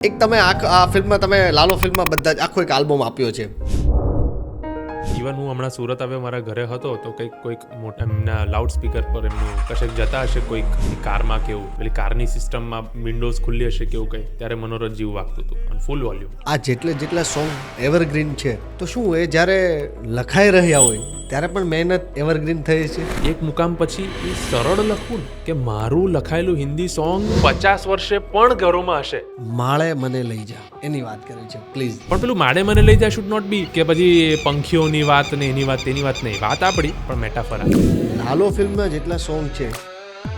એક તમે આ ફિલ્મમાં તમે લાલો ફિલ્મમાં બધા જ આખો એક આલ્બમ આપ્યો છે. ઇવન હું હમણાં સુરત આવ્યો, મારા ઘરે હતો તો કોઈક મોટા એમના લાઉડ સ્પીકર પર એમનું કશેક જતા હશે, કોઈક કારમાં કેવું, પેલી કારની સિસ્ટમમાં વિન્ડોઝ ખુલ્લી હશે કેવું કંઈ, ત્યારે મનોરંજન જેવું વાગતું હતું અને ફૂલ વોલ્યુમ. આ જેટલા સોંગ એવરગ્રીન છે, તો શું એ જ્યારે લખાઈ રહ્યા હોય ત્યારે પણ મહેનત એવરગ્રીન થઈ છે. એક મુકામ પછી એ સરળ લખવું ને કે મારું લખાયેલું હિન્દી સોંગ 50 વર્ષે પણ ઘરોમાં હશે. માળે મને લઈ જા એની વાત કરે છે, પ્લીઝ. પણ પેલું માડે મને લઈ જાય શુડ નોટ બી કે પછી પંખીઓની વાત ને એની વાત તેની વાત નહીં, વાત આપણી પણ મેટાફર આપણી. લાલો ફિલ્મમાં જેટલા સોંગ છે,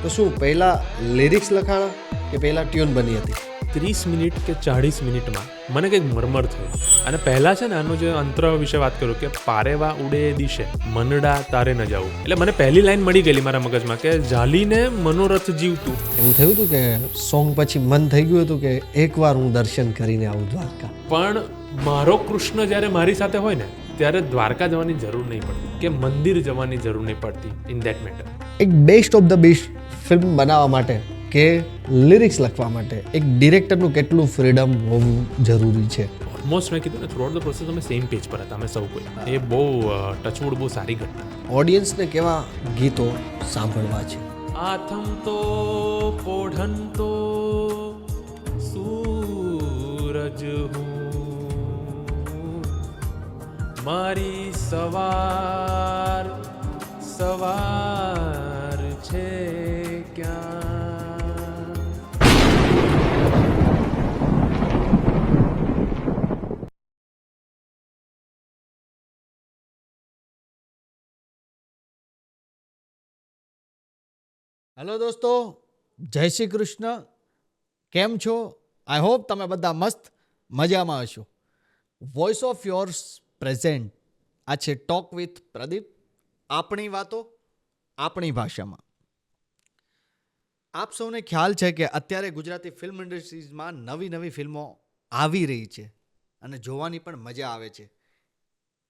તો શું પહેલા લિરિક્સ લખાણા કે પહેલા ટ્યુન બની હતી? 30 મિનિટ કે 40 મિનિટમાં મને કંઈક મરમર થયું. અને પહેલાં છે ને આનું જે અંતર વિશે વાત કરું કે પારેવા ઉડે દિશે મનડા તારે ન જાવું, એટલે મને પહેલી લાઈન મળી ગયેલી મારા મગજમાં કે ઝાલીને મનોરથ જીવતું. એવું થયું હતું કે સોંગ પછી મન થઈ ગયું હતું કે એકવાર હું દર્શન કરીને આવું દ્વારકા. પણ મારો કૃષ્ણ જ્યારે મારી સાથે હોય ને ત્યારે દ્વારકા જવાની જરૂર નહીં પડતી કે મંદિર જવાની જરૂર નહીં પડતી ઇન દેટ મેટર. એક best of the best film બનાવવા માટે કે લિરિક્સ લખવા માટે એક ડિરેક્ટરનું કેટલું ફ્રીડમ હોવું જરૂરી છે. ઓલમોસ્ટ મેં કીધું ને થ્રુઆઉટ ધ પ્રોસેસ અમે સેમ પેજ પર હતા અમે સૌ કોઈ. એ બહુ ટચવુડ, બહુ સારી ઘટના. ઓડિયન્સને કેવા ગીતો સાંભળવા છે? આથમ તો પોઢન તો સૂરજ હું, મારી સવાર સવાર છે ક્યાં. હેલો દોસ્તો, જય શ્રી કૃષ્ણ. કેમ છો? આઈ હોપ તમે બધા મસ્ત મજામાં હશો. Voice of yours present. આ છે ટોક વિથ પ્રદીપ. આપણી વાતો આપણી ભાષામાં. આપ સૌને ખ્યાલ છે કે અત્યારે ગુજરાતી ફિલ્મ ઇન્ડસ્ટ્રીઝમાં નવી ફિલ્મો આવી રહી છે અને જોવાની પણ મજા આવે છે.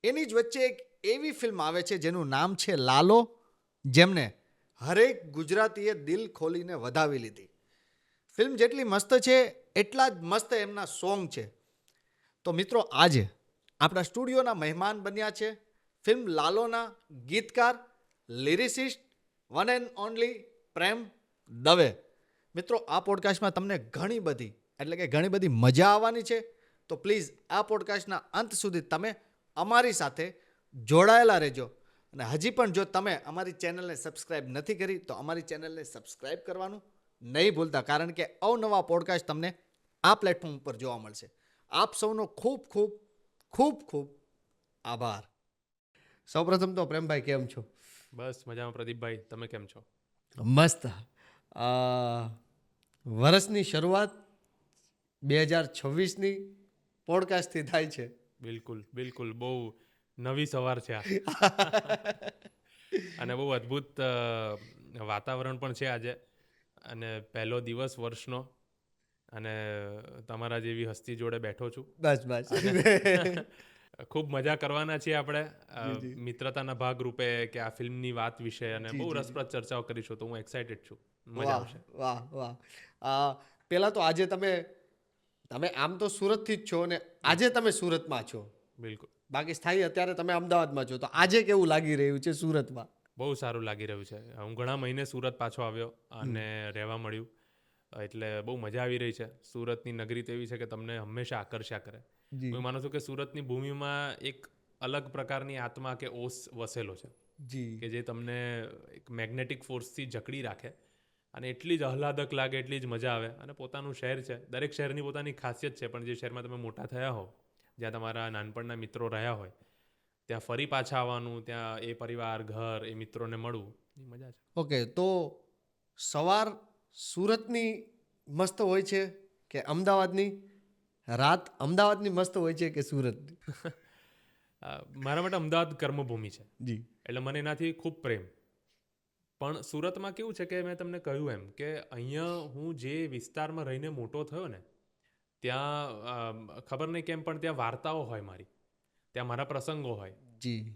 એની જ વચ્ચે એક એવી ફિલ્મ આવે છે જેનું નામ છે લાલો, જેમને હરેક ગુજરાતીએ દિલ ખોલીને વધાવી લીધી. ફિલ્મ જેટલી મસ્ત છે એટલા જ મસ્ત એમના સોંગ છે. તો મિત્રો, આજે આપણા સ્ટુડિયોના મહેમાન બન્યા છે ફિલ્મ લાલોના ગીતકાર, લિરિસિસ્ટ, વન એન્ડ ઓનલી પ્રેમ દવે. મિત્રો, આ પોડકાસ્ટમાં તમને ઘણી બધી મજા આવવાની છે. તો પ્લીઝ આ પોડકાસ્ટના અંત સુધી તમે અમારી સાથે જોડાયેલા રહેજો. અને હજી પણ જો તમે અમારી ચેનલને સબસ્ક્રાઇબ નથી કરી તો અમારી ચેનલને સબસ્ક્રાઇબ કરવાનું નહીં ભૂલતા, કારણ કે અવનવા પોડકાસ્ટ તમને આ પ્લેટફોર્મ ઉપર જોવા મળશે. આપ સૌનો ખૂબ ખૂબ ખૂબ ખૂબ આભાર. સૌપ્રથમ તો પ્રેમભાઈ, કેમ છો? બસ મજામાં પ્રદીપભાઈ, તમે કેમ છો? મસ્ત. વર્ષની શરૂઆત 2026ની પોડકાસ્ટથી થાય છે. બિલકુલ બિલકુલ, બહુ નવી સવાર છે આ. અને બહુ અદ્ભુત વાતાવરણ પણ છે આજે, અને પહેલો દિવસ વર્ષનો, અને તમારા જેવી હસ્તી જોડે બેઠો છું. બસ ખૂબ મજા કરવાના છીએ આપણે મિત્રતાના ભાગ રૂપે કે આ ફિલ્મની વાત વિશે, અને બહુ રસપ્રદ ચર્ચાઓ કરીશું. તો હું એક્સાઇટેડ છું, મજા આવશે. વાહ. પહેલાં તો આજે તમે આમ તો સુરતથી જ છો અને આજે તમે સુરતમાં છો. બિલકુલ. બાકી સ્થાયી અત્યારે તમે અમદાવાદમાં છો. તો આજે કેવું લાગી રહ્યું છે સુરતમાં? બહુ સારું લાગી રહ્યું છે. હું ઘણા મહિને સુરત પાછો આવ્યો અને રહેવા મળ્યું, એટલે બહુ મજા આવી રહી છે. સુરતની નગરી તો એવી છે કે તમને હંમેશા આકર્ષ્યા કરે. હું માનું છું કે સુરતની ભૂમિમાં એક અલગ પ્રકારની આત્મા કે ઓસ વસેલો છે કે જે તમને એક મેગ્નેટિક ફોર્સથી જકડી રાખે અને એટલી જ આહલાદક લાગે, એટલી જ મજા આવે. અને પોતાનું શહેર છે, દરેક શહેરની પોતાની ખાસિયત છે, પણ જે શહેરમાં તમે મોટા થયા હો, જ્યાં તમારા નાનપણના મિત્રો રહ્યા હોય, ત્યાં ફરી પાછા આવવાનું, ત્યાં એ પરિવાર, ઘર, એ મિત્રોને મળવું, એ મજા છે. ઓકે, તો સવાર સુરતની મસ્ત હોય છે કે અમદાવાદની? રાત અમદાવાદની મસ્ત હોય છે કે સુરતની? મારા માટે અમદાવાદ કર્મભૂમિ છે, જી. એટલે મને એનાથી ખૂબ પ્રેમ. પણ સુરતમાં કેવું છે કે મેં તમને કહ્યું એમ કે અહીંયા હું જે વિસ્તારમાં રહીને મોટો થયો ને, ત્યાં ખબર નહીં કેમ પણ ત્યાં વાર્તાઓ હોય મારી, ત્યાં મારા પ્રસંગો હોય,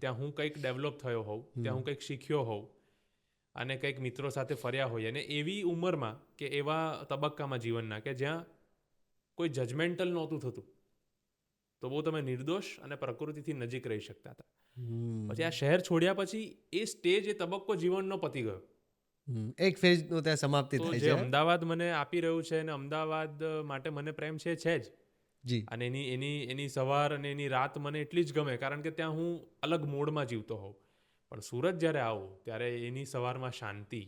ત્યાં હું કંઈક ડેવલપ થયો હોઉં, ત્યાં હું કંઈક શીખ્યો હોઉં, અને કંઈક મિત્રો સાથે ફર્યા હોઈએ. અને એવી ઉંમરમાં કે એવા તબક્કામાં જીવનના કે જ્યાં કોઈ જજમેન્ટલ નહોતું થતું, તો બહુ તમે નિર્દોષ અને પ્રકૃતિથી નજીક રહી શકતા હતા. પછી આ શહેર છોડ્યા પછી એ સ્ટેજ, એ તબક્કો જીવનનો પતી ગયો. એક ફેઝનો ત્યાં સમાપ્તિ તો થાય જે છે. અમદાવાદ મને આપી રહ્યું છે, અને અમદાવાદ માટે મને પ્રેમ છે જ. જી. અને એની સવાર અને એની રાત મને એટલી જ ગમે, કારણ કે ત્યાં હું અલગ મોડમાં જીવતો હોઉં. પણ સુરત જ્યારે આવું ત્યારે એની સવારમાં શાંતિ,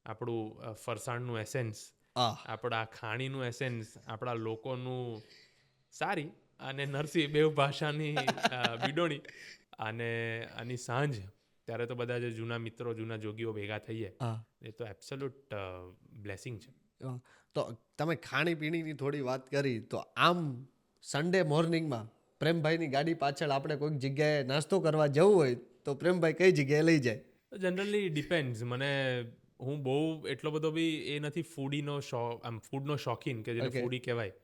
આપણું ફરસાણનું એસેન્સ, આપણા ખાણીનું એસેન્સ, આપણા લોકોનું સારી અને નરસી બેવ ભાષાની વિડોણી, અને આની સાંજ, ત્યારે તો બધા જે જૂના મિત્રો, જૂના જોગીઓ ભેગા થઈએ, એ તો એબ્સોલ્યુટ બ્લેસિંગ છે. તો તમે ખાણીપીણીની થોડી વાત કરી, તો આમ સન્ડે મોર્નિંગમાં પ્રેમભાઈની ગાડી પાછળ આપણે કોઈક જગ્યાએ નાસ્તો કરવા જવું હોય તો પ્રેમભાઈ કઈ જગ્યાએ લઈ જાય? Generally depends. હું બહુ એટલો બધો બી એ નથી ફૂડનો શોખીન, કે જેને ફૂડી કહેવાય,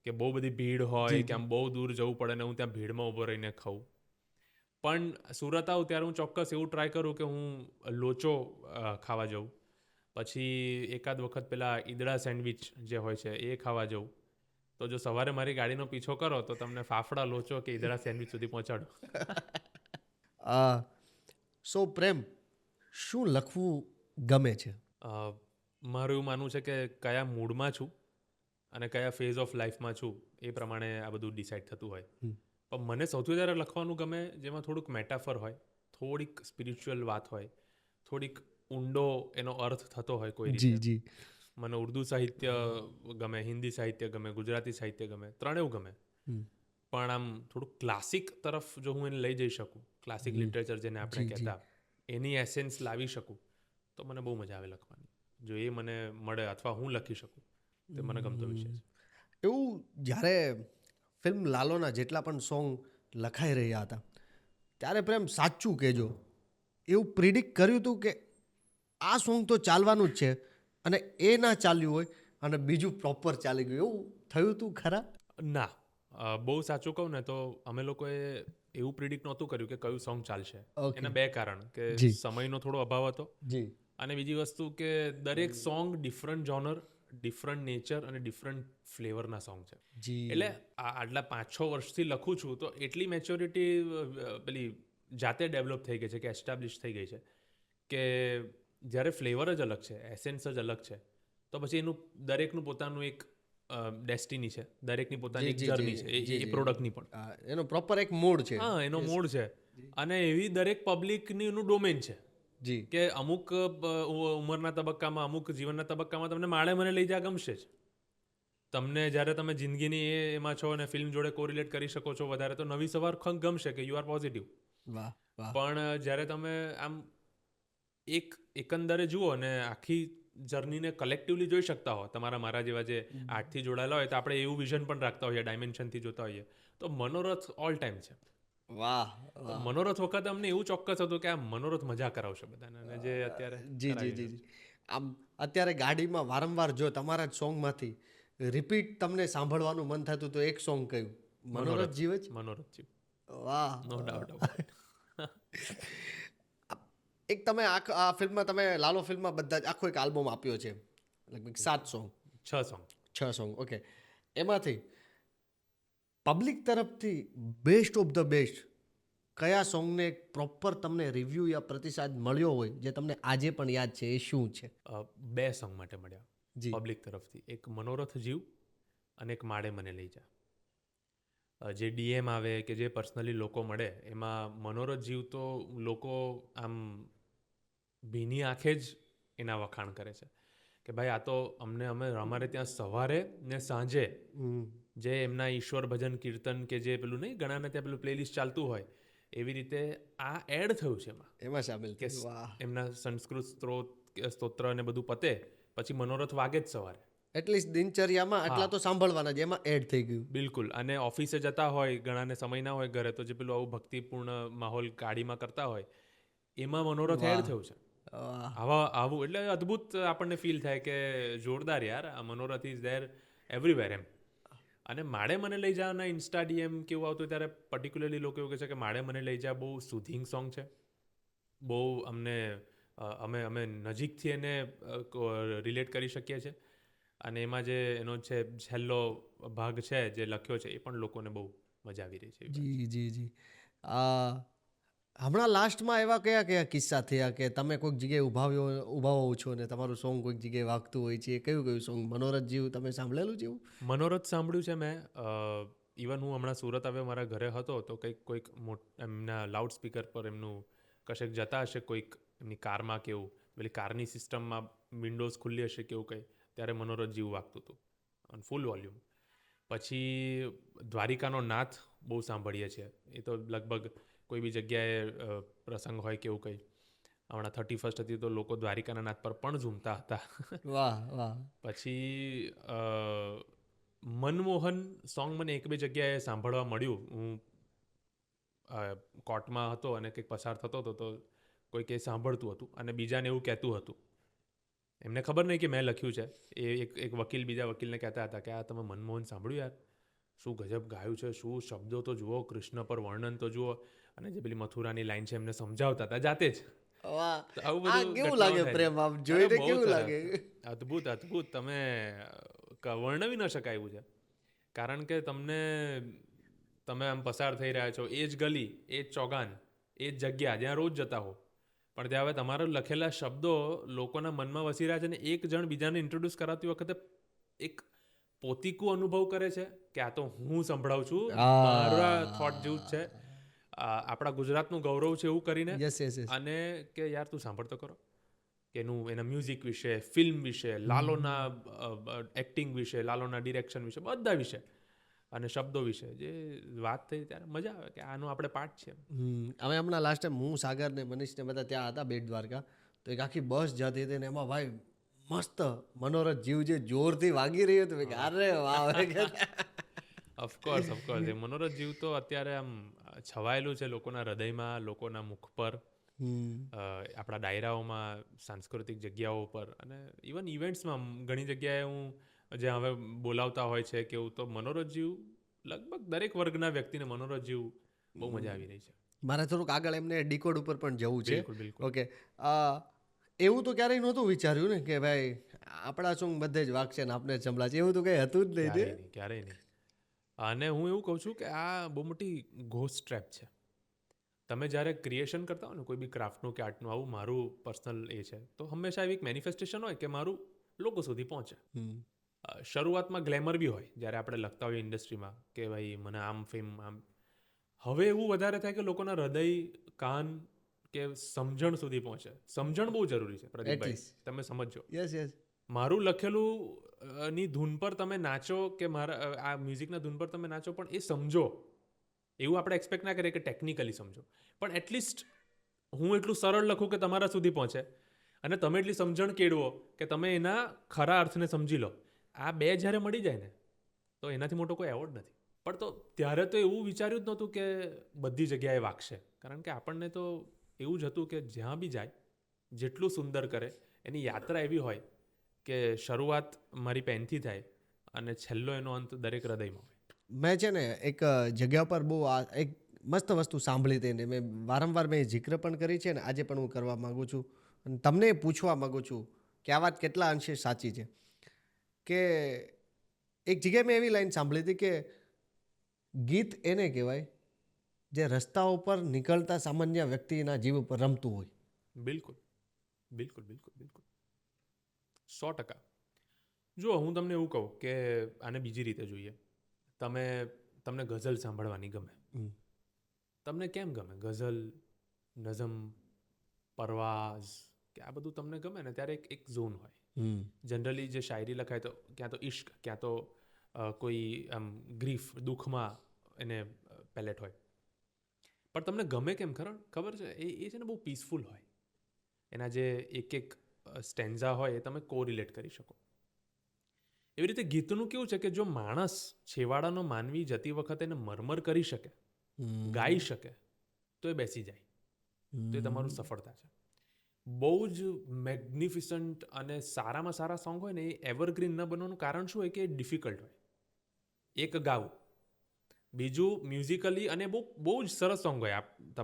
કે બહુ બધી ભીડ હોય કે આમ બહુ દૂર જવું પડે ને હું ત્યાં ભીડમાં ઊભો રહીને ખાઉં. પણ સુરત આવું ત્યારે હું ચોક્કસ એવું ટ્રાય કરું કે હું લોચો ખાવા જાઉં. પછી એકાદ વખત પેલા ઈદડા સેન્ડવિચ જે હોય છે એ ખાવા જાઉં. તો જો સવારે મારી ગાડીનો પીછો કરો તો તમને ફાફડા, લોચો કે ઈદડા સેન્ડવિચ સુધી પહોંચાડું. સો પ્રેમ, શું લખવું ગમે છે? મારું એવું માનવું છે કે કયા મૂડમાં છું અને કયા ફેઝ ઓફ લાઈફમાં છું એ પ્રમાણે આ બધું ડિસાઇડ થતું હોય. પણ મને સૌથી વધારે લખવાનું ગમે જેમાં થોડુંક મેટાફર હોય, થોડીક સ્પિરિચ્યુઅલ વાત હોય, થોડીક ઊંડો એનો અર્થ થતો હોય કોઈ રીતે. મને ઉર્દુ સાહિત્ય ગમે, હિન્દી સાહિત્ય ગમે, ગુજરાતી સાહિત્ય ગમે, ત્રણેય ગમે. પણ આમ થોડુંક ક્લાસિક તરફ જો હું એને લઈ જઈ શકું, ક્લાસિક લિટરેચર જેને આપણે કહેતા, એની એસેન્સ લાવી શકું, તો મને બહુ મજા આવે લખવાની. જો એ મને મળે અથવા હું લખી શકું તો મને ગમતો વિષય છે. એવું જ્યારે ફિલ્મ લાલોના જેટલા પણ સોંગ લખાઈ રહ્યા હતા ત્યારે પ્રેમ સાચું કહેજો, એવું પ્રિડિક્ટ કર્યું હતું કે આ સોંગ તો ચાલવાનું જ છે અને એ ના ચાલ્યું હોય અને બીજું પ્રોપર ચાલી ગયું, એવું થયું હતું ખરા? ના, બહુ સાચું કહું ને તો અમે લોકોએ એવું પ્રિડિક્ટ નહોતું કર્યું કે કયું સોંગ ચાલશે. એના બે કારણ, કે સમયનો થોડો અભાવ હતો, અને બીજી વસ્તુ કે દરેક song different genre, different nature અને ડિફરન્ટ ફ્લેવરના સોંગ છે. એટલે આટલા 5-6 વર્ષથી લખું છું તો એટલી મેચ્યોરિટી પેલી જાતે ડેવલપ થઈ ગઈ છે, કે એસ્ટાબ્લિશ થઈ ગઈ છે, કે જ્યારે ફ્લેવર જ અલગ છે, એસેન્સ જ અલગ છે, તો પછી એનું દરેકનું પોતાનું એક ડેસ્ટિની છે, દરેકની પોતાની એક જર્ની છે એ પ્રોડક્ટની પણ. એનો પ્રોપર એક મૂડ છે. હા, એનો મૂડ છે. અને એવી દરેક પબ્લિકની એનું ડોમેન છે, કે અમુક ઉંમરના તબક્કામાં, અમુક જીવનના તબક્કામાં તમને માળે મને લઈ જા ગમશે જ. તમને જ્યારે તમે જિંદગીની એમાં છો અને ફિલ્મ જોડે કોરિલેટ કરી શકો છો વધારે, તો નવી સવાર ગમશે, કે યુ આર પોઝિટિવ. પણ જ્યારે તમે આમ એકંદરે જુઓ અને આખી જર્નીને કલેક્ટિવલી જોઈ શકતા હો, તમારા મારા જેવા જે આર્ટથી જોડાયેલા હોય, તો આપણે એવું વિઝન પણ રાખતા હોઈએ, ડાયમેન્શનથી જોતા હોઈએ, તો મનોરથ ઓલ ટાઈમ છે. વાહ. મનોરથ વખતે અમને એવું ચોક્કસ હતું કે આ મનોરથ મજા કરાવશે બધાને, અને જે અત્યારે જી. આમ અત્યારે ગાડીમાં વારંવાર જો તમારા જ સોંગમાંથી રિપીટ તમને સાંભળવાનું મન થતું તો એક સોંગ કયું? મનોરથ જીવ જ? મનોરથ જીવ. વાહ, નો ડાઉટ. એક તમે આ ફિલ્મમાં, તમે લાલો ફિલ્મમાં બધા જ આખો એક આલ્બમ આપ્યો છે, લગભગ 7 સોંગ. 6 સોંગ. ઓકે. એમાંથી પબ્લિક તરફથી બેસ્ટ ઓફ ધ બેસ્ટ કયા સોંગને પ્રોપર તમને રિવ્યૂ યા પ્રતિસાદ મળ્યો હોય જે તમને આજે પણ યાદ છે, એ શું છે? 2 સોંગ માટે મળ્યા પબ્લિક તરફથી, એક મનોરથ જીવ અને એક માડે મને લઈ જા. જે ડીએમ આવે કે જે પર્સનલી લોકો મળે, એમાં મનોરથ જીવ તો લોકો આમ ભીની આંખે જ એના વખાણ કરે છે, કે ભાઈ આ તો અમારે ત્યાં સવારે ને સાંજે જે એમના ઈશ્વર ભજન કીર્તન કે જે પેલું નહીં, ઘણાને ત્યાં પેલું પ્લેલિસ્ટ ચાલતું હોય, એવી રીતે આ એડ થયું છે એમાં સામેલ કે એમના સંસ્કૃત સ્તોત્ર ને બધું પતે પછી મનોરથ વાગે જ સવારે. એટલીસ્ટ દિનચર્યામાં આટલા તો સાંભળવાના જ, એમાં એડ થઈ ગયું. બિલકુલ. અને ઓફિસે જતા હોય, ઘણાને સમય ના હોય ઘરે, તો જે પેલું આવું ભક્તિપૂર્ણ માહોલ ગાડીમાં કરતા હોય, એમાં મનોરથ એડ થયું છે. આવું એટલે અદ્ભુત આપણને ફીલ થાય કે જોરદાર યાર, આ મનોરથ ઇઝ ધેર એવરીવેર એમ. અને માડે મને લઈ જાના ઇન્સ્ટા ડીએમ કેવું આવતું ત્યારે પર્ટિક્યુલરલી લોકો એવું કહે છે કે માડે મને લઈ જા બહુ સુધિંગ સોંગ છે, બહુ અમે નજીકથી એને રિલેટ કરી શકીએ છીએ. અને એમાં જે એનો છે છેલ્લો ભાગ છે જે લખ્યો છે એ પણ લોકોને બહુ મજા આવી રહી છે એવી વાત. જી જી જી હમણાં લાસ્ટમાં એવા કયા કયા કિસ્સા થયા કે તમે કોઈક જગ્યાએ ઊભા હોવ છો ને તમારું સોંગ કોઈક જગ્યાએ વાગતું હોય છે, કયું કયું સોંગ? મનોરથ જેવું તમે સાંભળેલું છે એવું? મનોરથ સાંભળ્યું છે મેં. ઇવન હું હમણાં સુરત આવ્યો, મારા ઘરે હતો તો કોઈક એમના લાઉડ સ્પીકર પર એમનું કશેક જતા હશે, કોઈક એમની કારમાં કે એવું, પેલી કારની સિસ્ટમમાં વિન્ડોઝ ખુલ્લી હશે કે એવું કંઈ, ત્યારે મનોરથ જેવું વાગતું હતું ઓન ફૂલ વોલ્યુમ. પછી દ્વારિકાનો નાથ બહુ સાંભળીએ છીએ, એ તો લગભગ કોઈ બી જગ્યાએ પ્રસંગ હોય કે એવું કંઈ. હમણાં 31st હતી તો લોકો દ્વારિકાના નાથ પર પણ ઝૂમતા હતા. વાહ વાહ. પછી મનમોહન સોંગ મને એક બે જગ્યાએ સાંભળવા મળ્યું. હું કોર્ટમાં હતો અને કંઈક પસાર થતો હતો તો કોઈક એ સાંભળતું હતું અને બીજાને એવું કહેતું હતું. એમને ખબર નહીં કે મેં લખ્યું છે. એ એક વકીલ બીજા વકીલને કહેતા હતા કે આ તમે મનમોહન સાંભળ્યું યાર, શું ગજબ ગાયું છે, શું શબ્દો તો જુઓ, કૃષ્ણ પર વર્ણન તો જુઓ. અને જે પેલી મથુરાની લાઈન છે એમને સમજાવતા હતા જાતે જ. વાહ. તો આવું આ બધું કેવું ઘટનાઓ લાગે થાય. પ્રેમ, આમ અરે જોઈને બહુ કેવું સરસ. લાગે? અદ્ભુત અદ્ભુત. તમે વર્ણવી ન શકાય એવું છે. કારણ કે તમે આમ પસાર થઈ રહ્યા છો, એ જ ગલી, એ જ ચોગાન, એ જ જગ્યા જ્યાં રોજ જતા હો, પણ ત્યાં હવે તમારા લખેલા શબ્દો લોકોના મનમાં વસી રહ્યા છે ને એક જણ બીજાને ઇન્ટ્રોડ્યુસ કરાવતી વખતે એક પોતીકું અનુભવ કરે છે કે આ તો હું સંભળાવું છું, મારા થોટ જેવું જ છે, આપણા ગુજરાતનું ગૌરવ છે એવું કરીને. Yes yes yes. અને કે યાર તું સાંભળતો કરો કે એના મ્યુઝિક વિશે, ફિલ્મ વિશે, લાલોના એક્ટિંગ વિશે, લાલોના ડિરેક્શન વિશે, બધા વિશે અને શબ્દો વિશે જે વાત થઈ ત્યારે મજા આવે કે આનો આપણે પાઠ છે. અમે હમણાં લાસ્ટ ટાઈમ હું, સાગર ને મનીષ ને બધા ત્યાં હતા બેટ દ્વારકા, તો એક આખી બસ જતી હતી ને એમાં ભાઈ મસ્ત મનોરથ જીવ જે જોરથી વાગી રહ્યું હતું. મેં કીધું, અરે વાહ. ઓફકોર્સ એ મનોરથ જીવ તો અત્યારે આમ છવાયેલું છે લોકોના હૃદયમાં, લોકોના મુખ પર, આપણા ડાયરાઓમાં, સાંસ્કૃતિક જગ્યાઓ પર અને ઇવન ઇવેન્ટ્સમાં ઘણી જગ્યાએ હું જ્યાં હવે બોલાવતા હોય છે કે એવું, તો મનોરથ જીવ લગભગ દરેક વર્ગના વ્યક્તિને મનોરથ જીવ બહુ મજા આવી રહી છે. મારે થોડુંક આગળ એમને ડીકોડ ઉપર પણ જવું છે. બિલકુલ બિલકુલ. ઓકે. એવું તો ક્યારેય નહોતું વિચાર્યું ને કે ભાઈ આપણા સોંગ બધે જ વાગશે ને આપણે જ સંભળાશે, એવું તો કંઈ હતું જ નહીં ને? ક્યારેય નહીં. અને હું એવું કહું છું કે આ બહુ મોટી ઘોસ્ટ ટ્રેપ છે. તમે જ્યારે ક્રિએશન કરતા હો ને કોઈ બી ક્રાફ્ટનું કે આર્ટનું, આવું મારું પર્સનલ એ છે, તો હંમેશા એવી એક મેનિફેસ્ટેશન હોય કે મારું લોકો સુધી પહોંચે. શરૂઆતમાં ગ્લેમર બી હોય જ્યારે આપણે લખતા હોઈએ ઇન્ડસ્ટ્રીમાં કે ભાઈ મને આમ ફેમ આમ. હવે એવું વધારે થાય કે લોકોના હૃદય, કાન કે સમજણ સુધી પહોંચે. સમજણ બહુ જરૂરી છે પ્રદીપભાઈ, તમે સમજો. Yes yes. મારું લખેલું ની ધૂન પર તમે નાચો કે મારા આ મ્યુઝિકના ધૂન પર તમે નાચો, પણ એ સમજો એવું આપણે એક્સપેક્ટ ના કરીએ કે ટેકનિકલી સમજો, પણ એટલીસ્ટ હું એટલું સરળ લખું કે તમારા સુધી પહોંચે અને તમે એટલી સમજણ કેળવો કે તમે એના ખરા અર્થને સમજી લો. આ બે જ્યારે મળી જાય ને તો એનાથી મોટો કોઈ એવોર્ડ નથી. પણ તો ત્યારે તો એવું વિચાર્યું જ નહોતું કે બધી જગ્યાએ વાગશે, કારણ કે આપણને તો એવું જ હતું કે જ્યાં બી જાય જેટલું સુંદર કરે, એની યાત્રા એવી હોય કે શરૂઆત મારી પેનથી થાય અને છેલ્લો એનો અંત દરેક હૃદયમાં હોય. મેં છે ને એક જગ્યા પર બહુ એક મસ્ત વસ્તુ સાંભળી હતી ને મેં વારંવાર જિક્ર પણ કરી છે ને આજે પણ હું કરવા માગું છું અને તમને પૂછવા માગું છું કે આ વાત કેટલા અંશે સાચી છે. કે એક જગ્યાએ મેં એવી લાઈન સાંભળી હતી કે ગીત એને કહેવાય જે રસ્તા ઉપર નીકળતા સામાન્ય વ્યક્તિના જીવ ઉપર રમતું હોય. બિલકુલ બિલકુલ બિલકુલ બિલકુલ 100%. જુઓ, હું તમને એવું કહું કે આને બીજી રીતે જોઈએ. તમને ગઝલ સાંભળવાની ગમે. તમને કેમ ગમે ગઝલ, નઝમ, પરવાઝ કે આ બધું તમને ગમે ને ત્યારે એક ઝોન હોય. જનરલી જે શાયરી લખાય તો ક્યાં તો ઇશ્ક, ક્યાં તો કોઈ આમ ગ્રીફ, દુઃખમાં એને પેલેટ હોય. પણ તમને ગમે કેમ ખબર છે? એ છે ને બહુ પીસફુલ હોય. એના જે એક સ્ટેન્ઝા હોય એ તમે કોરિલેટ કરી શકો. એવી રીતે ગીતનું કેવું છે કે જો માણસ, છેવાડાનો માનવી જતી વખતે એને મરમર કરી શકે, ગાઈ શકે, તો એ બેસી જાય, તો એ તમારું સફળતા છે. બહુ જ મેગ્નિફિસન્ટ અને સારામાં સારા સોંગ હોય ને એ એવરગ્રીન ન બનવાનું કારણ શું હોય કે એ ડિફિકલ્ટ હોય એક ગાવું. બીજું મ્યુઝિકલી અને બહુ જ સરસ સોંગ હોય.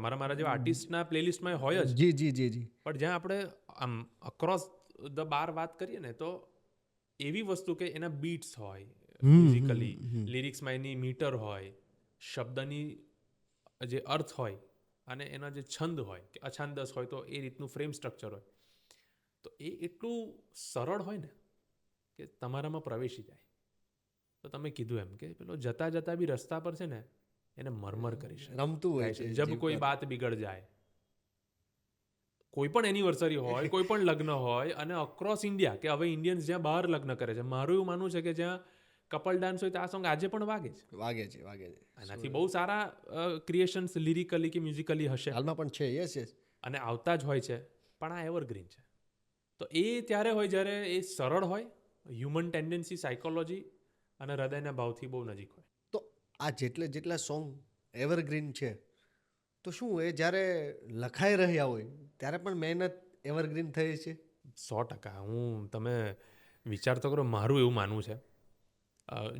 મારા જેવા આર્ટિસ્ટના પ્લેલિસ્ટમાં હોય જ. જી જી જી જી. પણ જ્યાં આપણે આમ અક્રોસ ધ બાર વાત કરીએ ને તો એવી વસ્તુ કે એના બીટ્સ હોય મ્યુઝિકલી, લિરિક્સમાં એની મીટર હોય, શબ્દની જે અર્થ હોય અને એના જે છંદ હોય કે અછાંદસ હોય તો એ રીતનું ફ્રેમ સ્ટ્રક્ચર હોય, તો એ એટલું સરળ હોય ને કે તમારામાં પ્રવેશી જાય. તો તમે કીધું એમ કે પેલો જતા જતા બી રસ્તા પર છે ને એને મરમર કરી શકે, રમતું હોય છે જબ કોઈ બાત બિગડ જાય. કોઈ પણ એનિવર્સરી હોય, કોઈ પણ લગ્ન હોય, અને અક્રોસ ઇન્ડિયા કે હવે ઇન્ડિયન્સ જ્યાં બહાર લગ્ન કરે છે, મારું એવું માનવું છે કે જ્યાં કપલ ડાન્સ હોય તો આ સોંગ આજે પણ વાગે છે. વાગે છે એનાથી બહુ સારા ક્રિએશન્સ લિરિકલી કે મ્યુઝિકલી હશે હાલમાં પણ છે. યસ અને આવતા જ હોય છે, પણ આ એવરગ્રીન છે. તો એ ત્યારે હોય જ્યારે એ સરળ હોય, હ્યુમન ટેન્ડન્સી, સાયકોલોજી અને હૃદયના ભાવથી બહુ નજીક હોય. તો આ જેટલા સોંગ એવરગ્રીન છે, તો શું એ જ્યારે લખાઈ રહ્યા હોય ત્યારે પણ મહેનત એવરગ્રીન થઈ છે? 100%. તમે વિચાર તો કરો, મારું એવું માનવું છે,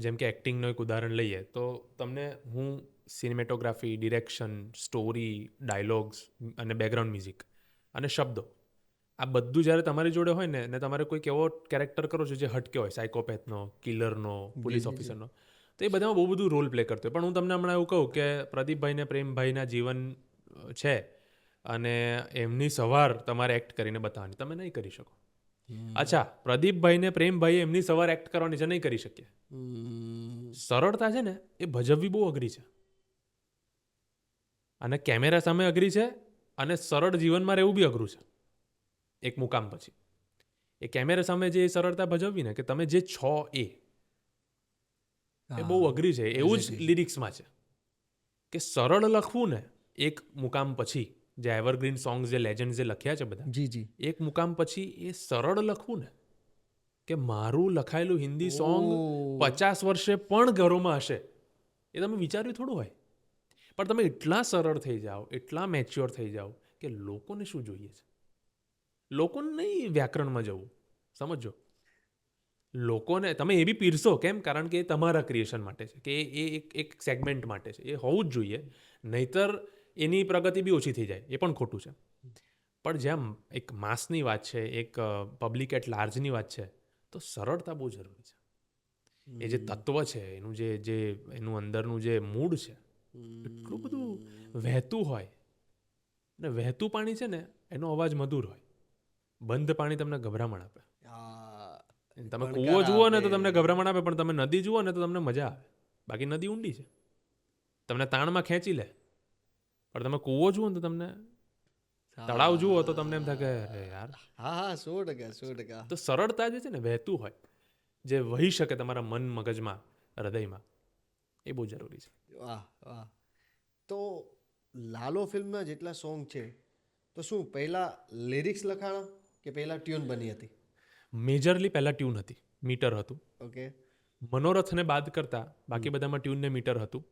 જેમ કે એક્ટિંગનું એક ઉદાહરણ લઈએ તો તમને હું સિનેમેટોગ્રાફી, ડિરેક્શન, સ્ટોરી, ડાયલોગ્સ અને બેકગ્રાઉન્ડ મ્યુઝિક અને શબ્દો, આ બધું જ્યારે તમારી જોડે હોય ને તમારે કોઈક એવો કેરેક્ટર કરો છો જે હટકે હોય, સાયકોપેથનો, કિલરનો, પોલીસ ઓફિસરનો, તો એ બધામાં બહુ બધું રોલ પ્લે કરતો હોય. પણ હું તમને હમણાં એવું કહું કે પ્રદીપભાઈને પ્રેમભાઈના જીવન છે અને એમની સવાર તમારે એક્ટ કરીને બતાવવાની, તમે નહીં કરી શકો. અચ્છા, પ્રદીપભાઈને પ્રેમભાઈ એમની સવાર એક્ટ કરવાની છે, નહીં કરી શકીએ. સરળતા છે ને એ ભજવવી બહુ અઘરી છે, અને કેમેરા સામે અઘરી છે, અને સરળ જીવનમાં રહેવું બી અઘરું છે. એક મુકામ પછી એ કેમેરા સામે જે સરળતા ભજવવી ને કે તમે જે છો એ બહુ અઘરી છે. એવું જ લિરિક્સમાં છે કે સરળ લખવું ને એક મુકામ પછી, જે એવરગ્રીન સોંગ્સ, જે લેજન્ડ જે લખ્યા છે બધા, જી એક મુકામ પછી એ સરળ લખવું ને કે મારું લખાયેલું હિન્દી સોંગ 50 વર્ષે પણ ઘરોમાં હશે, એ તમે વિચાર્યું થોડું હોય. પણ તમે એટલા સરળ થઈ જાઓ, એટલા મેચ્યોર થઈ જાઓ કે લોકોને શું જોઈએ છે, લોકોને નહીં વ્યાકરણમાં જવું, સમજો, લોકોને તમે એ બી પીરસો. કેમ? કારણ કે એ તમારા ક્રિએશન માટે છે, કે એ એક સેગમેન્ટ માટે છે, એ હોવું જ જોઈએ, નહીતર એની પ્રગતિ બી ઓછી થઈ જાય, એ પણ ખોટું છે. પણ જ્યાં એક માસની વાત છે, એક પબ્લિક એટ લાર્જની વાત છે, તો સરળતા બહુ જરૂરી છે. એ જે તત્વ છે, એનું જે એનું અંદરનું જે મૂડ છે, એટલું બધું વહેતું હોય. અને વહેતું પાણી છે ને એનો અવાજ મધુર હોય, બંધ પાણી તમને ગભરામણ આપે. તમે કૂવો જુઓ ને તો તમને ગભરામણ આપે, પણ તમે નદી જુઓ ને તો તમને મજા આવે. બાકી નદી ઊંડી છે, તમને તાણમાં ખેંચી લે. પણ તમે કૂવો જુઓ ને તો તમને, તળાવ જુઓ તો તમને એમ થાય કે અરે યાર. 100%. તો સરળતા જે છે ને, વહેતું હોય, જે વહી શકે તમારા મન, મગજમાં, હૃદયમાં, એ બહુ જરૂરી છે. વાહ. તો લાલો ફિલ્મના જેટલા સોંગ છે, તો શું પહેલા લિરિક્સ લખાણા કે પહેલા ટ્યુન બની હતી? મેજરલી પહેલાં ટ્યુન હતી, મીટર હતું. ઓકે. મનોરથને બાદ કરતા બાકી બધામાં ટ્યુનને મીટર હતું,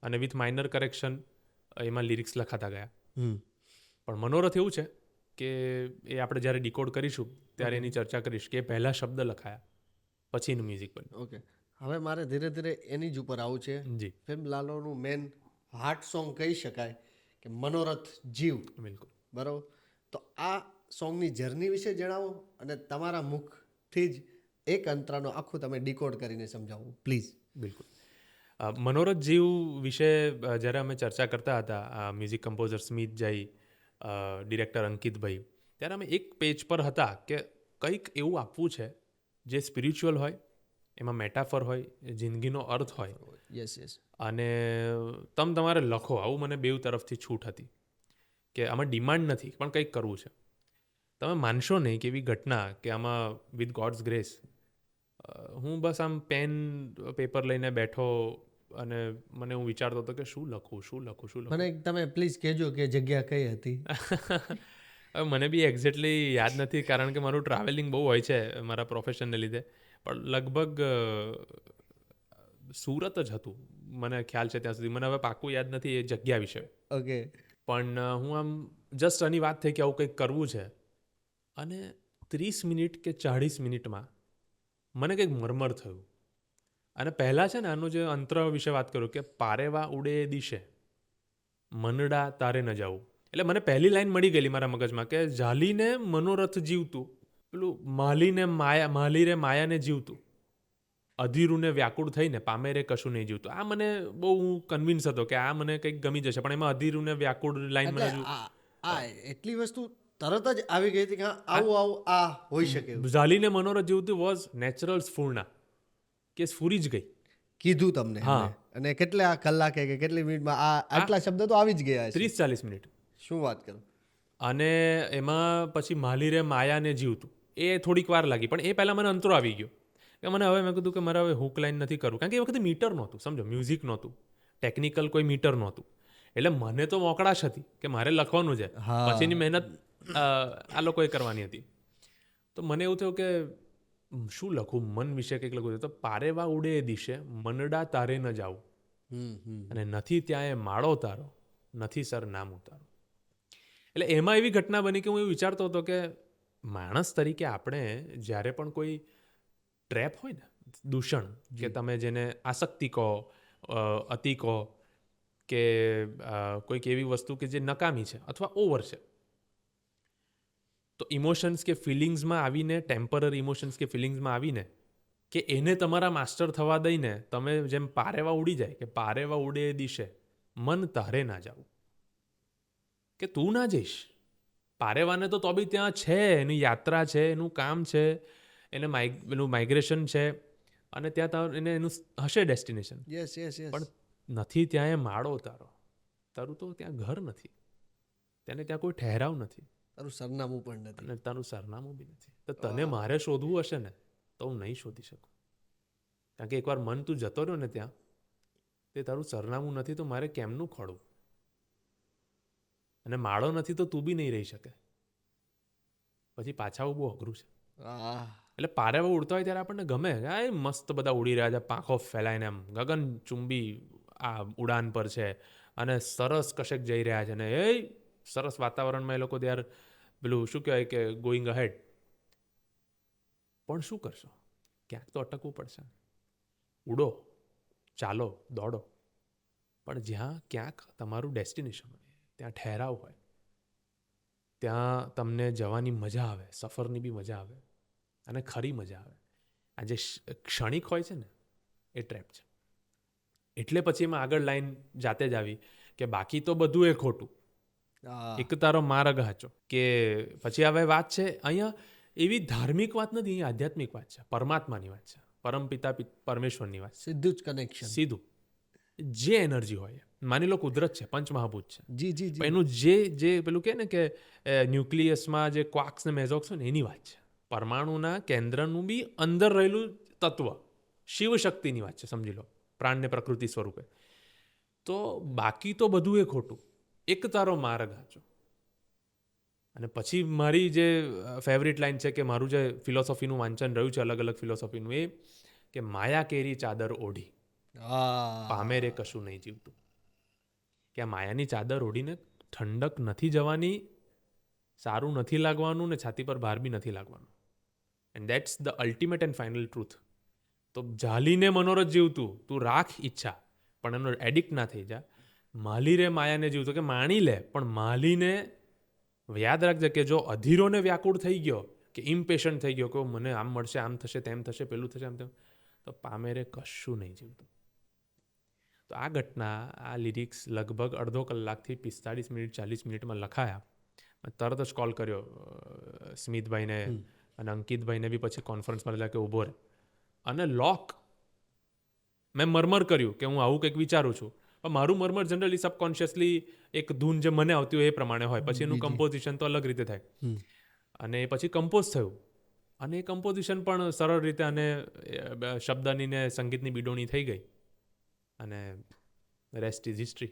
અને વિથ માઇનર કરેક્શન એમાં લિરિક્સ લખાતા ગયા. પણ મનોરથ એવું છે કે એ આપણે જ્યારે ડીકોડ કરીશું ત્યારે એની ચર્ચા કરીશ કે પહેલા શબ્દ લખાયા પછી એનું મ્યુઝિક બન્યું. ઓકે, હવે મારે ધીરે ધીરે એની જ ઉપર આવું છે. જી, ફિલ્મ લાલોનું મેન હાર્ટ સોંગ કહી શકાય કે મનોરથ જીવ, બિલકુલ. બરાબર. તો આ સોંગની જર્ની વિશે જણાવો, અને તમારા મુખથી જ એક અંતરાનો આખું તમે ડીકોડ કરીને સમજાવો પ્લીઝ. બિલકુલ. મનોરથ જીવ વિશે જ્યારે અમે ચર્ચા કરતા હતા, મ્યુઝિક કમ્પોઝર સ્મિત જઈ, ડિરેક્ટર અંકિતભાઈ, ત્યારે અમે એક પેજ પર હતા કે કંઈક એવું આપવું છે જે સ્પિરિચ્યુઅલ હોય, એમાં મેટાફર હોય, જિંદગીનો અર્થ હોય. યસ. અને તમારે લખો, આવું મને બેઉ તરફથી છૂટ હતી કે આમાં ડિમાન્ડ નથી, પણ કંઈક કરવું છે. તમે માનશો નહીં કે એવી ઘટના કે આમાં વિથ ગોડ્સ ગ્રેસ હું બસ આમ પેન પેપર લઈને બેઠો અને મને હું વિચારતો હતો કે શું લખું. મને તમે પ્લીઝ કહેજો કે જગ્યા કઈ હતી. હવે મને બી એક્ઝેક્ટલી યાદ નથી, કારણ કે મારું ટ્રાવેલિંગ બહુ હોય છે મારા પ્રોફેશનને લીધે, પણ લગભગ સુરત જ હતું મને ખ્યાલ છે ત્યાં સુધી. મને હવે પાક્કું યાદ નથી એ જગ્યા વિશે. ઓકે. પણ હું આમ જસ્ટ આની વાત થઈ કે આવું કંઈક કરવું છે, અને 30 મિનિટ કે 40 મિનિટમાં મને કંઈક મરમર થયું. અને પહેલાં છે ને આનું જે અંતર વિશે વાત કરું કે પારેવા ઉડે દિશે મનડા તારે ન જાવું, એટલે મને પહેલી લાઈન મળી ગયેલી મારા મગજમાં કે ઝાલીને મનોરથ જીવતું પેલું માલી રે માયાને જીવતું, અધીરુને વ્યાકુળ થઈને પામે રે કશું નહીં જીવતું. આ મને બહુ હું કન્વિન્સ હતો કે આ મને કંઈક ગમી જશે, પણ એમાં અધીરુને વ્યાકુળ લાઈન મને એટલે આ એટલી વસ્તુ તરત જ આવી ગઈ હતી કે હા, આવું આ હોઈ શકે એવું. ઝાલીને મનોરથ જીવતું વોઝ નેચરલ સ્ફૂર્ણા, કે સ્ફૂરી જ ગઈ. કીધું તમને હા. એમને. અને કેટલા કલાકે કે કેટલી મિનિટમાં આટલા શબ્દ તો આવી જ ગયા છે. 30-40 મિનિટ. શું વાત કરું. અને એમાં પછી માલી રે માયાને જીવતું એ થોડીક વાર લાગી, પણ એ પહેલાં મને અંતરો આવી ગયો કે મને હવે મેં કીધું કે મારે હવે હુક લાઈન નથી કરવું, કારણ કે એ વખતે મીટર નહોતું, સમજો, મ્યુઝિક નહોતું, ટેકનિકલ કોઈ મીટર નહોતું, એટલે મને તો મોકળાશ હતી કે મારે લખવાનું છે, પછીની મહેનત આ લોકોએ કરવાની હતી. તો મને એવું થયું કે શું લખું, મન વિશે કંઈક લખું. તો પારેવા ઉડે એ દિશે મનડા તારે ન જાવું, અને નથી ત્યાં એ માળો તારો, નથી સર નામ ઉતારો. એટલે એમાં એવી ઘટના બની કે હું એવું વિચારતો હતો કે માણસ તરીકે આપણે જ્યારે પણ કોઈ ટ્રેપ હોય ને, દૂષણ, કે તમે જેને આસક્તિ કહો, અતિ કહો, કે કોઈક એવી વસ્તુ કે જે નકામી છે અથવા ઓવર છે, તો ઇમોશન્સ કે ફિલિંગ્સમાં આવીને, ટેમ્પરરી ઇમોશન્સ કે ફિલિંગ્સમાં આવીને કે એને તમારા માસ્ટર થવા દઈને તમે જેમ પારેવા ઉડી જાય, કે પારેવા ઉડે એ દિશે મન તારે ના જાવું, કે તું ના જઈશ. પારેવાને તો બી ત્યાં છે, એની યાત્રા છે, એનું કામ છે, એને એનું માઇગ્રેશન છે, અને ત્યાં એને એનું હશે ડેસ્ટિનેશન. Yes yes yes. પણ નથી ત્યાં એ માળો તારું તો ત્યાં ઘર નથી, તેને ત્યાં કોઈ ઠહેરાવ નથી, તારું સરનામું પણ નથી, અને તારું સરનામું બી નથી. તો તને મારે શોધવું હશે ને તો હું નહીં શોધી શકું, કારણ કે એકવાર મન તું જતો રહ્યો ને ત્યાં, તે તારું સરનામું નથી તો મારે કેમનું ખોળવું, અને માળો નથી તો તું બી નહીં રહી શકે, પછી પાછા બહુ અઘરું છે. એટલે પારેવા ઉડતા હોય ત્યારે આપણને ગમે, આ મસ્ત બધા ઉડી રહ્યા છે, પાંખો ફેલાઈને એમ ગગનચુંબી આ ઉડાન પર છે, અને સરસ કશેક જઈ રહ્યા છે, ને એ સરસ વાતાવરણમાં એ લોકો ત્યાર પેલું શું કહેવાય કે ગોઈંગ અહેડ. પણ શું કરશો, ક્યાંક તો અટકવું પડશે. ઉડો, ચાલો, દોડો, પણ જ્યાં ક્યાંક તમારું ડેસ્ટિનેશન હોય, ત્યાં ઠહેરાવ હોય, ત્યાં તમને જવાની મજા આવે, સફરની બી મજા આવે, અને ખરી મજા આવે. આ જે ક્ષણિક હોય છે ને એ ટ્રેપ છે. એટલે પછી એમાં આગળ લાઈન જાતે જ આવી કે બાકી તો બધું એ ખોટું, એક તારો માર્ગ હાચો. કે પછી હવે વાત છે અહીંયા એવી ધાર્મિક વાત નથી, અહીંયા આધ્યાત્મિક વાત છે, પરમાત્માની વાત છે, પરમપિતા પરમેશ્વરની વાત છે. સીધું જ કનેક્શન. સીધું જે એનર્જી હોય, માની લો કુદરત છે, પંચમહાભૂત છે, જી જી જી. એનું જે પેલું કહે ને કે ન્યુક્લિયસમાં જે ક્વાક્સ ને મેઝોક્સ હોય ને એની વાત છે. પરમાણુના કેન્દ્રનું બી અંદર રહેલું તત્વ શિવશક્તિની વાત છે, સમજી લો, પ્રાણને પ્રકૃતિ સ્વરૂપે. તો બાકી તો બધું એ ખોટું, એક તારો માર્ગ હાચો. અને પછી મારી જે ફેવરિટ લાઈન છે, કે મારું જે ફિલોસોફીનું વાંચન રહ્યું છે અલગ અલગ ફિલોસોફીનું, એ કે માયા કેરી ચાદર ઓઢી પામે રે કશું નહીં જીવતું. કે આ માયાની ચાદર ઓઢીને ઠંડક નથી જવાની, સારું નથી લાગવાનું, ને છાતી પર ભાર બી નથી લાગવાનું. And that's the ultimate and final truth. તો ઝાલીને મનોરથ જીવતું, તું રાખ ઈચ્છા, પણ એનો એડિક્ટ ના થઈ જા. માલી રે માયાને જીવતું, કે માણી લે, પણ માલીને યાદ રાખજે કે જો અધીરોને વ્યાકુળ થઈ ગયો, કે ઇમ્પેશન્ટ થઈ ગયો, કે મને આમ મળશે, આમ થશે, તેમ થશે, પેલું થશે, આમ તેમ, તો પામે રે કશું નહીં જીવતું. તો આ ઘટના, આ લિરિક્સ લગભગ અડધો કલાકથી 45 મિનિટ 40 મિનિટમાં લખાયા. તરત જ કોલ કર્યો સ્મિતભાઈને, અને અંકિતભાઈને બી પછી કોન્ફરન્સમાં લીધા કે ઊભો રહે, અને લોક. મેં મરમર કર્યું કે હું આવું કંઈક વિચારું છું, પણ મારું મરમર જનરલી સબકોન્શિયસલી એક ધૂન જે મને આવતી હોય એ પ્રમાણે હોય, પછી એનું કમ્પોઝિશન તો અલગ રીતે થાય. અને પછી કમ્પોઝ થયું, અને એ કમ્પોઝિશન પણ સરળ રીતે, અને શબ્દની ને સંગીતની બીડોણી થઈ ગઈ, અને રેસ્ટ ઇઝ હિસ્ટ્રી.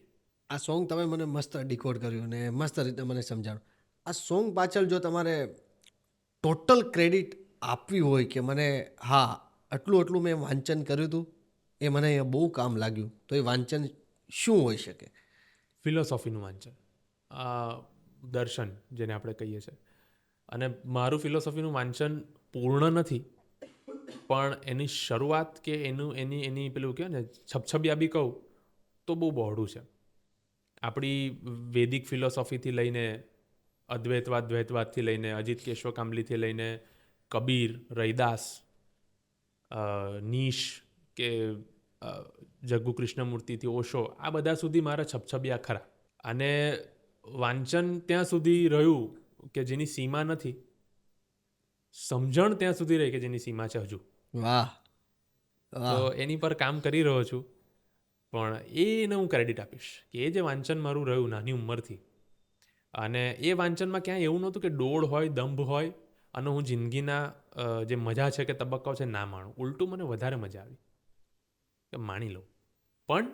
આ સોંગ તમે મને મસ્ત ડિકોડ કર્યું ને મસ્ત રીતે મને સમજાણું. આ સોંગ પાછળ જો તમારે ટોટલ ક્રેડિટ આપવી હોય કે મને હા આટલું મેં વાંચન કર્યું હતું, એ મને અહીંયા બહુ કામ લાગ્યું, તો એ વાંચન શું હોઈ શકે? ફિલોસોફીનું વાંચન, દર્શન જેને આપણે કહીએ છીએ. અને મારું ફિલોસોફીનું વાંચન પૂર્ણ નથી, પણ એની શરૂઆત કે એની પેલું કહે ને છબછબિયા બી કહું તો બહુ બહોળું છે. આપણી વેદિક ફિલોસોફીથી લઈને અદ્વૈતવાદ દ્વૈતવાદથી લઈને અજીત કેશવ કામલીથી લઈને કબીર, રૈદાસ, નીશ કે જગ્ગુ કૃષ્ણમૂર્તિથી ઓશો, આ બધા સુધી મારા છપછબિયા ખરા. અને વાંચન ત્યાં સુધી રહ્યું કે જેની સીમા નથી, સમજણ ત્યાં સુધી રહી કે જેની સીમા છે હજુ. વાહ. તો એની પર કામ કરી રહ્યો છું. પણ એને હું ક્રેડિટ આપીશ કે એ જે વાંચન મારું રહ્યું નાની ઉંમરથી, અને એ વાંચનમાં ક્યાંય એવું નહોતું કે ડોળ હોય, દંભ હોય અને હું જિંદગીના જે મજા છે કે તબક્કાઓ છે ના માણું. ઉલટું મને વધારે મજા આવી કે માણી લઉં. પણ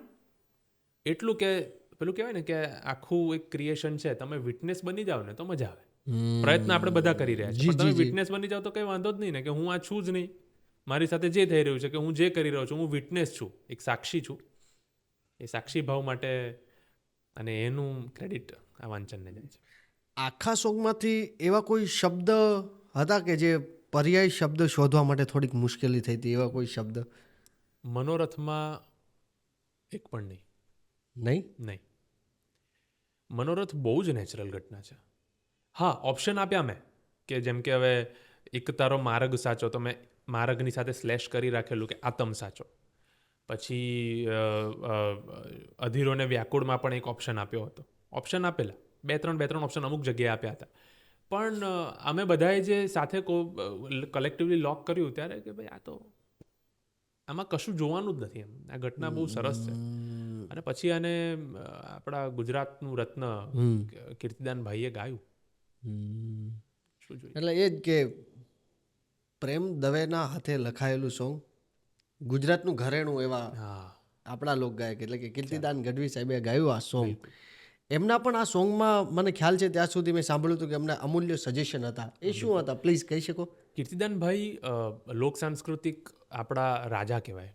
એટલું કે પેલું કહેવાય ને કે આખું એક ક્રિએશન છે, તમે વિટનેસ બની જાઓ ને તો મજા આવે. પ્રયત્ન આપણે બધા કરી રહ્યા છીએ, પણ તમે વિટનેસ બની જાઓ તો કંઈ વાંધો જ નહીં ને, કે હું આ છું જ નહીં, મારી સાથે જે થઈ રહ્યું છે કે હું જે કરી રહ્યો છું હું વિટનેસ છું, એક સાક્ષી છું. એ સાક્ષી ભાવ માટે અને એનું ક્રેડિટ આ વાંચનને જાય છે. આખા સોંગમાંથી એવા કોઈ શબ્દ હતા કે જે પર્યાય શબ્દ શોધવા માટે થોડીક મુશ્કેલી થઈ હતી, એવા કોઈ શબ્દ? મનોરથમાં એક પણ નહીં. નહીં. મનોરથ બહુ જ નેચરલ ઘટના છે. હા, ઓપ્શન આપ્યા મેં કે જેમ કે હવે એક તારો માર્ગ સાચો, તો મેં માર્ગની સાથે સ્લેશ કરી રાખેલું કે આતમ સાચો. પછી અધીરોને વ્યાકુળમાં પણ એક ઓપ્શન આપ્યો હતો. ઓપ્શન આપેલા બે ત્રણ ઓપ્શન અમુક જગ્યાએ આપ્યા હતા. પણ અમે બધાએ જે સાથે કલેક્ટિવલી લોક કર્યું ત્યારે કે ભાઈ આ તો આમાં કશું જોવાનું જ નથી, એમ આ ઘટના બહુ સરસ છે. અને પછી આને આપણા ગુજરાતનું રત્ન કીર્તિદાન ભાઈએ ગાયું. શું જોઈએ? એટલે એ જ કે પ્રેમ દવેના હાથે લખાયેલું સોંગ, ગુજરાતનું ઘરેણું એવા આપણા લોકગાયક એટલે કે કીર્તિદાન ગઢવી સાહેબે ગાયું આ સોંગ. એમના પણ આ સોંગમાં મને ખ્યાલ છે ત્યાં સુધી મેં સાંભળ્યું હતું કે એમના અમૂલ્ય સજેશન હતા. એ શું હતા, પ્લીઝ કહી શકો? કીર્તિદાનભાઈ લોક સાંસ્કૃતિક આપણા રાજા કહેવાય,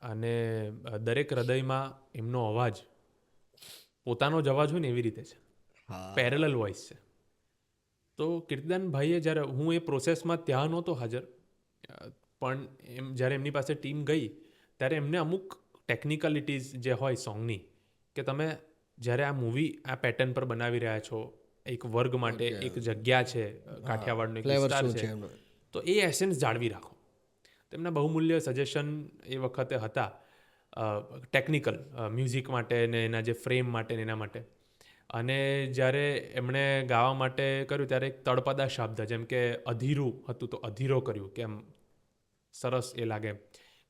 અને દરેક હૃદયમાં એમનો અવાજ પોતાનો જ અવાજ હોય ને એવી રીતે છે, પેરેલલ વોઇસ છે. તો કીર્તિદાનભાઈએ જ્યારે હું એ પ્રોસેસમાં ત્યાં નહોતો હાજર, પણ જ્યારે એમની પાસે ટીમ ગઈ ત્યારે એમને અમુક ટેકનિકલિટીઝ જે હોય સોંગની, કે તમે જ્યારે આ મૂવી આ પેટર્ન પર બનાવી રહ્યા છો, એક વર્ગ માટે એક જગ્યા છે, કાઠિયાવાડનો એક વિસ્તાર છે, તો એ એસેન્સ જાળવી રાખો. તેમના બહુમૂલ્ય સજેશન એ વખતે હતા ટેકનિકલ મ્યુઝિક માટે ને એના જે ફ્રેમ માટે ને એના માટે. અને જ્યારે એમણે ગાવા માટે કર્યું ત્યારે એક તળપદા શબ્દ, જેમ કે અધીરું હતું તો અધીરો કર્યું કે એમ સરસ એ લાગે.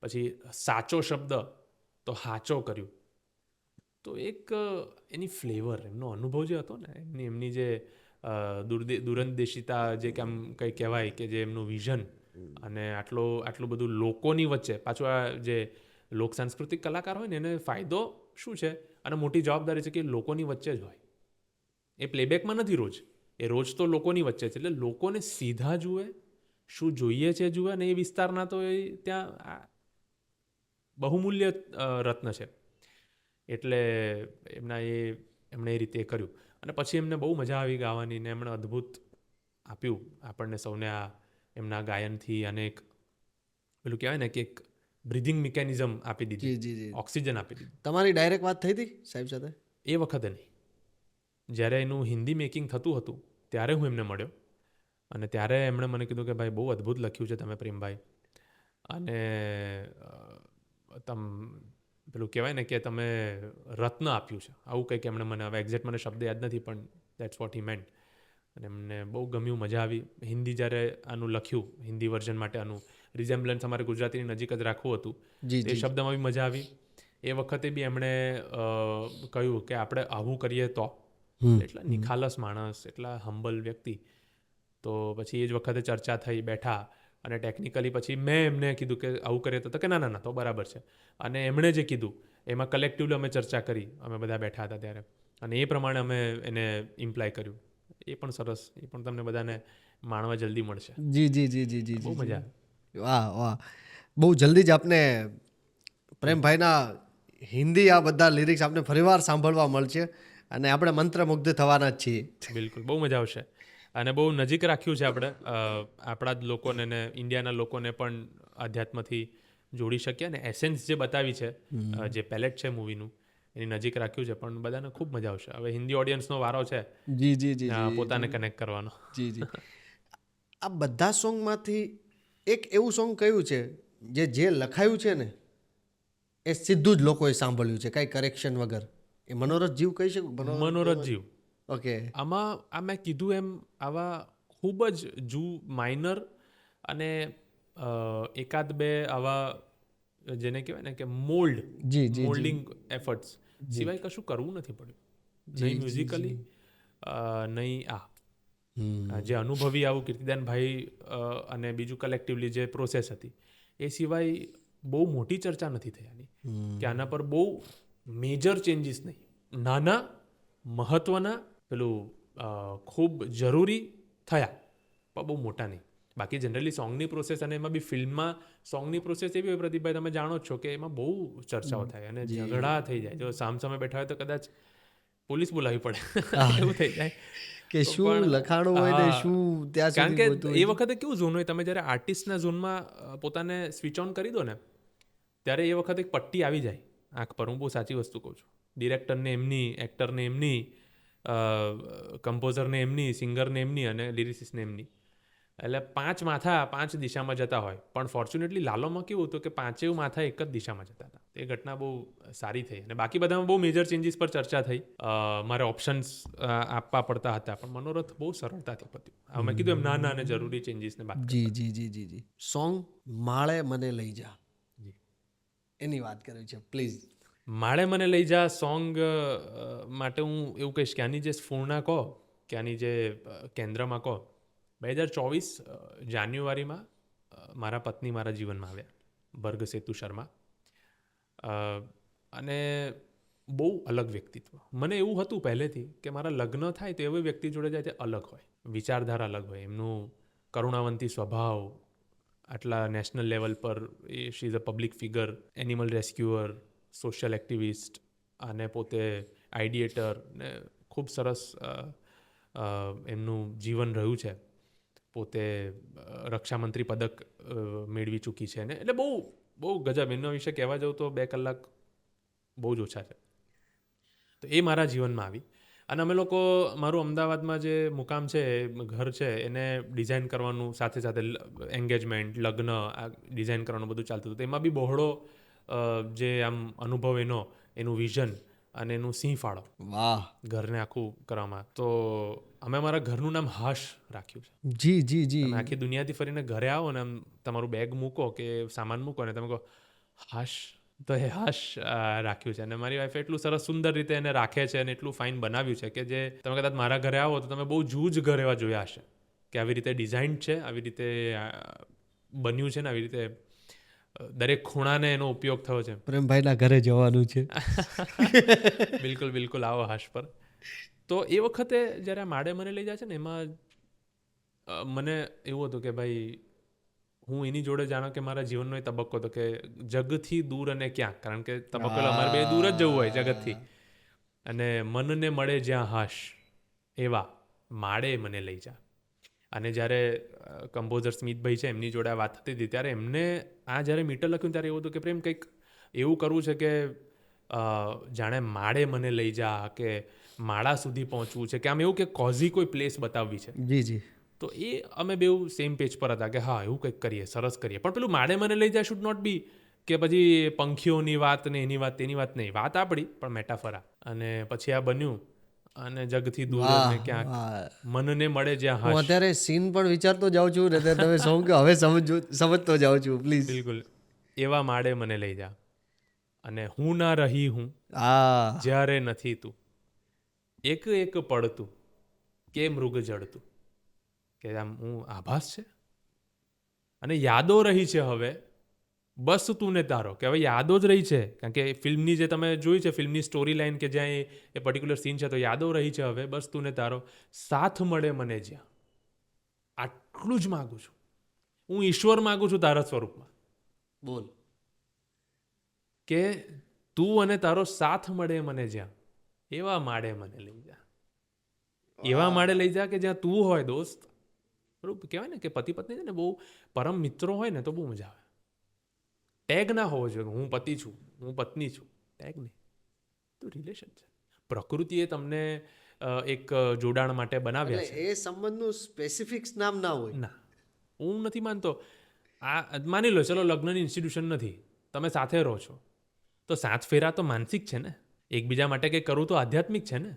પછી સાચો શબ્દ તો હાચો કર્યું. તો એક એની ફ્લેવર, એમનો અનુભવ જે હતો ને, એમની જે દૂરંદેશિતા, જે કે આમ કંઈ કહેવાય કે જે એમનું વિઝન, અને આટલું બધું લોકોની વચ્ચે, પાછું આ જે લોક સાંસ્કૃતિક કલાકાર હોય ને એને ફાયદો શું છે અને મોટી જવાબદારી છે કે લોકોની વચ્ચે જ હોય. એ પ્લેબેકમાં નથી રોજ, એ રોજ તો લોકોની વચ્ચે છે, એટલે લોકોને સીધા જુએ, શું જોઈએ છે જુએ, અને એ વિસ્તારના તો એ ત્યાં બહુમૂલ્ય રત્ન છે. એટલે એમણે એ રીતે કર્યું. અને પછી એમને બહુ મજા આવી ગાવાની, ને એમણે અદ્ભુત આપ્યું આપણને સૌને આ એમના ગાયનથી. અને એક પેલું કહેવાય ને કે એક બ્રિધિંગ મિકેનિઝમ આપી દીધી, ઓક્સિજન આપી દીધું. તમારી ડાયરેક્ટ વાત થઈ હતી સાહેબ સાથે? એ વખતે નહીં. જ્યારે એનું હિન્દી મેકિંગ થતું હતું ત્યારે હું એમને મળ્યો, અને ત્યારે એમણે મને કીધું કે ભાઈ બહુ અદ્ભુત લખ્યું છે તમે પ્રેમભાઈ, અને પેલું કહેવાય ને કે તમે રત્ન આપ્યું છે, આવું કંઈક એમણે મને, હવે એક્ઝેક્ટ મને શબ્દ યાદ નથી, પણ દેટ્સ વોટ હી મેન્ટ. અને એમને બહુ ગમ્યું, મજા આવી. હિન્દી જ્યારે આનું લખ્યું, હિન્દી વર્ઝન માટે આનું રિઝેમ્બલન્સ અમારે ગુજરાતીની નજીક જ રાખવું હતું, એ શબ્દમાં બી મજા આવી. એ વખતે બી એમણે કહ્યું કે આપણે આવું કરીએ તો, એટલા નિખાલસ માણસ, એટલા હમ્બલ વ્યક્તિ. તો પછી એ જ વખતે ચર્ચા થઈ, બેઠા, અને ટેકનિકલી પછી મેં એમને કીધું કે આવું કરીએ તો કે ના તો બરાબર છે. અને એમણે જે કીધું એમાં કલેક્ટિવલી અમે ચર્ચા કરી, અમે બધા બેઠા હતા ત્યારે, અને એ પ્રમાણે અમે એને ઇમ્પ્લાય કર્યું. એ પણ સરસ, એ પણ તમને બધાને માણવા જલ્દી મળશે. જી બહુ મજા. વાહ. બહુ જલ્દી જ આપને પ્રેમભાઈના હિન્દી આ બધા લિરિક્સ આપણે ફરીવાર સાંભળવા મળશે, અને આપણે મંત્રમુગ્ધ થવાના જ છીએ. બિલકુલ, બહુ મજા આવશે. અને બહુ નજીક રાખ્યું છે આપણે આપણા જ લોકોને, ને ઇન્ડિયાના લોકોને પણ આધ્યાત્મથી જોડી શકીએ, અને એસેન્સ જે બતાવી છે, જે પેલેટ છે મૂવીનું, એની નજીક રાખ્યું છે. પણ બધાને ખૂબ મજા આવશે. હવે હિન્દી ઓડિયન્સનો વારો છે જી પોતાને કનેક્ટ કરવાનો. જી આ બધા સોંગમાંથી એક એવું સોંગ કયું છે જે લખાયું છે ને એ સીધું જ લોકોએ સાંભળ્યું છે કાંઈ કરેક્શન વગર? એ મનોરથ જીવ કહી શકું? મનોરથ જીવ. ઓકે. આમાં આ મેં કીધું એમ આવા ખૂબ જ માઇનર અને એકાદ બે આવા જેને કહેવાય ને કે મોલ્ડિંગ એફર્ટ્સ સિવાય કશું કરવું નથી પડ્યું. નહીં મ્યુઝિકલી નહીં જે અનુભવી આવું કીર્તિદાનભાઈ અને બીજું કલેક્ટિવલી જે પ્રોસેસ હતી એ સિવાય બહુ મોટી ચર્ચા નથી થઈ આની કે આના પર બહુ મેજર ચેન્જીસ નહીં, નાના મહત્વના પેલું ખૂબ જરૂરી થયા પણ બહુ મોટા નહીં. બાકી જનરલી સોંગની પ્રોસેસ અને એમાં બી ફિલ્મમાં સોંગની પ્રોસેસ એવી હોય પ્રદીપભાઈ તમે જાણો જ છો કે એમાં બહુ ચર્ચાઓ થાય અને ઝઘડા થઈ જાય. જો સામસામે બેઠા હોય તો કદાચ પોલીસ બોલાવવી પડે એવું થઈ જાય કે શું લખાણું હોય ને શું ત્યાં કારણ સુધી કે એ વખતે કેવું ઝોન હોય, તમે જ્યારે આર્ટિસ્ટના ઝોનમાં પોતાને સ્વિચ ઓન કરી દો ને ત્યારે એ વખતે એક પટ્ટી આવી જાય આંખ પર. હું બહુ સાચી વસ્તુ કહું છું. ડિરેક્ટરને એમની, એક્ટરને એમની, કમ્પોઝરને એમની, સિંગરને એમની અને લિરિસિસ્ટને એમની. એટલે 5 માથા 5 દિશામાં જતા હોય પણ ફોર્ચ્યુનેટલી લાલોમાં કેવું હતું કે 5 માથા એક જ દિશામાં જતા હતા. એ ઘટના બહુ સારી થઈ અને બાકી બધામાં બહુ મેજર ચેન્જીસ પર ચર્ચા થઈ. મારે ઓપ્શન્સ આપવા પડતા હતા પણ મનોરથ બહુ સરળતાથી પત્યું. મેં કીધું એમ નાના અને જરૂરી ચેન્જીસને બાદ જી સોંગ માળે મને લઈ જા એની વાત કરવી છે પ્લીઝ. માળે મને લઈ જા સોંગ માટે હું એવું કહીશ કે આની જે સ્ફૂર્ણા કહો કે આની જે કેન્દ્રમાં કહો, 2024 જાન્યુઆરીમાં મારા પત્ની મારા જીવનમાં આવ્યા, ભર્ગ સેતુ શર્મા. અને બહુ અલગ વ્યક્તિત્વ. મને એવું હતું પહેલેથી કે મારા લગ્ન થાય તો એવી વ્યક્તિ જોડે જાય તે અલગ હોય, વિચારધારા અલગ હોય, એમનું કરુણાવંતી સ્વભાવ, આટલા નેશનલ લેવલ પર she is a public figure, animal rescuer, social activist અને પોતે આઈડિએટર ને ખૂબ સરસ એમનું જીવન રહ્યું છે. પોતે રક્ષામંત્રી પદક મેળવી ચૂકી છે ને એટલે બહુ બહુ ગજબ. એમના વિશે કહેવા જાઉં તો 2 કલાક બહુ જ ઓછા છે. તો એ મારા જીવનમાં આવી અને અમે લોકો મારું અમદાવાદમાં જે મુકામ છે, ઘર છે, એને ડિઝાઇન કરવાનું સાથે સાથે એન્ગેજમેન્ટ, લગ્ન, આ ડિઝાઇન કરવાનું બધું ચાલતું હતું. એમાં બી બહોળો જે આમ અનુભવ એનું વિઝન અને એનું સિંહ ફાળો વાહ ઘરને આખું કરવામાં. તો અમે અમારા ઘરનું નામ હાશ રાખ્યું છે. જી તમે આખી દુનિયાથી ફરીને ઘરે આવો ને આમ તમારું બેગ મૂકો કે સામાન મૂકો ને તમે કહો હાશ, તો એ હાશ રાખ્યું છે. અને મારી વાઈફે એટલું સરસ સુંદર રીતે એને રાખે છે અને એટલું ફાઇન બનાવ્યું છે કે જે તમે કદાચ મારા ઘરે આવો તો તમે બહુ જૂજ ઘર એવા જોયા હશે કે આવી રીતે ડિઝાઇન છે, આવી રીતે બન્યું છે ને આવી રીતે દરેક ખૂણાને એનો ઉપયોગ થયો છે. પ્રેમભાઈના ઘરે જવાનું છે. બિલકુલ બિલકુલ, આવો હાશ પર. તો એ વખતે જ્યારે આ માળે મને લઈ જાય છે ને એમાં મને એવું હતું કે ભાઈ હું એની જોડે જાણો કે મારા જીવનનો એ તબક્કો હતો કે જગથી દૂર અને ક્યાંક, કારણ કે તબક્કો અમારે બે દૂર જ જવું હોય જગતથી. અને મનને મળે જ્યાં હાશ એવા માળે મને લઈ જા. અને જ્યારે કમ્પોઝર સ્મિતભાઈ છે એમની જોડે આ વાત થતી હતી ત્યારે એમને આ જ્યારે મીટર લખ્યું ત્યારે એવું હતું કે પ્રેમ કંઈક એવું કરવું છે કે જાણે માળે મને લઈ જા કે માળા સુધી પહોંચવું છે કે આમ એવું કે કોઝી કોઈ પ્લેસ બતાવવી છે. જી તો એ અમે બેઉ સેમ પેજ પર હતા કે હા એવું કંઈક કરીએ, સરસ કરીએ. પણ પેલું માળે મને લઈ જાય શુડ નોટ બી કે પછી પંખીઓની વાત ને એની વાત તેની વાત નહીં. વાત આપણી પણ મેટાફરા. અને પછી આ બન્યું અને જગથી દૂર ને ક્યાંક મનને મળે જ્યાં હાશ. હું અત્યારે સીન પણ વિચારતો જાઉં છું ને તમે સોંગ હવે સમજતો જાઉં છું પ્લીઝ. બિલકુલ. એવા માળે મને લઈ જા અને હું ના રહી હું જ્યારે નથી તું, એક એક પડતું કે મૃગ જડતું. કે આમ હું આભાસ છે અને યાદો રહી છે હવે બસ તું ને તારો. કે હવે યાદો જ રહી છે કારણ કે ફિલ્મની જે તમે જોઈ છે ફિલ્મની સ્ટોરી લાઈન કે જ્યાં એ પર્ટિક્યુલર સીન છે તો યાદો રહી છે હવે બસ તું ને તારો, સાથ મળે મને જ્યાં. આટલું જ માગું છું હું, ઈશ્વર માગું છું તારા સ્વરૂપમાં. બોલ. કે તું અને તારો સાથ મળે મને જ્યાં, એવા માળે મને લઈ જા. એવા માળે લઈ જા કે જ્યાં તું હોય દોસ્ત. બરોબર કહેવાય ને કે પતિ પત્ની છે ને બહુ પરમ મિત્રો હોય ને તો બહુ મજા આવે. ટેગ ના હોવો જોઈએ હું પતિ છું, હું પત્ની છું, ટેગ નહીં. તો રિલેશન છે. પ્રકૃતિએ તમને એક જોડાણ માટે બનાવ્યા છે. એ સંબંધનું સ્પેસિફિક નામ ના હોય. ના, હું નથી માનતો. આ માની લો ચલો લગ્નની ઇન્સ્ટિટ્યુશન નથી, તમે સાથે રહો છો, તો 7 ફેરા તો માનસિક છે ને, એકબીજા માટે કંઈ કરવું તો આધ્યાત્મિક છે ને,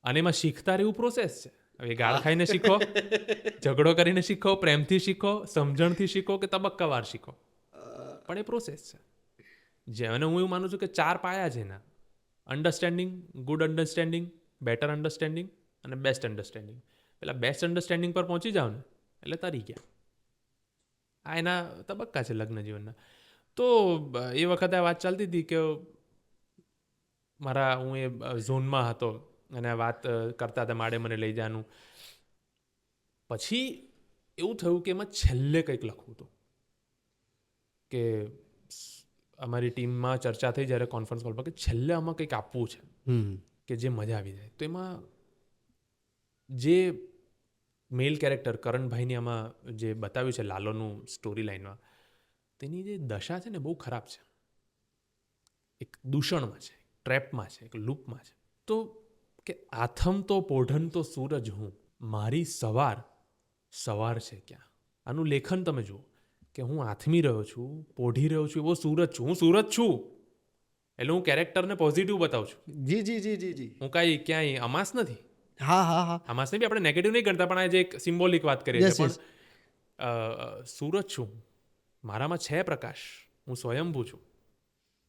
અને એમાં શીખતા રહેવું પ્રોસેસ છે. હવે ગાળ ખાઈને શીખો, ઝઘડો કરીને શીખો, પ્રેમથી શીખો, સમજણથી શીખો કે તબક્કાવાર શીખો, પણ એ પ્રોસેસ છે. જેને હું એવું માનું છું કે 4 પાયા છે એના: understanding, good understanding, better understanding અને બેસ્ટ અન્ડરસ્ટેન્ડિંગ. પેલા બેસ્ટ અન્ડરસ્ટેન્ડિંગ પર પહોંચી જાઓ ને એટલે તરી ગયા. આ એના તબક્કા છે લગ્ન જીવનના. તો એ વખતે આ વાત ચાલતી હતી કે હું એ ઝોનમાં હતો અને વાત કરતા હતા માડે મને લઈ જવાનું. પછી એવું થયું કે એમાં છેલ્લે કંઈક લખવું હતું, કે અમારી ટીમમાં ચર્ચા થઈ જ્યારે કોન્ફરન્સ કોલ પર કે છેલ્લે આમાં કંઈક આપવું છે કે જે મજા આવી જાય. તો એમાં જે મેલ કેરેક્ટર કરણભાઈની આમાં જે બતાવ્યું છે લાલોનું સ્ટોરી લાઈનમાં, તેની જે દશા છે ને બહુ ખરાબ છે. એક દૂષણમાં છે, ટ્રેપમાં છે, એક લૂપમાં છે. તો કે આથમ તો પોઢન તો સૂરજ હું, મારી સવાર છે ક્યાં. આનું લેખન તમે જુઓ કે હું આથમી રહ્યો છું, પોઢી રહ્યો છું, એવો સૂરજ છું. હું સૂરજ છું એટલે હું કેરેક્ટરને પોઝિટિવ બતાવું છું. જી જી જી જી જી. હું કાંઈ ક્યાંય અમાસ નથી. હા હા હા. અમાસને બી આપણે નેગેટિવ નહીં ગણતા, પણ આ જે એક સિમ્બોલિક વાત કરીએ છીએ, પણ સૂરજ છું, મારામાં છે પ્રકાશ, હું સ્વયંભૂ છું,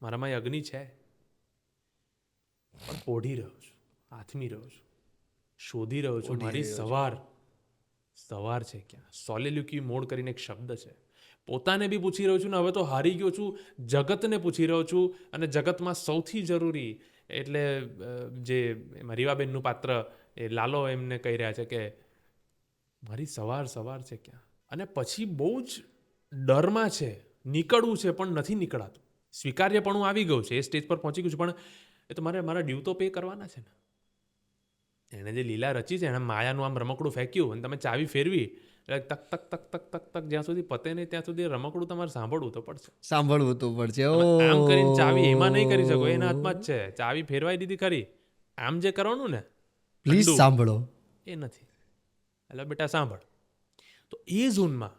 મારામાં એ અગ્નિ છે, પણ પોઢી રહ્યો છું, આથમી રહ્યો છું, શોધી રહ્યો છું મારી સવાર છે ક્યાં. સોલેલ્યુકી મોડ કરીને એક શબ્દ છે. પોતાને બી પૂછી રહ્યો છું ને હવે તો હારી ગયો છું, જગતને પૂછી રહ્યો છું. અને જગતમાં સૌથી જરૂરી એટલે જે એમાં રીવાબેનનું પાત્ર એ લાલો એમને કહી રહ્યા છે કે મારી સવાર છે ક્યાં. અને પછી બહુ જ ડરમાં છે, નીકળવું છે પણ નથી નીકળાતું. સ્વીકાર્યપણું આવી ગયું છે, એ સ્ટેજ પર પહોંચી ગયું છે, પણ એ તો મારા ડ્યુ તો પે કરવાના છે ને. એણે જે લીલા રચી છે, એણે માયાનું આમ રમકડું ફેંક્યું અને તમે ચાવી ફેરવી એટલે તક તક તક તક તક તક જ્યાં સુધી પતે નહીં ત્યાં સુધી રમકડું તમારે સાંભળવું તો પડશે. આમ કરીને ચાવી એમાં નહીં કરી શકો, એના હાથમાં જ છે. ચાવી ફેરવાઈ દીધી ખરી, આમ જે કરવાનું ને પ્લીઝ સાંભળો એ નથી. એટલે બેટા સાંભળ. તો એ ઝોનમાં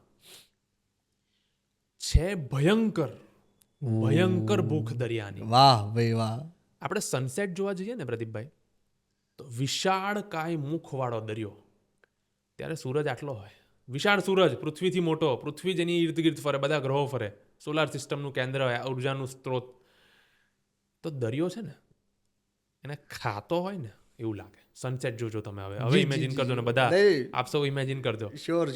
છે ભયંકર ભૂખ દરિયાની. વાહ ભાઈ વાહ. આપણે સનસેટ જોવા જઈએ ને પ્રદીપભાઈ, તો વિશાળ કાય મુખવાળો દરિયો, ત્યારે સૂરજ આટલો હોય, વિશાળ સૂરજ, પૃથ્વીથી મોટો, પૃથ્વી જેની ઇર્દ ગિર્દ ફરે, બધા ગ્રહો ફરે, સોલાર સિસ્ટમનું કેન્દ્ર હોય, ઉર્જાનું સ્ત્રોત. તો દરિયો છે ને એને ખાતો હોય ને એવું લાગે. સનસેટ જોજો તમે, હવે ઇમેજિન કરજો ને બધા આપ સૌ ઇમેજિન કરજો. શ્યોર.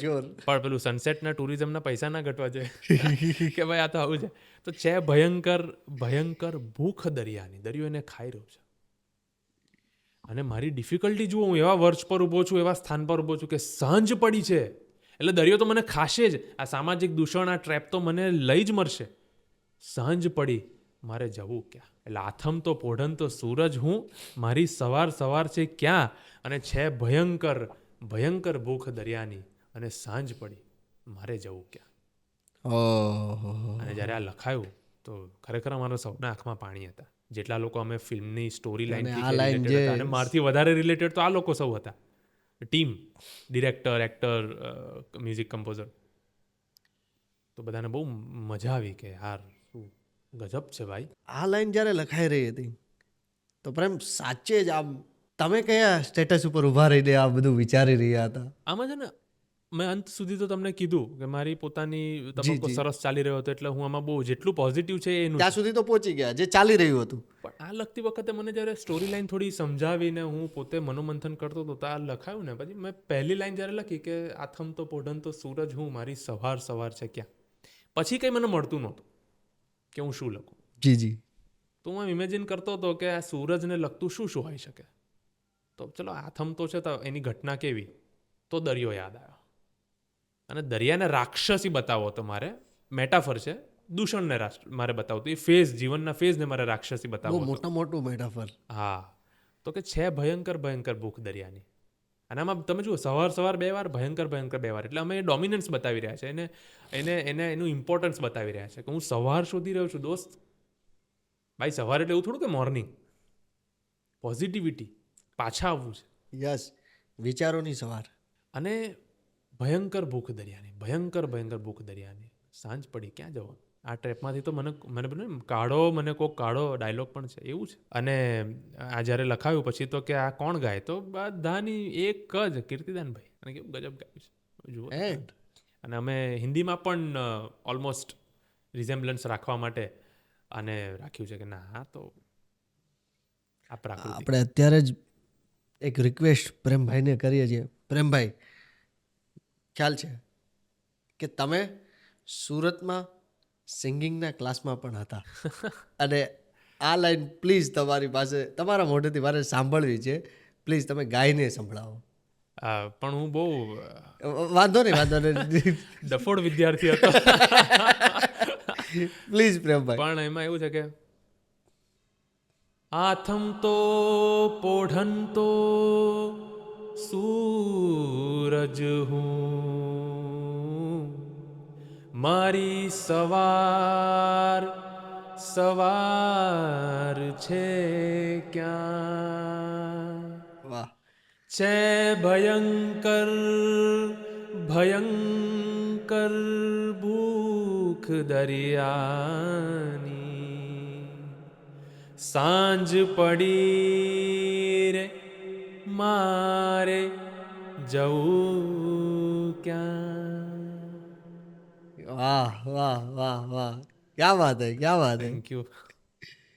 પણ પેલું સનસેટના ટુરિઝમના પૈસા ના ઘટવા જોઈએ કે ભાઈ આ તો આવું છે. તો છે ભયંકર ભૂખ દરિયાની, દરિયો એને ખાઈ રહ્યો છે. અને મારી ડિફિકલ્ટી જુઓ, હું એવા વર્ષ પર ઊભો છું, એવા સ્થાન પર ઊભો છું કે સાંજ પડી છે એટલે દરિયો તો મને ખાશે જ. આ સામાજિક દૂષણ, આ ટ્રેપ તો મને લઈ જ મરશે. સાંજ પડી, મારે જવું ક્યાં? એટલે આથમ તો પોઢન તો સૂરજ હું, મારી સવાર છે ક્યાં. અને છે ભયંકર ભૂખ દરિયાની, અને સાંજ પડી, મારે જવું ક્યાં. અને જ્યારે આ લખાયું તો ખરેખર અમારા સૌના આંખમાં પાણી હતા. જેટલા લોકો અમે ફિલ્મની સ્ટોરી લાઈન અને મારથી વધારે રિલેટેડ તો આ લોકો સૌ હતા. Team, director, actor, music composer. તો બધાને બહુ મજા આવી કે યાર શું ગજબ છે ભાઈ. આ લાઈન જ્યારે લખાઈ રહી હતી તો પ્રેમ સાચે જ આમ તમે કયા સ્ટેટસ ઉપર ઊભા રહીને આ બધું વિચારી રહ્યા હતા? આમાં છે ને મેં અંત સુધી તો તમને કીધું કે મારી પોતાની તબક્કો સરસ ચાલી રહ્યો હતો, એટલે હું આમાં બહુ જેટલું પોઝિટિવ છે એનું ત્યાં સુધી તો પહોંચી ગયા જે ચાલી રહ્યું હતું. પણ આ લખતી વખતે મને જ્યારે સ્ટોરી લાઈન થોડી સમજાવીને હું પોતે મનોમંથન કરતો હતો તો આ લખાયું ને પછી મેં પહેલી લાઈન જ્યારે લખી કે આથમ તો પોઢન તો સૂરજ હું, મારી સવાર છે ક્યાં, પછી કંઈ મને મળતું નહોતું કે હું શું લખું. જી. તો હું ઇમેજિન કરતો હતો કે આ સૂરજને લગતું શું હોઈ શકે. તો ચલો આથમ તો છે, તો એની ઘટના કેવી, તો દરિયો યાદ આવ્યો. અને દરિયાને રાક્ષસી બતાવો તો મારે મેટાફર છે, દૂષણને મારે બતાવતું, એ ફેઝ, જીવનના ફેઝને મારે રાક્ષસી બતાવો. મોટું મેટાફર. હા. તો કે છે ભયંકર ભૂખ દરિયાની. અને આમાં તમે જુઓ સવાર 2 વાર, ભયંકર 2 વાર, એટલે અમે એ ડોમિનન્સ બતાવી રહ્યા છે, એનું ઇમ્પોર્ટન્સ બતાવી રહ્યા છે કે હું સવાર શોધી રહ્યો છું દોસ્ત. ભાઈ સવાર એટલે એવું થોડું કે મોર્નિંગ. પોઝિટિવિટી, પાછા આવવું છે. યસ, વિચારોની સવાર. અને ભયંકર ભૂખ દરિયાની સાંજ પડી ક્યાં જવાનું આ ટ્રેપમાંથી તો મને મને કોક કાઢો ડાયલોગ પણ છે એવું છે. અને આ જ્યારે લખાયું પછી તો કે આ કોણ ગાય તો બધાની એક જ કીર્તિદાનભાઈ અને કેવું ગજબ ગાયું છે જુઓ. અને અમે હિન્દીમાં પણ ઓલમોસ્ટ રિઝેમ્બલન્સ રાખવા માટે અને રાખ્યું છે કે ના આ તો આ પ્રાકૃતિક. આપણે અત્યારે જ એક રિક્વેસ્ટ પ્રેમભાઈને કરીએ છીએ. પ્રેમભાઈ, ખ્યાલ છે કે તમે સુરતમાં સિંગિંગના ક્લાસમાં પણ હતા અને આ લાઈન પ્લીઝ તમારી પાસે તમારા મોઢેથી મારે સાંભળવી છે. પ્લીઝ તમે ગાઈને સંભળાવો. પણ હું બહુ વાંધો નહીં ડફોડ વિદ્યાર્થી હતો. પ્લીઝ પ્રેમભાઈ. પણ એમાં એવું છે કે આથમ તો પોઢન તો સૂરજ હું મારી સવાર છે ક્યાં. વાહ. છે ભયંકર ભૂખ દરિયાની સાંજ પડી રે મારે જવું ક્યાં. વાહ વાહ વાહ વાહ, ક્યાં વાત હે, ક્યાં વાત હે. Thank you.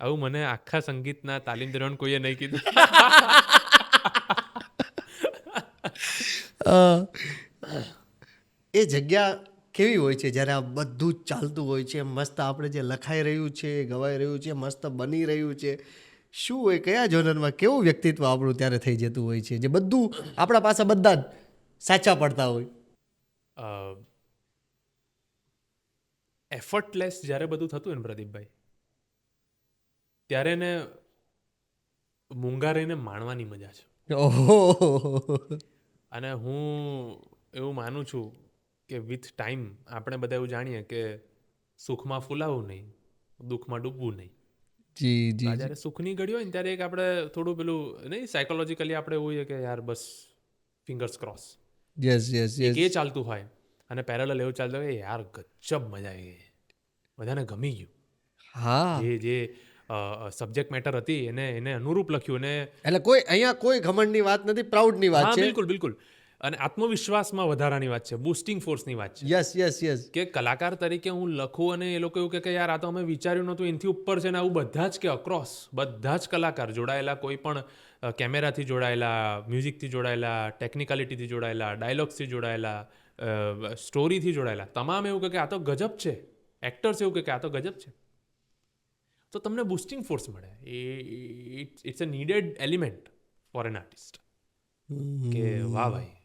આવું મને આખા સંગીતના તાલીમ દરમિયાન કોઈએ નહીં કીધું. એ જગ્યા કેવી હોય છે જ્યારે આ બધું જ ચાલતું હોય છે, મસ્ત આપણે જે લખાઈ રહ્યું છે, ગવાઈ રહ્યું છે, મસ્ત બની રહ્યું છે, શું હોય, કયા જોનરમાં કેવું વ્યક્તિત્વ આપણું ત્યારે થઈ જતું હોય છે જે બધું આપણા પાસે બધા જ સાચા પડતા હોય. એફર્ટલેસ જ્યારે બધું થતું હોય ને પ્રદીપભાઈ, ત્યારે એને મૂંગા રહીને માણવાની મજા છે. ઓહો. અને હું એવું માનું છું કે વિથ ટાઈમ આપણે બધા એવું જાણીએ કે સુખમાં ફૂલાવું નહીં, દુઃખમાં ડૂબવું નહીં. જી જી. જ્યારે સુખની ઘડી હોય ને ત્યારે એક આપણે થોડું પેલું નહીં સાયકોલોજીકલી આપણે એવું હોય કે યાર બસ fingers cross. Yes yes yes. એ ચાલતું હોય અને પેરેલલ એવું ચાલતું હોય યાર ગજબ મજા આવી ગઈ, બધાને ગમી ગયું. હા. જે સબ્જેક્ટ મેટર હતી એને અનુરૂપ લખ્યું. અને એટલે અહીંયા કોઈ ઘમંડની વાત નથી, પ્રાઉડની વાત છે. બિલકુલ. અને આત્મવિશ્વાસમાં વધારાની વાત છે, બૂસ્ટિંગ ફોર્સની વાત છે. Yes yes yes. કે કલાકાર તરીકે હું લખું અને એ લોકો એવું કે યાર આ તો અમે વિચાર્યું નહોતું, એનાથી ઉપર છે ને આવું બધા જ કે અક્રોસ બધા જ કલાકાર જોડાયેલા, કોઈ પણ કેમેરાથી જોડાયેલા, મ્યુઝિકથી જોડાયેલા, ટેકનિકાલિટીથી જોડાયેલા, ડાયલોગ્સથી જોડાયેલા, સ્ટોરીથી જોડાયેલા, તમામ એવું કે આ તો ગજબ છે. એક્ટર્સ એવું કે આ તો ગજબ છે. તો તમને બૂસ્ટિંગ ફોર્સ મળે. It's a needed element for an artist. કે વાહ ભાઈ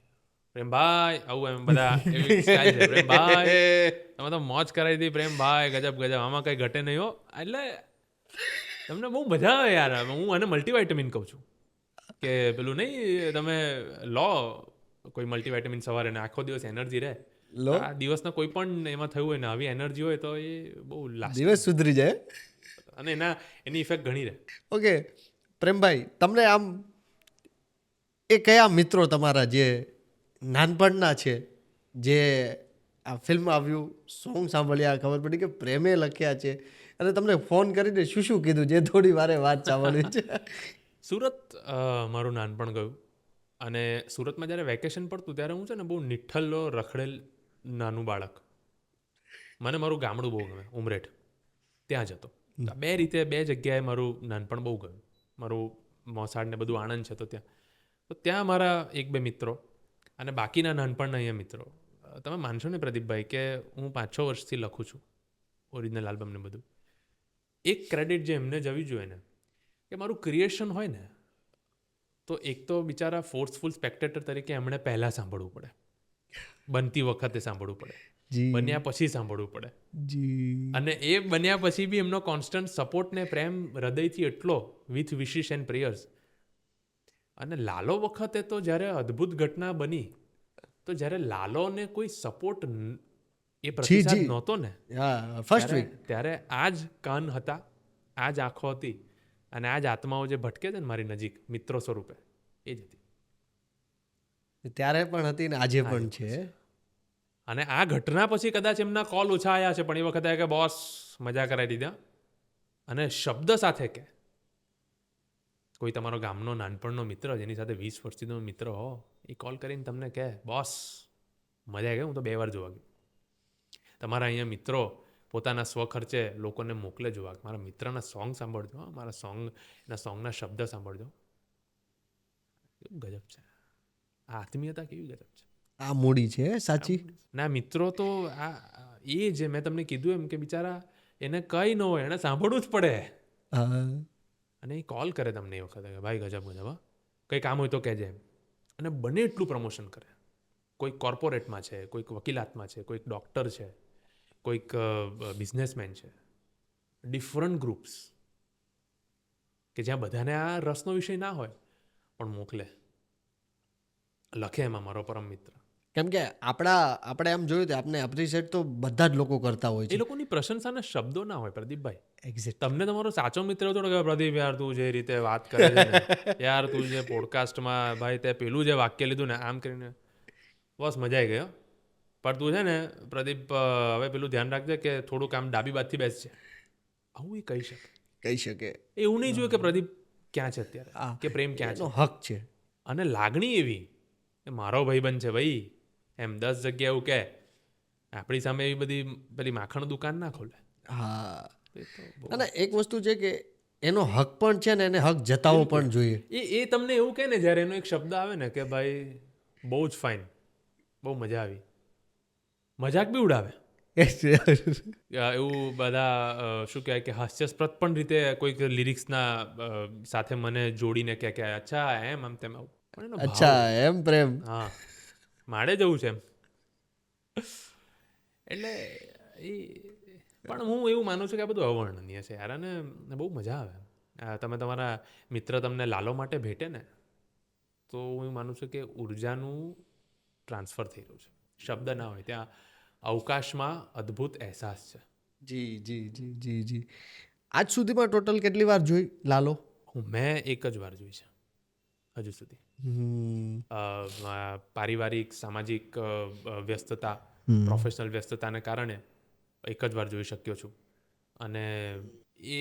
પ્રેમભાઈ, આવું એમ બધા એવી સ્ટાઇલ છે. પ્રેમભાઈ તમે તો મોજ કરાવી હતી, પ્રેમભાઈ ગજબ, આમાં કંઈ ઘટે નહીં હો. એટલે તમને બહુ મજા આવે યાર. હું આને મલ્ટીવાઇટામિન કહું છું. કે પેલું નહીં તમે લો કોઈ મલ્ટીવાઇટામિન સવારે ને આખો દિવસ એનર્જી રહે. આ દિવસના કોઈ પણ એમાં થયું હોય ને આવી એનર્જી હોય તો એ બહુ લાસ્ટ દિવસ સુધરી જાય અને એની ઇફેક્ટ ઘણી રહે. ઓકે પ્રેમભાઈ, તમને આમ એ કયા મિત્રો તમારા જે નાનપણના છે, જે આ ફિલ્મ આવ્યું, સોંગ સાંભળ્યા, ખબર પડી કે પ્રેમે લખ્યા છે, અને તમને ફોન કરીને શું કીધું જે થોડી વારે વાત સાંભળવી છે? સુરત મારું નાનપણ ગયું. અને સુરતમાં જ્યારે વેકેશન પડતું ત્યારે હું છે ને બહુ નિઠ્ઠલ્લો રખડેલ નાનું બાળક. મને મારું ગામડું બહુ ગમે, ઉમરેઠ. ત્યાં જ હતો. બે રીતે બે જગ્યાએ મારું નાનપણ બહુ ગયું. મારું મોસાળ ને બધું આણંદ છે તો ત્યાં મારા એક બે મિત્રો અને બાકીના નાનપણના અહીંયા મિત્રો. તમે માનશો ને પ્રદીપભાઈ કે હું 5-6 વર્ષથી લખું છું ઓરિજિનલ આલ્બમને બધું. એક ક્રેડિટ જે એમને જવી જોઈએ ને કે મારું ક્રિએશન હોય ને તો એક તો બિચારા ફોર્સફુલ સ્પેક્ટેટર તરીકે એમણે પહેલાં સાંભળવું પડે, બનતી વખતે સાંભળવું પડે, બન્યા પછી સાંભળવું પડે. અને એ બન્યા પછી બી એમનો કોન્સ્ટન્ટ સપોર્ટ ને પ્રેમ હૃદયથી એટલો, વિથ વિશિસ એન્ડ પ્રેયર્સ. અને લાલો વખતે તો જ્યારે અદ્ભુત ઘટના બની તો જ્યારે લાલોને કોઈ સપોર્ટ એ પ્રતિસાદ નહોતો ને ફર્સ્ટ વીક, ત્યારે આ જ કાન હતા, આ જ આંખો હતી અને આ જ આત્માઓ જે ભટકે છે ને મારી નજીક મિત્રો સ્વરૂપે, એ જ હતી. ત્યારે પણ હતી ને આજે પણ છે. અને આ ઘટના પછી કદાચ એમના કોલ ઓછા આવ્યા છે, પણ એ વખતે કે બોસ મજા કરાવી દીધા. અને શબ્દ સાથે કે કોઈ તમારો ગામનો નાનપણનો મિત્ર જેની સાથે 20 વર્ષથી મિત્ર હો, એ કોલ કરીને તમને કહે બોસ મજા આવી ગઈ, હું તો 2 વાર જોવા ગયો. તમારા અહીંયા મિત્રો પોતાના સ્વખર્ચે લોકોને મોકલે જોવા, મારા મિત્રના સોંગ સાંભળજો, એના સોંગના શબ્દ સાંભળજો. કેવું ગજબ છે આ આત્મીયતા, કેવી ગજબ છે આ મૂડી છે સાચી. ના મિત્રો તો આ એ જે મેં તમને કીધું એમ કે બિચારા એને કંઈ ન હોય, એને સાંભળવું જ પડે. અને એ કોલ કરે તમને એ વખતે કે ભાઈ ગજબ ગજબ, હા કંઈ કામ હોય તો કહેજે એમ. અને બને એટલું પ્રમોશન કરે. કોઈક કોર્પોરેટમાં છે, કોઈક વકીલાતમાં છે, કોઈક ડૉક્ટર છે, કોઈક બિઝનેસમેન છે, ડિફરન્ટ ગ્રુપ્સ કે જ્યાં બધાને આ રસનો વિષય ના હોય પણ મોકલે, લખે એમાં મારો પરમ મિત્ર. કેમ કે આપણે એમ જોયું તો આપણે એપ્રિશિએટ તો બધા જ લોકો કરતા હોય એ છે. લોકોની પ્રશંસાના શબ્દો ના હોય પ્રદીપભાઈ. એક્ઝેક્ટ. તમને તમારો સાચો મિત્ર હતો ને કે પ્રદીપ યાર તું જે રીતે વાત કરે છે ને, યાર તું જે પોડકાસ્ટમાં ભાઈ તે પેલું જે વાક્ય લીધું ને આમ કરીને બસ મજા આવી ગઈ. પણ તું છે ને પ્રદીપ હવે પેલું ધ્યાન રાખજે કે થોડુંક આમ ડાબી બાજુથી બેસજે, આવું એ કહી શકે. એવું નહીં જોયું કે પ્રદીપ ક્યાં છે અત્યારે, કે પ્રેમ ક્યાં છે. હક છે. અને લાગણી એવી કે મારો ભાઈબંધ છે ભાઈ, એમ 10 જગ્યા એવું કહે, આપણી સામે એવી બધી પેલી માખણ દુકાન ના ખોલે. હા. અને એક વસ્તુ છે કે એનો હક પણ છે ને એને હક જતાવવો પણ જોઈએ. એ તમને એવું કહે ને જ્યારે એનો એક શબ્દ આવે ને કે ભાઈ બહુ જ ફાઇન, બહુ મજા આવી, મજાક બી ઉડાવે. એવું બધા શું કહેવાય કે હાસ્યાસ્પદ પણ રીતે કોઈક લિરિક્સના સાથે મને જોડીને કહે કે અચ્છા એમ આમ તેમ આવું. પણ એનો ભાવ, અચ્છા એમ પ્રેમ. હા માડે જવું છે એમ. એટલે એ પણ હું એવું માનું છું કે આ બધું અવર્ણનીય છે યાર, અને બહુ મજા આવે. તમે તમારા મિત્ર તમને લાલો માટે ભેટે ને તો હું માનું છું કે ઉર્જાનું ટ્રાન્સફર થઈ રહ્યું છે. શબ્દ ના હોય ત્યાં અવકાશમાં અદ્ભુત અહેસાસ છે. જી. આજ સુધીમાં ટોટલ કેટલી વાર જોઈ લાલો? મેં એક જ વાર જોઈ છે હજુ સુધી. પારિવારિક સામાજિક વ્યસ્તતા, પ્રોફેશનલ વ્યસ્તતાને કારણે એક જ વાર જોઈ શક્યો છું, અને એ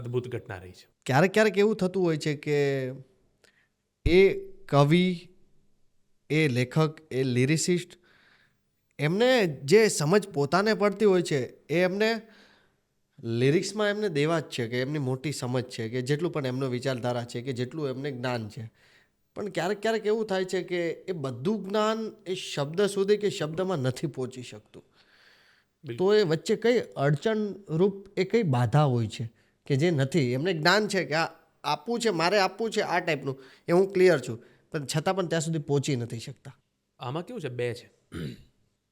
અદ્ભુત ઘટના રહી છે. ક્યારેક એવું થતું હોય છે કે એ કવિ, એ લેખક, એ લિરિસિસ્ટ, એમને જે સમજ પોતાને પડતી હોય છે એ એમને લિરિક્સમાં એમને દેવા જ છે, કે એમની મોટી સમજ છે, કે જેટલું પણ એમનો વિચારધારા છે, કે જેટલું એમને જ્ઞાન છે. પણ ક્યારેક એવું થાય છે કે એ બધું જ્ઞાન એ શબ્દ સુધી કે શબ્દમાં નથી પહોંચી શકતું. તો એ વચ્ચે કઈ અડચણરૂપ એ કઈ બાધા હોય છે કે જે નથી, એમને જ્ઞાન છે કે આ આપવું છે, મારે આપવું છે આ ટાઈપનું, એ હું ક્લિયર છું, પણ છતાં પણ ત્યાં સુધી પહોંચી નથી શકતા. આમાં કેવું છે, 2 છે.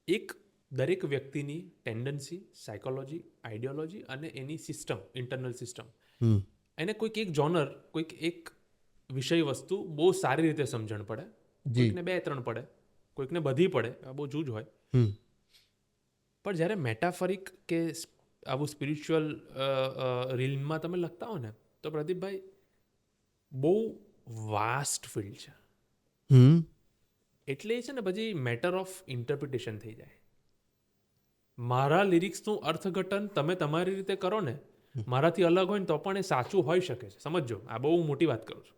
એક દરેક વ્યક્તિની ટેન્ડન્સી, સાયકોલોજી, આઈડિયોલોજી અને એની સિસ્ટમ, ઇન્ટરનલ સિસ્ટમ. એને કોઈક એક જોનર, કોઈક એક વિષય વસ્તુ બહુ સારી રીતે સમજણ પડે, કોઈકને 2-3 પડે, કોઈકને બધી પડે, બહુ જૂજ હોય. પણ જ્યારે મેટાફરિક કે આવું સ્પિરિચ્યુઅલ રીલમાં તમે લખતા હો ને તો પ્રદીપભાઈ બહુ વાસ્ટ ફિલ્ડ છે. એટલે એ છે ને પછી મેટર ઓફ ઇન્ટરપ્રિટેશન થઈ જાય. મારા લિરિક્સનું અર્થઘટન તમે તમારી રીતે કરો ને, મારાથી અલગ હોય ને તો પણ એ સાચું હોઈ શકે છે. સમજો, આ બહુ મોટી વાત કરું છું.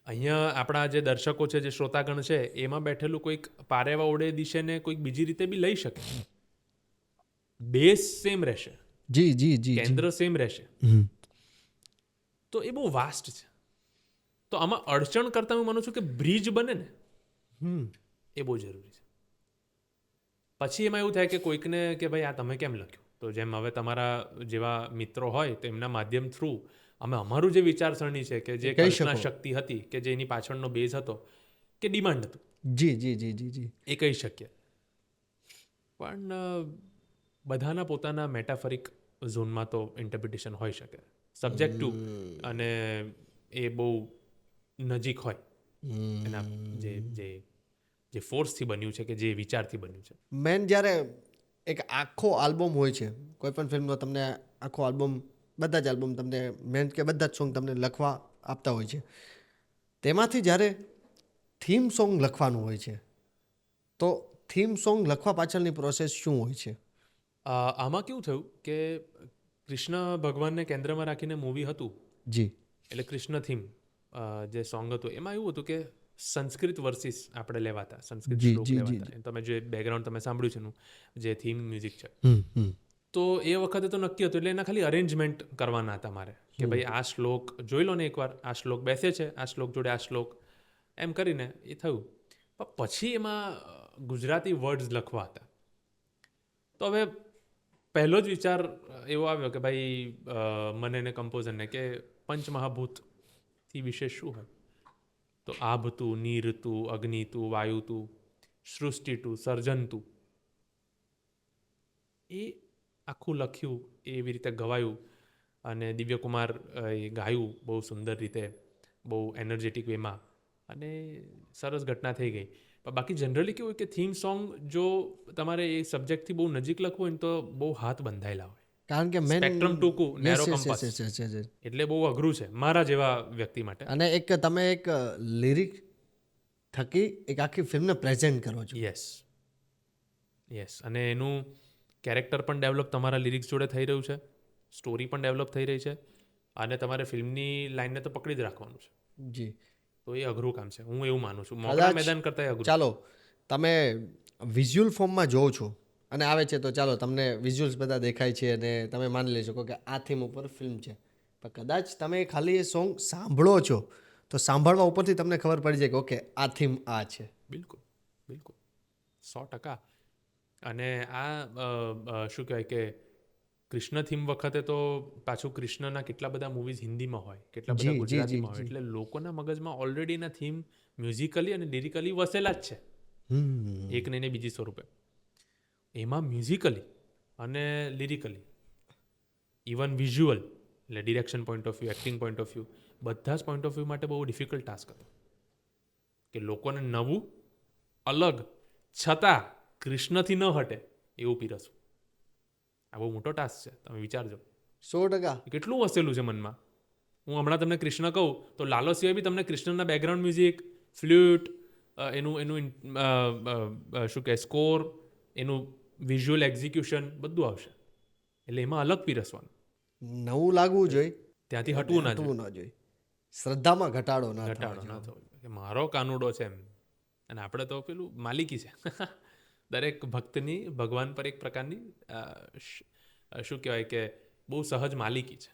અહીંયા આપણા જે દર્શકો છે, જે શ્રોતાગણ છે, એમાં બેઠેલું કોઈક પારેવા ઓડે દિશેને કોઈક બીજી રીતે બી લઈ શકે. બેઝ સેમ રહેશે, કેન્દ્ર સેમ રહેશે, તો એ બહુ વાસ્ટ છે. તો આમાં અડચણ કરતા હું માનું છું કે બ્રિજ બને ને એ બહુ જરૂરી છે. પછી એમાં એવું થાય કે કોઈકને કે ભાઈ આ તમે કેમ લખ્યું, તો જેમ હવે તમારા જેવા મિત્રો હોય તો એમના માધ્યમ થ્રુ અમે અમારું જે વિચારસરણી છે, કે જે કલ્પના શક્તિ હતી, કે જે એની પાછળનો બેઝ હતો, કે ડિમાન્ડ હતું, એ કહી શકીએ. પણ બધાના પોતાના મેટાફરિક ઝોનમાં તો ઇન્ટરપ્રિટેશન હોઈ શકે, સબ્જેક્ટિવ, અને એ બહુ નજીક હોય એના જે ફોર્સથી બન્યું છે, કે જે વિચારથી બન્યું છે. મેન જ્યારે એક આખો આલ્બમ હોય છે, કોઈ પણ ફિલ્મનો તમને આખો આલ્બમ, બધા જ આલ્બમ તમને મેન કે બધા જ સોંગ તમને લખવા આપતા હોય છે, તેમાંથી જ્યારે થીમ સોંગ લખવાનું હોય છે તો થીમ સોંગ લખવા પાછળની પ્રોસેસ શું હોય છે? આમાં કેવું થયું કે કૃષ્ણ ભગવાનને કેન્દ્રમાં રાખીને મૂવી હતું, જી એટલે કૃષ્ણ થીમ જે સોંગ હતું એમાં એવું હતું કે સંસ્કૃત વર્સિસ આપણે લેવાતા, સંસ્કૃત જી, શ્લોક જી, લેવાતા. તમે જે બેકગ્રાઉન્ડ તમે સાંભળ્યું છે એનું જે થીમ મ્યુઝિક છે, તો એ વખતે તો નક્કી હતું એટલે એના ખાલી અરેન્જમેન્ટ કરવાના હતા મારે કે ભાઈ આ શ્લોક જોઈ લો ને એકવાર, આ શ્લોક બેસે છે, આ શ્લોક જોડે આ શ્લોક, એમ કરીને એ થયું. પણ પછી એમાં ગુજરાતી વર્ડ્સ લખવા હતા. તો હવે પહેલો જ વિચાર એવો આવ્યો કે ભાઈ મને ને કમ્પોઝરને કે પંચમહાભૂતથી વિશેષ શું હોય? તો આભ તું, નીર તું, અગ્નિ તું, વાયુ તું, સૃષ્ટિ તું, સર્જન તું. એ આખું લખ્યું, એવી રીતે ગવાયું અને દિવ્યકુમાર એ ગાયું બહુ સુંદર રીતે, બહુ એનર્જેટિક વેમાં, અને સરસ ઘટના થઈ ગઈ. પણ બાકી જનરલી કેવું હોય કે થીમ સોંગ જો તમારે એ સબ્જેક્ટથી બહુ નજીક લખવું હોય ને તો બહુ હાથ બંધાયેલા હોય, કારણ કે સ્પેક્ટ્રમ ટૂંકું, નેરો કમ્પાસ, yes. એટલે બહુ અઘરું છે મારા જેવા વ્યક્તિ માટે. અને તમે એક લિરિક થકી એક આખી ફિલ્મને પ્રેઝન્ટ કરો છો. યસ, અને એનું કેરેક્ટર પણ ડેવલપ તમારા લિરિક્સ જોડે થઈ રહ્યું છે, સ્ટોરી પણ ડેવલપ થઈ રહી છે, અને તમારે ફિલ્મની લાઈનને તો પકડી જ રાખવાનું છે. જી, તો એ અઘરું કામ છે, હું એવું માનું છું. મોકળા મેદાન કરતાં અઘરું. ચાલો તમે વિઝ્યુઅલ ફોર્મમાં જોવો છો અને આવે છે તો ચાલો તમને વિઝ્યુઅલ્સ બધા દેખાય છે અને તમે માની લઈ શકો કે આ થીમ ઉપર ફિલ્મ છે. પણ કદાચ તમે ખાલી એ સોંગ સાંભળો છો તો સાંભળવા ઉપરથી તમને ખબર પડી જાય કે ઓકે આ થીમ આ છે. બિલકુલ 100%. અને આ શું કહેવાય કે કૃષ્ણ થીમ વખતે તો પાછું કૃષ્ણના કેટલા બધા મૂવીઝ હિન્દીમાં હોય, કેટલા બધા ગુજરાતીમાં હોય, એટલે લોકોના મગજમાં ઓલરેડી એના થીમ મ્યુઝિકલી અને લિરિકલી વસેલા જ છે, એક ને બીજી સ્વરૂપે. એમાં મ્યુઝિકલી અને લિરિકલી, ઇવન વિઝ્યુઅલ, એટલે direction point of view, acting point of view, બધા જ પોઈન્ટ ઓફ વ્યૂ માટે બહુ ડિફિકલ્ટ ટાસ્ક હતો કે લોકોને નવું, અલગ, છતાં કૃષ્ણથી ન હટે એવું પીરસવું. આ બહુ મોટો ટાસ્ક છે, તમે વિચારજો. 100%. કેટલું વસેલું છે મનમાં. હું હમણાં તમને કૃષ્ણ કહું તો લાલો સિવાય બી તમને કૃષ્ણના બેકગ્રાઉન્ડ મ્યુઝિક, ફ્લ્યુટ, એનું શું કહે સ્કોર, એનું વિઝ્યુઅલ એક્ઝિક્યુશન બધું આવશે. એટલે એમાં અલગ પીરસવાનું, નવું લાગવું જોઈએ, ત્યાંથી હટવું ના જોઈએ, શ્રદ્ધામાં ઘટાડો ના થવો કે મારો કાનુડો છે એમ. અને આપણે તો પેલું માલિકી છે દરેક ભક્તની ભગવાન પર એક પ્રકારની શું કહેવાય કે બહુ સહજ માલિકી છે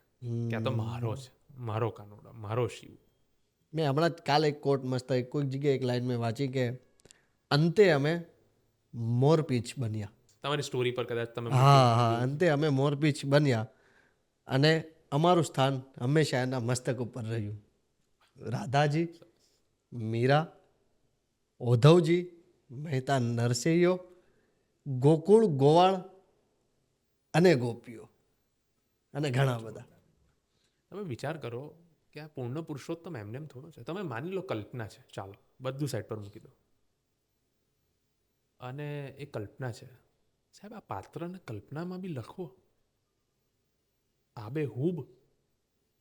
કે આ તો મારો છે, મારો કાનુડો, મારો શિવ. મેં હમણાં જ કાલે એક કોટ મસ્ત કોઈક જગ્યાએ એક લાઈન મેં વાંચી કે અંતે અમે મોરપીંછ બન્યા. તમારી સ્ટોરી પર કદાચ તમે અંતે અમે મોરપીંછ બન્યા અને અમારું સ્થાન હંમેશા એના મસ્તક ઉપર રહ્યું. રાધાજી, મીરા, ઓધવજી, મહેતા નરસિંહો, ગોકુળ, ગોવાળ અને ગોપીઓ અને ઘણા બધા. તમે વિચાર કરો કે આ પૂર્ણ પુરુષોત્તમ એમને એમ થોડો છે. તમે માની લો કલ્પના છે, ચાલો બધું સાઈડ પર મૂકી દો, અને એ કલ્પના છે. સાહેબ આ પાત્રને કલ્પનામાં બી લખવો, આબેહૂબ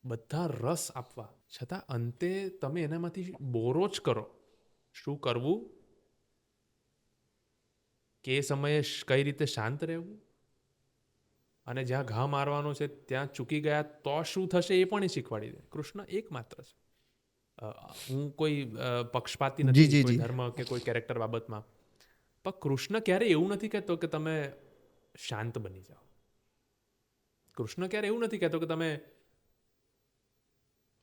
બધા રસ આપવા, છતાં અંતે તમે એનામાંથી બોરો જ કરો. શું કરવું, કે સમયે કઈ રીતે શાંત રહેવું, અને જ્યાં ઘા મારવાનો છે ત્યાં ચૂકી ગયા તો શું થશે એ પણ એ શીખવાડી દે. કૃષ્ણ એકમાત્ર છે. હું કોઈ પક્ષપાતી નથી કોઈ ધર્મ કે કોઈ કેરેક્ટર બાબતમાં, પણ કૃષ્ણ ક્યારે એવું નથી કહેતો કે તમે શાંત બની જાઓ. કૃષ્ણ ક્યારે એવું નથી કહેતો કે તમે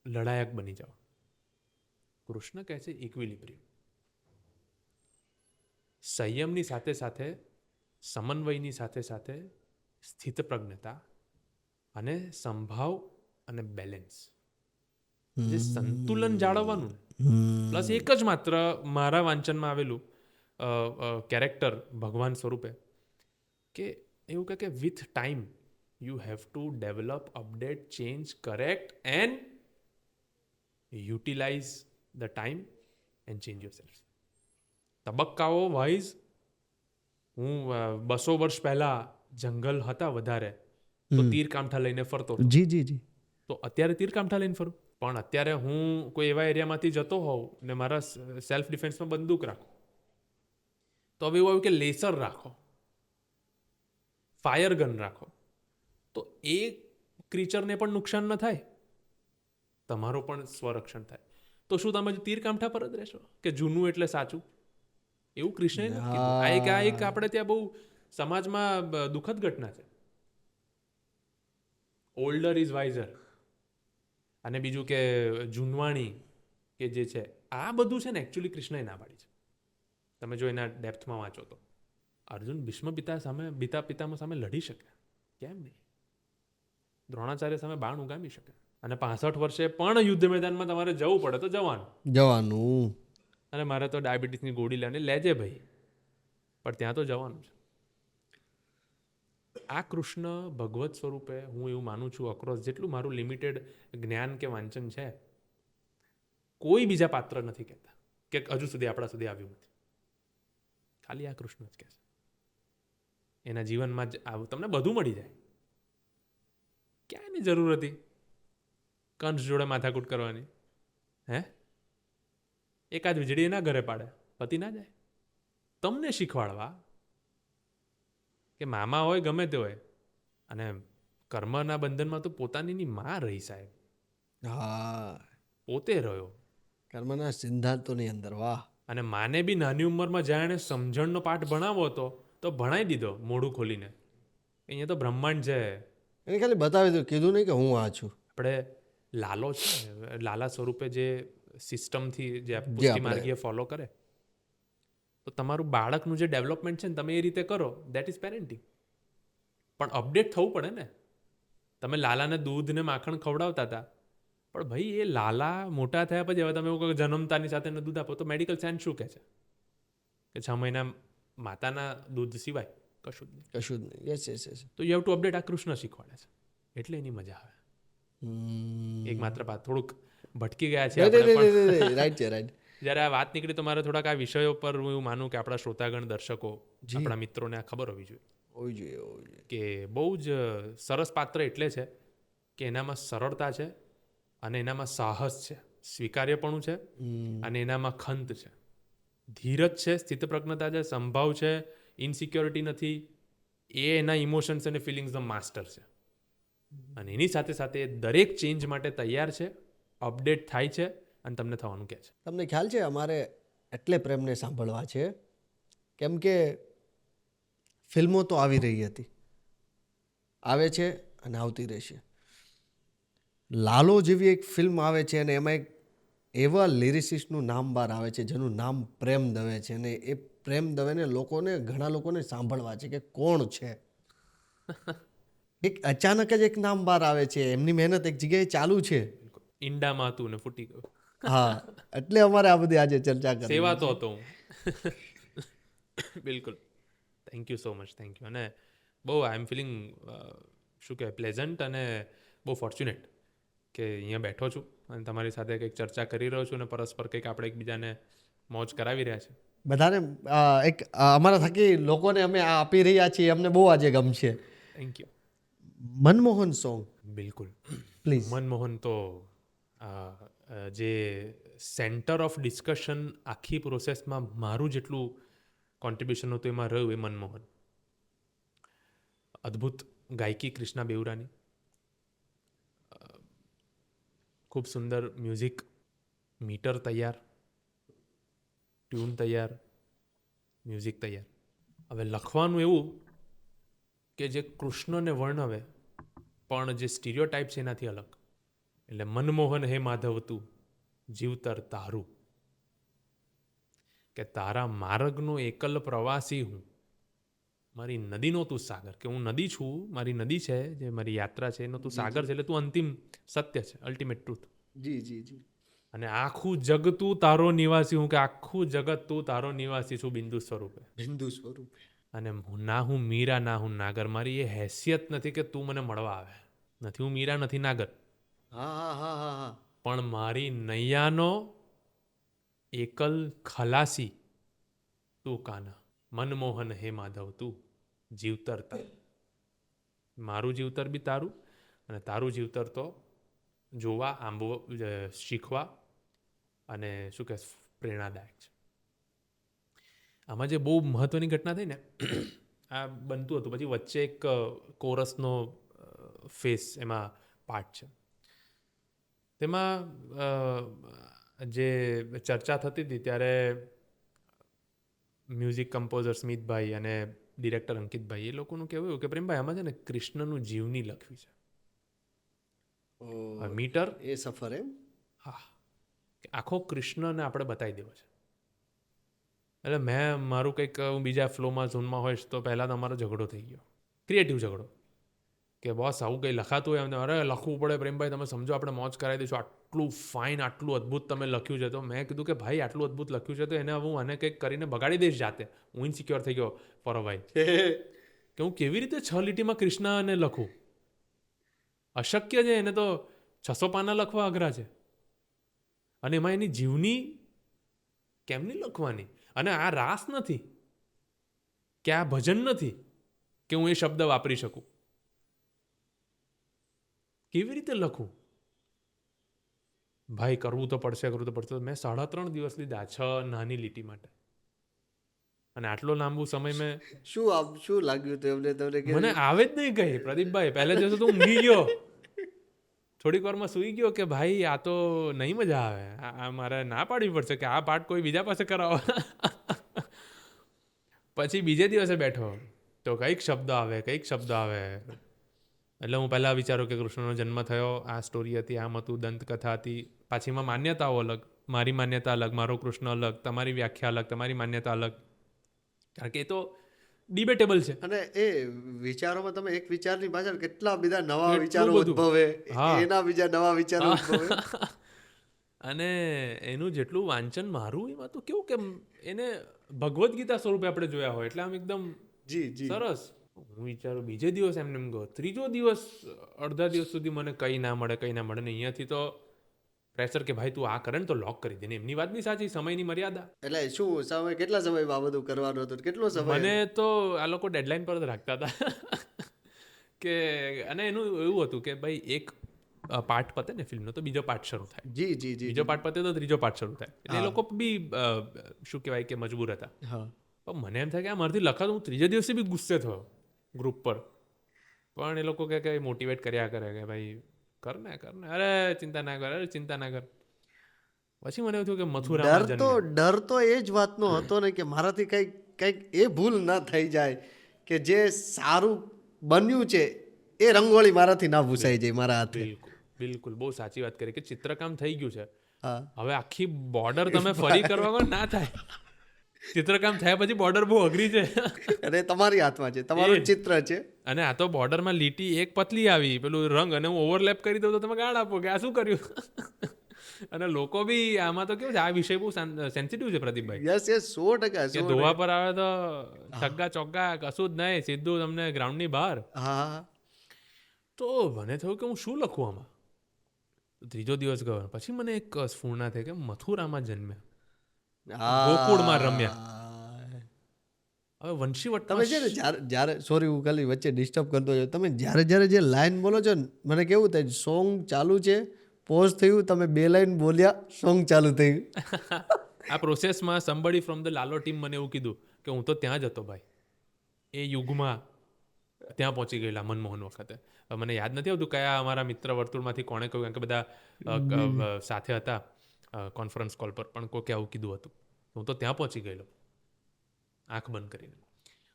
લડાયક બની જાઓ. કૃષ્ણ કહે છે ઇક્વિલિબ્રિયમ. સંયમની સાથે સાથે, સમન્વયની સાથે સાથે સ્થિતપ્રજ્ઞતા અને સંભાવ અને બેલેન્સ, જે સંતુલન જાળવવાનું. પ્લસ એક જ માત્ર મારા વાંચનમાં આવેલું કેરેક્ટર ભગવાન સ્વરૂપે કે એવું કહે કે with time you have to develop, update, change, correct and utilise the time and change your self. તબક્કાઓ વાઇઝ હું 200 વર્ષ પહેલાં જંગલ હતા વધારે તો તીર કામઠા લઈને ફરતો હતો. જી. તો અત્યારે તીર કામઠા લઈને ફરું, પણ અત્યારે હું કોઈ એવા એરિયામાંથી જતો હોઉં ને મારા સેલ્ફ ડિફેન્સમાં બંદૂક રાખું, તો હવે એવું આવ્યું કે લેસર રાખો, ફાયર ગન રાખો, તો એ ક્રીચરને પણ નુકસાન ન થાય, તમારો પણ સ્વરક્ષણ થાય. તો શું તમે તીર કામઠા પર જ રહેશો કે જૂનું એટલે સાચું? એવું કૃષ્ણએ નથી કીધું. આ એક આપણે ત્યાં બહુ સમાજમાં દુઃખદ ઘટના છે. ઓલ્ડર ઇઝ વાઇઝર, અને બીજું કે જૂનવાણી કે જે છે, આ બધું છે ને એકચ્યુઅલી કૃષ્ણએ ના પાડી છે. તમે જો એના ડેપ્થમાં વાંચો તો અર્જુન ભીષ્મ પિતામહ સામે લડી શકે, કેમ નહીં? દ્રોણાચાર્ય સામે બાણ ઉગામી શકે, અને 65 વર્ષે પણ યુદ્ધ મેદાનમાં તમારે જવું પડે તો જવાનું. અને મારે તો ડાયાબિટીસની ગોળી લેને લેજે ભાઈ, પણ ત્યાં તો જવાનું છે. આ કૃષ્ણ ભગવત સ્વરૂપે હું એવું માનું છું, અક્રોસ જેટલું મારું લિમિટેડ જ્ઞાન કે વાંચન છે, કોઈ બીજા પાત્ર નથી કહેતા કે હજુ સુધી આપણા સુધી આવ્યું નથી. ખાલી આ કૃષ્ણ જ કહે છે. એના જીવનમાં જ તમને બધું મળી જાય. ક્યાં એની જરૂર હતી કંસ જોડે માથાકૂટ કરવાની? હે, એકાદ વીજળી એના ઘરે પાડે, પતિ ના જાય તમને શીખવાડવા કે મામા હોય ગમે તે હોય, અને કર્મના બંધનમાં તો પોતાની માં રહી, સાહેબ. હા, પોતે રહ્યો કર્મના સિદ્ધાંતોની અંદર. વાહ. અને માને બી નાની ઉંમરમાં જ્યાં એને સમજણનો પાઠ ભણાવો હતો તો ભણાવી દીધો મોઢું ખોલીને. અહીંયા તો બ્રહ્માંડ છે. એને ખાલી બતાવી દીધું, કીધું નહીં કે હું આ છું. આપણે લાલો છે, લાલા સ્વરૂપે જે સિસ્ટમથી જે પુષ્ટિ માર્ગીય ફોલો કરે, તો તમારું બાળકનું જે ડેવલપમેન્ટ છે ને તમે એ રીતે કરો, દેટ ઇઝ પેરેન્ટિંગ. પણ અપડેટ થવું પડે ને. તમે લાલાને દૂધ ને માખણ ખવડાવતા હતા, પણ ભાઈ એ લાલા મોટા થયા પછી હવે તમે એવું કહો જન્મતાની સાથે દૂધ આપો, તો મેડિકલ સાયન્સ શું કહે છે કે 6 મહિના માતાના દૂધ સિવાય કશું જ નહીં. કશું જ નહીં. Yes yes yes. તો યુ હેવ ટુ અપડેટ. આ કૃષ્ણ શીખવાડે છે, એટલે એની મજા આવે. એક માત્ર વાત, થોડુંક ભટકી ગયા છે આપણે, પણ રાઈટ છે, રાઈટ. જ્યારે આ વાત નીકળી તો મારે થોડાક આ વિષયો પર હું એવું માનું કે આપણા શ્રોતાગણ, દર્શકો, આપણા મિત્રોને આ ખબર હોવી જોઈએ. હોવી જોઈએ. કે બહુ જ સરસ પાત્ર એટલે છે કે એનામાં સરળતા છે, અને એનામાં સાહસ છે, સ્વીકાર્યપણું છે, અને એનામાં ખંત છે, ધીરજ છે, સ્થિતપ્રજ્ઞતા છે, સંભાવ છે, ઇનસિક્યોરિટી નથી. એ એના ઇમોશન્સ અને ફિલિંગ્સનો માસ્ટર છે, અને એની સાથે સાથે દરેક ચેન્જ માટે તૈયાર છે, અપડેટ થાય છે, અને તમને થવાનું કહે છે. તમને ખ્યાલ છે અમારે એટલે પ્રેમને સાંભળવા છે કેમ કે ફિલ્મો તો આવી રહી હતી, આવે છે અને આવતી રહેશે. લાલો જેવી એક ફિલ્મ આવે છે અને એમાં એક એવા લિરિસિસ્ટનું નામ બહાર આવે છે જેનું નામ પ્રેમ દવે છે, અને એ પ્રેમ દવેને ઘણા લોકોને સાંભળવા છે કે કોણ છે. એક અચાનક જ એક નામ બહાર આવે છે, એમની મહેનત એક જગ્યાએ ચાલુ છે. ઈંડામાં હતું ને ફૂટી ગયું. હા, એટલે અમારે આ બધી આજે ચર્ચા કરી. સેવા તો હતો હું. બિલકુલ. Thank you so much, thank you. અને બહુ આઈ એમ ફિલિંગ શું કહેવાય પ્લેઝન્ટ અને બહુ ફોર્ચ્યુનેટ કે અહીંયા બેઠો છું અને તમારી સાથે કંઈક ચર્ચા કરી રહ્યો છું, અને પરસ્પર કંઈક આપણે એકબીજાને મોજ કરાવી રહ્યા છે. બધાને એક અમારા થકી લોકોને અમે આ આપી રહ્યા છીએ, અમને બહુ આજે ગમશે. Thank you. મનમોહન સોંગ. બિલકુલ, પ્લીઝ. મનમોહન તો જે સેન્ટર ઓફ ડિસ્કશન આખી પ્રોસેસમાં મારું જેટલું કોન્ટ્રીબ્યુશન હતું એમાં રહ્યું એ મનમોહન. અદ્ભુત ગાયકી કૃષ્ણા બેઉરાની, ખૂબ સુંદર મ્યુઝિક, મીટર તૈયાર, ટ્યુન તૈયાર, મ્યુઝિક તૈયાર. હવે લખવાનું એવું કે જે કૃષ્ણને વર્ણવે પણ જે સ્ટીરિયોટાઈપ છે એનાથી અલગ. એટલે મનમોહન હે માધવ તું જીવતર તારું, કે તારા માર્ગનો એકલ પ્રવાસી હું, મારી નદીનો તું સાગર. કે હું નદી છું, મારી નદી છે, જે મારી યાત્રા છે એનો તું સાગર છે, એટલે તું અંતિમ સત્ય છે, અલ્ટિમેટ ટ્રુથ. જી જી જી. અને આખું જગ તું તારો નિવાસી હું, કે આખું જગત તું તારો નિવાસી છું બિંદુ સ્વરૂપે. બિંદુ સ્વરૂપે. અને ના હું મીરા ના હું નાગર. મારી એ હેસિયત નથી કે તું મને મળવા આવે, નથી હું મીરા, નથી નાગર. હા હા હા હા હા. પણ મારી નૈયાનો એકલ ખલાસી તું કાના. મનમોહન હે માધવ તું જીવતર તારું. મારું જીવતર બી તારું, અને તારું જીવતર તો જોવા, શીખવા અને શું કહે પ્રેરણાદાયક છે. આમાં જે બહુ મહત્ત્વની ઘટના થઈ ને આ બનતું હતું પછી વચ્ચે એક કોરસનો ફેસ એમાં પાર્ટ છે. તેમાં જે ચર્ચા થતી હતી ત્યારે મ્યુઝિક કમ્પોઝર સ્મિતભાઈ અને ડિરેક્ટર અંકિતભાઈ એ લોકોનું કહેવું એવું કે પ્રેમભાઈ આમાં છે ને કૃષ્ણનું જીવની લખવી છે. મીટર એ સફર એમ હા કે આખો કૃષ્ણને આપણે બતાવી દેવો છે. એટલે મેં મારું કંઈક હું બીજા ફ્લોમાં ઝોનમાં હોઈશ તો પહેલાં તો અમારો ઝઘડો થઈ ગયો, ક્રિએટિવ ઝઘડો કે બોસ આવું કંઈ લખાતું હોય એમને અરે લખવું પડે પ્રેમભાઈ તમે સમજો આપણે મોજ કરાવી દઈશું, આટલું ફાઇન આટલું અદ્ભુત તમે લખ્યું છે. તો મેં કીધું કે ભાઈ આટલું અદ્ભુત લખ્યું છે તો એને હું આને કંઈક કરીને બગાડી દઈશ જાતે. હું ઇનસિક્યોર થઈ ગયો ફોર અ વાઇલ કે હું કેવી રીતે 6 લીટીમાં કૃષ્ણને લખું, અશક્ય છે. એને તો 600 પાના લખવા અઘરા છે અને એમાં એની જીવની કેમની લખવાની. અને આ રાસ નથી કે આ ભજન નથી કે હું એ શબ્દ વાપરી શકું. કેવી રીતે લખું ભાઈ, કરવું તો પડશે. મેં 3.5 દિવસ લીધા 6 નાની લીટી માટે અને આટલો લાંબુ સમય મેં શું લાગ્યું તમને મને આવે જ નહીં કઈ પ્રદીપભાઈ. પહેલા દિવસે તો ઊંઘી ગયો, થોડીક વારમાં સૂઈ ગયો કે ભાઈ આ તો નહીં મજા આવે, આ મારે ના પાડવી પડશે કે આ પાઠ કોઈ બીજા પાસે કરાવો. પછી બીજે દિવસે બેઠો તો કંઈક શબ્દ આવે. એટલે હું પહેલાં વિચારું કે કૃષ્ણનો જન્મ થયો, આ સ્ટોરી હતી, આમ હતું, દંતકથા હતી. પાછી એમાં માન્યતાઓ અલગ, મારી માન્યતા અલગ, મારો કૃષ્ણ અલગ, તમારી વ્યાખ્યા અલગ, તમારી માન્યતા અલગ. કારણ કે એ તો ડિબેટેબલ છે. અને એ વિચારોમાં તમે એક વિચારની પાછળ કેટલા બધા નવા વિચારો ઉદ્ભવે, એના બીજા નવા વિચારો ઉદ્ભવે. અને એનું જેટલું વાંચન મારું એમાં તો કેવું કે એને ભગવદ્ ગીતા સ્વરૂપે આપણે જોયા હોય એટલે આમ એકદમ સરસ. હું વિચારું બીજે દિવસ એમને એમ ગયો, ત્રીજો દિવસ અડધા દિવસ સુધી મને કંઈ ના મળે ને અહીંયાથી તો પ્રેશર કે ભાઈ તું આ કરે ને તો લોક કરી દે. ને એમની વાત બી સાચી, સમયની મર્યાદા. એટલે શું સમય, કેટલા સમયમાં આ બધું કરવાનું હતું, કેટલો સમય? મને તો આ લોકો ડેડલાઇન પર જ રાખતા હતા કે અને એનું એવું હતું કે ભાઈ એક પાર્ટ પતે ને ફિલ્મનો તો બીજો પાર્ટ શરૂ થાય. બીજો પાર્ટ પતે તો ત્રીજો પાર્ટ શરૂ થાય. એટલે એ લોકો બી શું કહેવાય કે મજબૂર હતા. પણ મને એમ થાય કે આ મારાથી લખાતું, હું ત્રીજા દિવસે બી ગુસ્સે થયો ગ્રુપ પર. પણ એ લોકો કે મોટિવેટ કર્યા કરે કે ભાઈ કર ને અરે ચિંતા ના કર. પછી મને એવું થયું કે મથુરામાં ડર તો એ જ વાતનો હતો ને કે મારાથી કંઈક એ ભૂલ ના થઈ જાય કે જે સારું બન્યું છે એ રંગોળી મારાથી ના ભૂસાઈ જાય મારા હાથે. બિલકુલ બહુ સાચી વાત કરી કે ચિત્રકામ થઈ ગયું છે, હવે આખી બોર્ડર તમે ફરી કરવા ના થાય. ચિત્રકામ થયા પછી બોર્ડર બહુ અઘરી છે અને તમારી હાથમાં છે, તમારું ચિત્ર છે. અને આ તો બોર્ડરમાં લીટી એક પતલી આવી, પેલું રંગ, અને હું ઓવરલેપ કરી દઉં તો તમે ગાળ આપો કે આ શું કર્યું. અને લોકો બી આમાં તો કેવું છે, આ વિષય બહુ સેન્સિટિવ છે પ્રદીપભાઈ. યસ 100%. કે ધોવા પર આવે તો છગ્ગા ચોગ્ગા કશું જ નહીં, સીધું તમને ગ્રાઉન્ડની બહાર. તો મને થયું કે હું શું લખું આમાં. ત્રીજો દિવસ ગયો, પછી મને એક સ્ફૂર્ણા થઈ કે મથુરામાં જન્મ્યા, ગોકુળમાં રમ્યા. હવે વંશીવટ તમે છે ને જ્યારે સોરી હું ખાલી વચ્ચે ડિસ્ટર્બ કરતો છું, તમે જ્યારે જે લાઈન બોલો છો ને મને કેવું થાય, સોંગ ચાલુ છે, પોઝ થયું, તમે 2 લાઈન બોલ્યા, સોંગ ચાલુ થયું. આ પ્રોસેસમાં somebody from the Lalo team મને એવું કીધું કે હું તો ત્યાં જ હતો ભાઈ, એ યુગમાં ત્યાં પહોંચી ગયેલા મનમોહન વખતે. મને યાદ નથી આવતું કયા અમારા મિત્ર વર્તુળમાંથી કોણે કહ્યું, કારણ કે બધા સાથે હતા કોન્ફરન્સ કોલ પર, પણ કોકે આવું કીધું હતું. હું તો ત્યાં પહોંચી ગયેલો આંખ બંધ કરીને.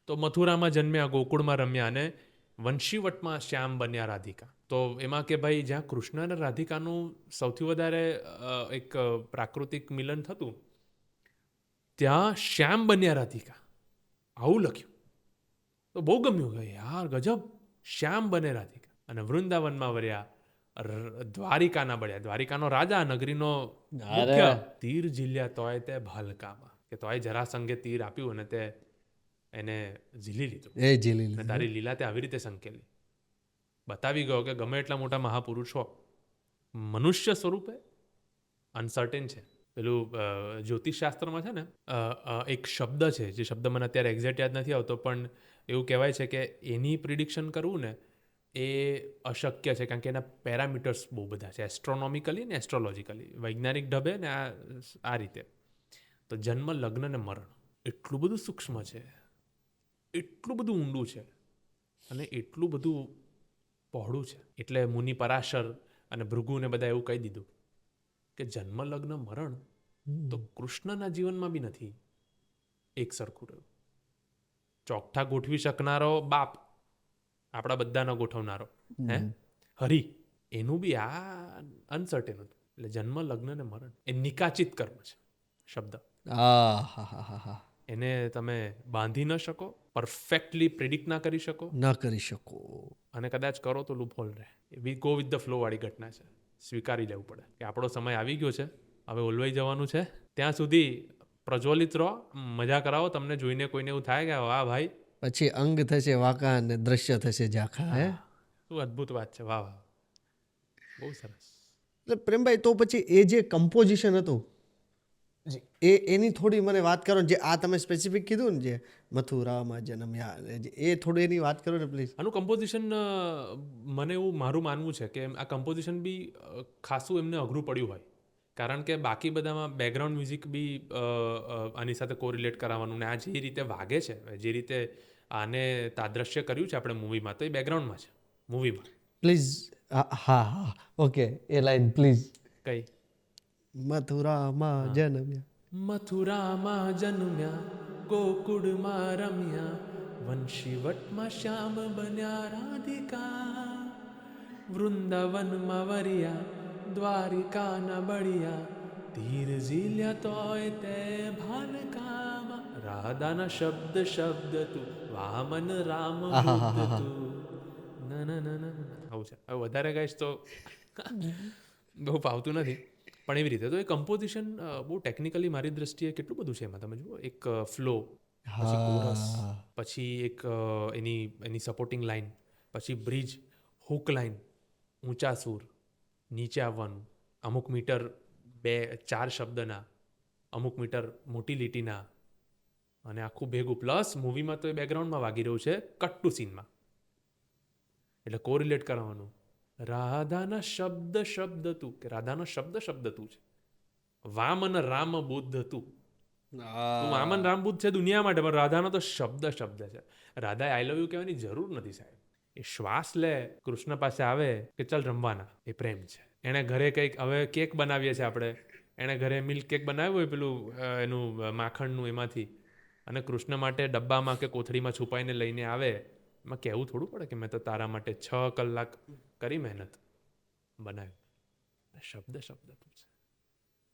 તો મથુરામાં જન્મ્યા, ગોકુળમાં રમ્યા અને વંશીવટમાં શ્યામ બન્યા રાધિકા. તો એમાં કે ભાઈ જ્યાં કૃષ્ણ અને રાધિકાનું સૌથી વધારે એક પ્રાકૃતિક મિલન થતું, ત્યાં શ્યામ બન્યા રાધિકા, આવું લખ્યું. તો બહુ ગમ્યું કે યાર ગજબ, શ્યામ બને રાધિકા. અને વૃંદાવનમાં વર્યા, દ્વારિકાના બળ્યા, દ્વારિકાનો રાજા, નગરીનો મુખ્ય, તીર ઝીલ્યા તોય તે ભાલકામાં, કે તોય જરાસંઘે તીર આપ્યું અને તે એને ઝીલી લીધું. તારી લીલા તે આવી રીતે સંકેલી, બતાવી ગયો કે ગમે એટલા મોટા મહાપુરુષો મનુષ્ય સ્વરૂપે અનસર્ટેન છે. પેલું જ્યોતિષશાસ્ત્રમાં છે ને એક શબ્દ છે, જે શબ્દ મને અત્યારે એક્ઝેક્ટ યાદ નથી આવતો, પણ એવું કહેવાય છે કે એની પ્રિડિક્શન કરવું ને એ અશક્ય છે, કારણ કે એના પેરામીટર્સ બહુ બધા છે, એસ્ટ્રોનોમિકલી ને એસ્ટ્રોલોજીકલી, વૈજ્ઞાનિક ઢબે ને આ રીતે. તો જન્મ, લગ્ન ને મરણ, એટલું બધું સૂક્ષ્મ છે, એટલું બધું ઊંડું છે અને એટલું બધું પહોળું છે. એટલે મુનિ પરાશર અને ભૃગુને બધા એવું કહી દીધું કે જન્મ લગ્ન મરણ તો કૃષ્ણના જીવનમાં બી નથી એક સરખું રહ્યું. ચોકઠા ગોઠવી શકનારો બાપ, આપણા બધાનો ગોઠવનારો હે હરિ, એનું બી આ અનસર્ટેન હતું. એટલે જન્મ લગ્ન ને મરણ એ નિકાચિત કર્મ છે શબ્દ. હા. એને તમે બાંધી ન શકો, પરફેક્ટલી પ્રિડિક્ટ ના કરી શકો, ન કરી શકો. અને કદાચ કરો તો લૂપહોલ રહે. We go with the flow વાળી ઘટના છે. સ્વીકારી લેવું પડે કે આપણો સમય આવી ગયો છે, હવે ઓલવાઈ જવાનું છે. ત્યાં સુધી પ્રજ્વલિત રહો, મજા કરાવો. તમને જોઈને કોઈને એવું થાય કે વાહ ભાઈ, પછી અંગ થશે વાંકા અને દ્રશ્ય થશે ઝાંખા. હે શું અદ્ભુત વાત છે. વાહ વાહ, બહુ સરસ. એટલે પ્રેમભાઈ, તો પછી એ જે કમ્પોઝિશન હતું એની થોડી મને વાત કરો ને. જે આ તમે સ્પેસિફિક કીધું ને, જે મથુરામાં જન્મ્યા, એ થોડી એની વાત કરો ને પ્લીઝ. આનું કમ્પોઝિશન મને એવું મારું માનવું છે કે આ કમ્પોઝિશન બી ખાસું એમને અઘરું પડ્યું હોય. કારણ કે બાકી બધામાં બેકગ્રાઉન્ડ મ્યુઝિક બી આની સાથે કોરિલેટ કરાવવાનું, ને આ જે રીતે વાગે છે, જે રીતે આને તાદ્રશ્ય કર્યું છે આપણે મૂવીમાં, તો એ બેકગ્રાઉન્ડમાં છે મૂવીમાં. પ્લીઝ. હા, ઓકે, એ લાઈન પ્લીઝ. કઈ? મથુરામાં જન્મ્યા, મથુરામાં જન્મ્યા, ગોકુળમાં રમ્યા, વંશીવટમાં શ્યામ બન્યા રાધિકા, વૃંદાવનમાં વર્યા, દ્વારિકાના બળિયા, ધીર ઝીલ્યા તોય તે ભાલકામાં, રાધાના શબ્દ શબ્દ તું, વામન રામ બુદ્ધ તું. આવું છે. હવે વધારે કહીશ તો બહુ ફાવતું નથી, પણ એવી રીતે તો એ કમ્પોઝિશન બહુ ટેકનિકલી મારી દ્રષ્ટિએ કેટલું બધું છે એમાં. તમે જુઓ, એક ફ્લો, પછી કોરસ, પછી એક એની સપોર્ટિંગ લાઇન, પછી બ્રિજ, હુક લાઇન, ઊંચા સૂર, નીચે આવવાનું, અમુક મીટર 2-4 શબ્દના, અમુક મીટર મોટી લીટીના, અને આખું ભેગું. પ્લસ મૂવીમાં તો એ બેકગ્રાઉન્ડમાં વાગી રહ્યું છે કટ ટુ સીનમાં, એટલે કોરિલેટ કરવાનું. રાધાના શબ્દ શબ્દ તું, કે રાધાનો શબ્દ શબ્દ તું છે. વામન રામ બુદ્ધ તું. તું વામન રામ બુદ્ધ છે દુનિયા માટે, પણ રાધાનો તો શબ્દ શબ્દ છે. રાધાએ આઈ લવ યુ કહેવાની જરૂર નથી સાહેબ. એ શ્વાસ લે, કૃષ્ણ પાસે આવે કે ચાલ રમવાના, એ પ્રેમ છે. એણે ઘરે કંઈક, હવે કેક બનાવીએ છીએ આપણે, એણે ઘરે મિલ્ક કેક બનાવ્યું હોય પેલું એનું માખણનું, એમાંથી, અને કૃષ્ણ માટે ડબ્બામાં કે કોથળીમાં છુપાઈને લઈને આવે, એમાં કહેવું થોડું પડે કે મેં તો તારા માટે 6 કલાક કરી મહેનત બનાવ્યું. શબ્દ શબ્દ તું છે,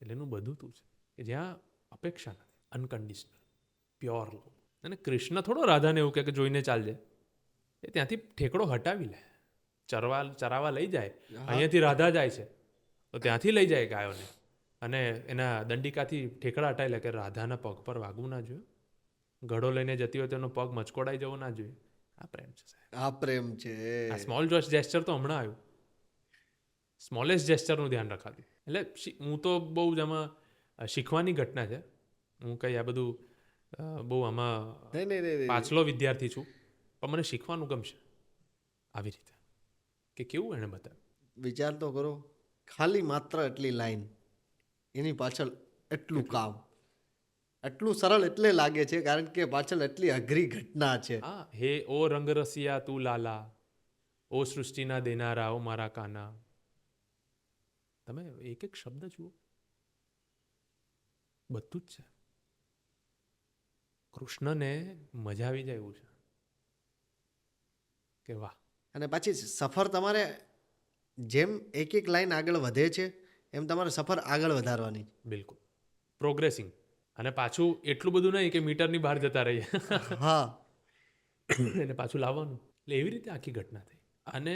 એટલે એનું બધું તું છે કે જ્યાં અપેક્ષા નથી, અનકન્ડિશનલ, પ્યોર લવ. અને કૃષ્ણ થોડો રાધાને એવું કે જોઈને ચાલજે, એ ત્યાંથી ઠેકડો હટાવી લે, ચરાવા લઈ જાય. અહીંયાથી રાધા જાય છે તો ત્યાંથી લઈ જાય ગાયોને, અને એના દંડિકાથી ઠેકડા હટાવી લે કે રાધાના પગ પર વાગવું ના જોઈએ, ઘડો લઈને જતી હોય તો એનો પગ મચકોડાઈ જવો ના જોઈએ. આ પ્રેમ છે સાહેબ, આ પ્રેમ છે. આ સ્મોલ જેસ્ચર તો હમણાં આવ્યું, સ્મોલેસ્ટ જેસ્ચરનું ધ્યાન રખાતું. એટલે હું તો બહુ જ આમાં શીખવાની ઘટના છે. હું કંઈ આ બધું બહુ આમાં પાછલો વિદ્યાર્થી છું, પણ મને શીખવાનું ગમશે આવી રીતે કે કેવું એણે બતાવ્યું. વિચાર તો કરો, ખાલી માત્ર એટલી લાઈન, એની પાછળ એટલું કામ. એટલું સરળ એટલે લાગે છે કારણ કે પાછળ એટલી અઘરી ઘટના છે. હા, હે ઓ રંગરસિયા તું લાલા, ઓ સૃષ્ટિના દેનારા, ઓ મારા કાના. તમે એક એક શબ્દ જુઓ, બધું જ છે. કૃષ્ણને મજા આવી જાય એવું છે કે વાહ. અને પછી સફર તમારે જેમ એક એક લાઈન આગળ વધે છે એમ તમારે સફર આગળ વધારવાની. બિલકુલ પ્રોગ્રેસિંગ. અને પાછું એટલું બધું નહીં કે મીટરની બહાર જતા રહીએ. હા, એને પાછું લાવવાનું. એટલે એવી રીતે આખી ઘટના થઈ, અને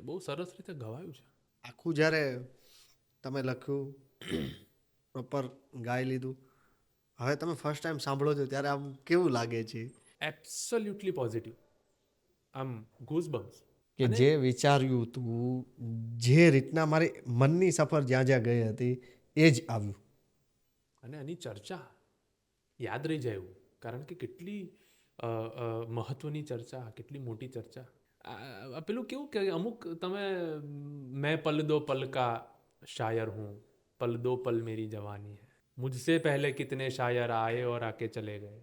બહુ સરસ રીતે ગવાયું છે આખું. જ્યારે તમે લખ્યું, પ્રોપર ગાઈ લીધું, હવે તમે ફર્સ્ટ ટાઈમ સાંભળો છો ત્યારે આમ કેવું લાગે છે? એબ્સોલ્યુટલી પોઝિટિવ, આમ ગૂઝબમ્સ. કે જે વિચાર્યું તું, જે રીતના મારી મનની સફર જ્યાં જ્યાં ગઈ હતી એ જ આવ્યું. અને આની ચર્ચા યાદ રહી જાય એવું, કારણ કે કેટલી મહત્વની ચર્ચા, કેટલી મોટી ચર્ચા. પેલું કેવું કે અમુક તમે, મેં પલ દો પલ કા શાયર હું, પલ દો પલ મેરી જવાની હૈ, મુझसे પહેલે કિતને શાયર આए और आके चले गए,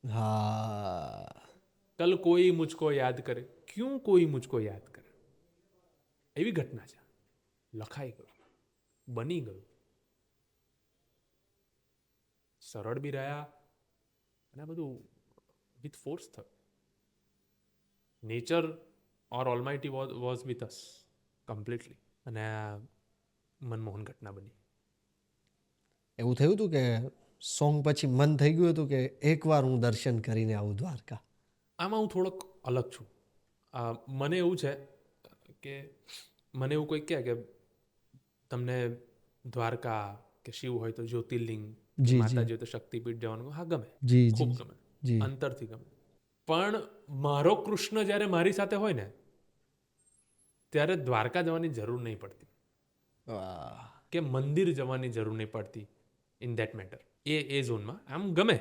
હા કલ કોઈ મુझको યાદ કરે, ક્યું કોઈ મુझको યાદ કરે. એવી ઘટના છે. લખાઈ ગયું, બની ગયું, સરળ બી રહ્યા, અને આ બધું વિથ ફોર્સ થયું. Nature or almighty was with us completely. અને આ મનમોહન ઘટના બની. એવું થયું હતું કે સોંગ પછી મન થઈ ગયું હતું કે એકવાર હું દર્શન કરીને આવું દ્વારકા? આમાં હું થોડોક અલગ છું. મને એવું છે કે મને એવું કોઈ કહે કે તમને દ્વારકા કે શિવ હોય તો જ્યોતિર્લિંગ, જી, માતાજી હોય તો શક્તિપીઠ જવાનું, હા ગમે, જી ખૂબ જી ગમે, જી અંતરથી ગમે. પણ મારો કૃષ્ણ જ્યારે મારી સાથે હોય ને ત્યારે દ્વારકા જવાની જરૂર નહીં પડતી વાહ. કે મંદિર જવાની જરૂર નહીં પડતી. ઇન ધેટ મેટર એ ઝોનમાં આમ ગમે,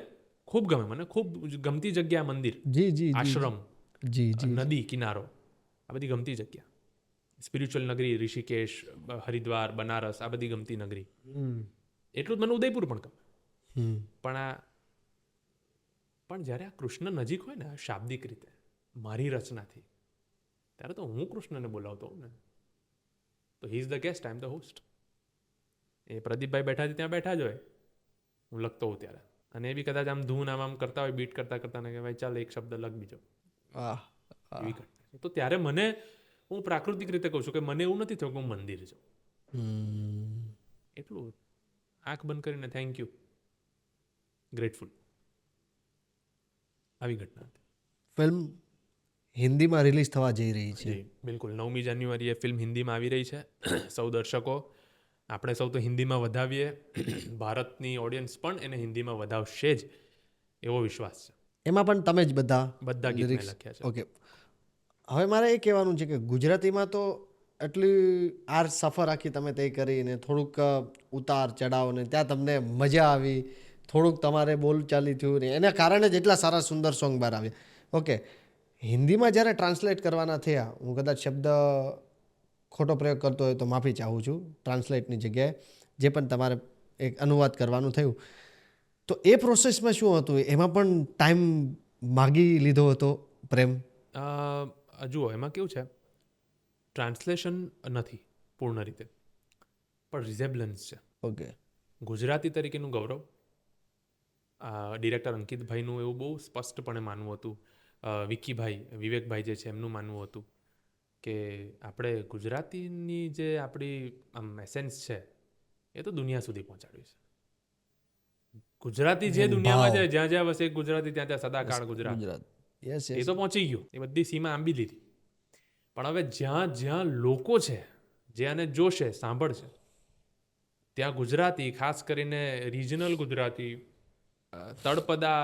ખૂબ ગમે, મને ખૂબ ગમતી જગ્યા મંદિર, જી જી જી આશ્રમ, જી જી નદી કિનારો, આ બધી ગમતી જગ્યા. સ્પિરિચ્યુઅલ નગરી, ઋષિકેશ, હરિદ્વાર, બનારસ, આ બધી ગમતી નગરી. એટલું જ મને ઉદયપુર પણ ગમે. પણ જ્યારે આ કૃષ્ણ નજીક હોય ને શાબ્દિક રીતે મારી રચનાથી, ત્યારે તો હું કૃષ્ણને બોલાવતો હોઉં ને. તો he is the guest, I am the host. એ પ્રદીપભાઈ બેઠા છે ત્યાં બેઠા જ હોય, હું લખતો હોઉં ત્યારે. અને એ બી કદાચ આમ ધૂન આમ કરતા હોય, બીટ કરતા કરતા ને કે ભાઈ ચાલ એક શબ્દ લખ બીજો. વાહ. એવી ઘટના છે. તો ત્યારે મને, હું પ્રાકૃતિક રીતે કહું છું કે મને એવું નથી થયું કે હું મંદિર જાઉં. એટલું આંખ બંધ કરીને થેન્ક યુ, ગ્રેટફુલ, આવી ઘટના હતી. ફિલ્મ હિન્દીમાં રિલીઝ થવા જઈ રહી છે. જી બિલકુલ. 9મી જાન્યુઆરીએ ફિલ્મ હિન્દીમાં આવી રહી છે. સૌ દર્શકો, આપણે સૌ તો હિન્દીમાં વધાવીએ, ભારતની ઓડિયન્સ પણ એને હિન્દીમાં વધાવશે જ એવો વિશ્વાસ છે. એમાં પણ તમે જ બધા ગીત મેં lyrics? લખ્યા છે. ઓકે. હવે મારે એ કહેવાનું છે કે ગુજરાતીમાં તો એટલી આ સફર આખી તમે તે કરીને થોડુંક ઉતાર ચઢાવ ને ત્યાં તમને મજા આવી, થોડુંક તમારે બોલચાલી થયું ને એના કારણે જ એટલા સારા સુંદર સોંગ બહાર આવ્યા. ઓકે, હિન્દીમાં જ્યારે ટ્રાન્સલેટ કરવાના થયા, હું કદાચ શબ્દ ખોટો પ્રયોગ કરતો હોય તો માફી ચાહું છું, ટ્રાન્સલેટની જગ્યાએ જે પણ તમારે એક અનુવાદ કરવાનું થયું, તો એ પ્રોસેસમાં શું હતું? એમાં પણ ટાઈમ માગી લીધો હતો પ્રેમ? જુઓ, એમાં કેવું છે, ટ્રાન્સલેશન નથી પૂર્ણ રીતે, પણ રિઝેબ્લન્સ છે. ઓકે. ગુજરાતી તરીકેનું ગૌરવ ડિરેક્ટર અંકિતભાઈનું એવું બહુ સ્પષ્ટપણે માનવું હતું, વિકીભાઈ, વિવેકભાઈ જે છે એમનું માનવું હતું કે આપણે ગુજરાતીની જે આપણી આમ એસેન્સ છે એ તો દુનિયા સુધી પહોંચાડવી છે. ગુજરાતી જે દુનિયામાં છે, જ્યાં જ્યાં વસે ગુજરાતી ત્યાં ત્યાં સદાકાળ ગુજરાત. યસ એ તો પહોંચી ગયો, એ બધી સીમા આંબી લીધી. પણ હવે જ્યાં જ્યાં લોકો છે, જે આને જોશે, સાંભળશે, ત્યાં ગુજરાતી, ખાસ કરીને રિજનલ ગુજરાતી, તળપદા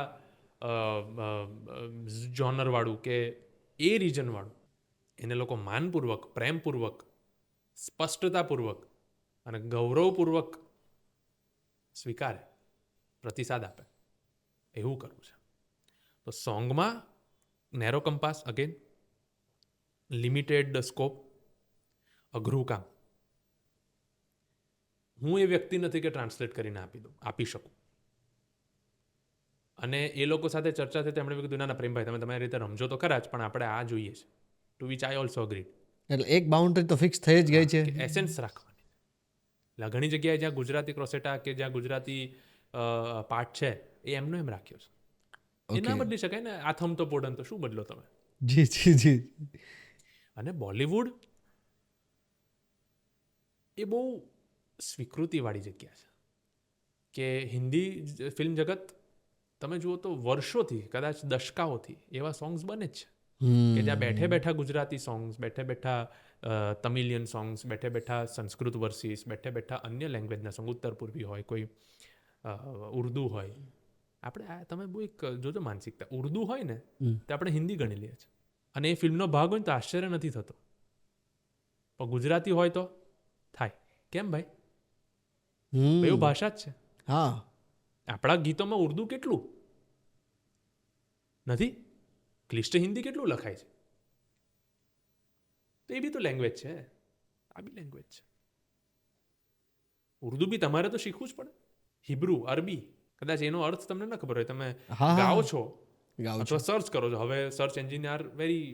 જોનરવાળું કે એ રિજનવાળું, એને લોકો માનપૂર્વક, પ્રેમપૂર્વક, સ્પષ્ટતાપૂર્વક અને ગૌરવપૂર્વક સ્વીકારે, પ્રતિસાદ આપે, એવું કરવું છે. તો સોંગમાં narrow compass, again limited scope, અઘરું કામ. હું એ વ્યક્તિ નથી કે ટ્રાન્સલેટ કરીને આપી શકું. અને એ લોકો સાથે ચર્ચા થઈ, તેમણે કીધું ના પ્રેમભાઈ, તમે તમારી રીતે રમજો તો ખરા જ, પણ આપણે આ જોઈએ છે. Two which I also agreed. એટલે એક બાઉન્ડ્રી તો ફિક્સ થઈ જ ગઈ છે, એસેન્સ રાખવાની. એટલે ઘણી જગ્યાએ જ્યાં ગુજરાતી ક્રોસેટા કે જ્યાં ગુજરાતી પાર્ટ છે એ એમનો એમ રાખ્યો છે. એ ના બદલી શકાય ને. આથમ તો પોડન તો શું બદલો તમે. જી જી જી. અને બોલિવૂડ એ બહુ સ્વીકૃતિવાળી જગ્યા છે કે હિન્દી ફિલ્મ જગત તમે જુઓ તો વર્ષોથી, કદાચ દશકાઓથી એવા સોંગ્સ બને જ છે કે જ્યાં બેઠે બેઠા ગુજરાતી સોંગ્સ, બેઠે બેઠા તમિલિયન સોંગ્સ, બેઠે બેઠા સંસ્કૃત વર્સિસ, બેઠે બેઠા અન્ય લેંગ્વેજના સોંગ, ઉત્તર પૂર્વી હોય, કોઈ ઉર્દુ હોય. આપણે તમે બહુ એક જોજો માનસિકતા, ઉર્દુ હોય ને તો આપણે હિન્દી ગણી લઈએ છીએ, અને એ ફિલ્મનો ભાગ હોય ને તો આશ્ચર્ય નથી થતો. પણ ગુજરાતી હોય તો થાય. કેમ ભાઈ? એવું ભાષા જ છે. હા, આપણા ગીતોમાં ઉર્દુ કેટલું નથી, ક્લિષ્ટ હિન્દી કેટલું લખાય છે. તો એ બી તો લેંગ્વેજ છે, આ બી લેંગ્વેજ છે. ઉર્દુ બી તમારે તો શીખવું જ પડે. હિબ્રુ, અરબી, કદાચ એનો અર્થ તમને ન ખબર હોય, તમે હા. ગાઓ છો ગાઉં અથવા સર્ચ કરો છો. હવે search engine are very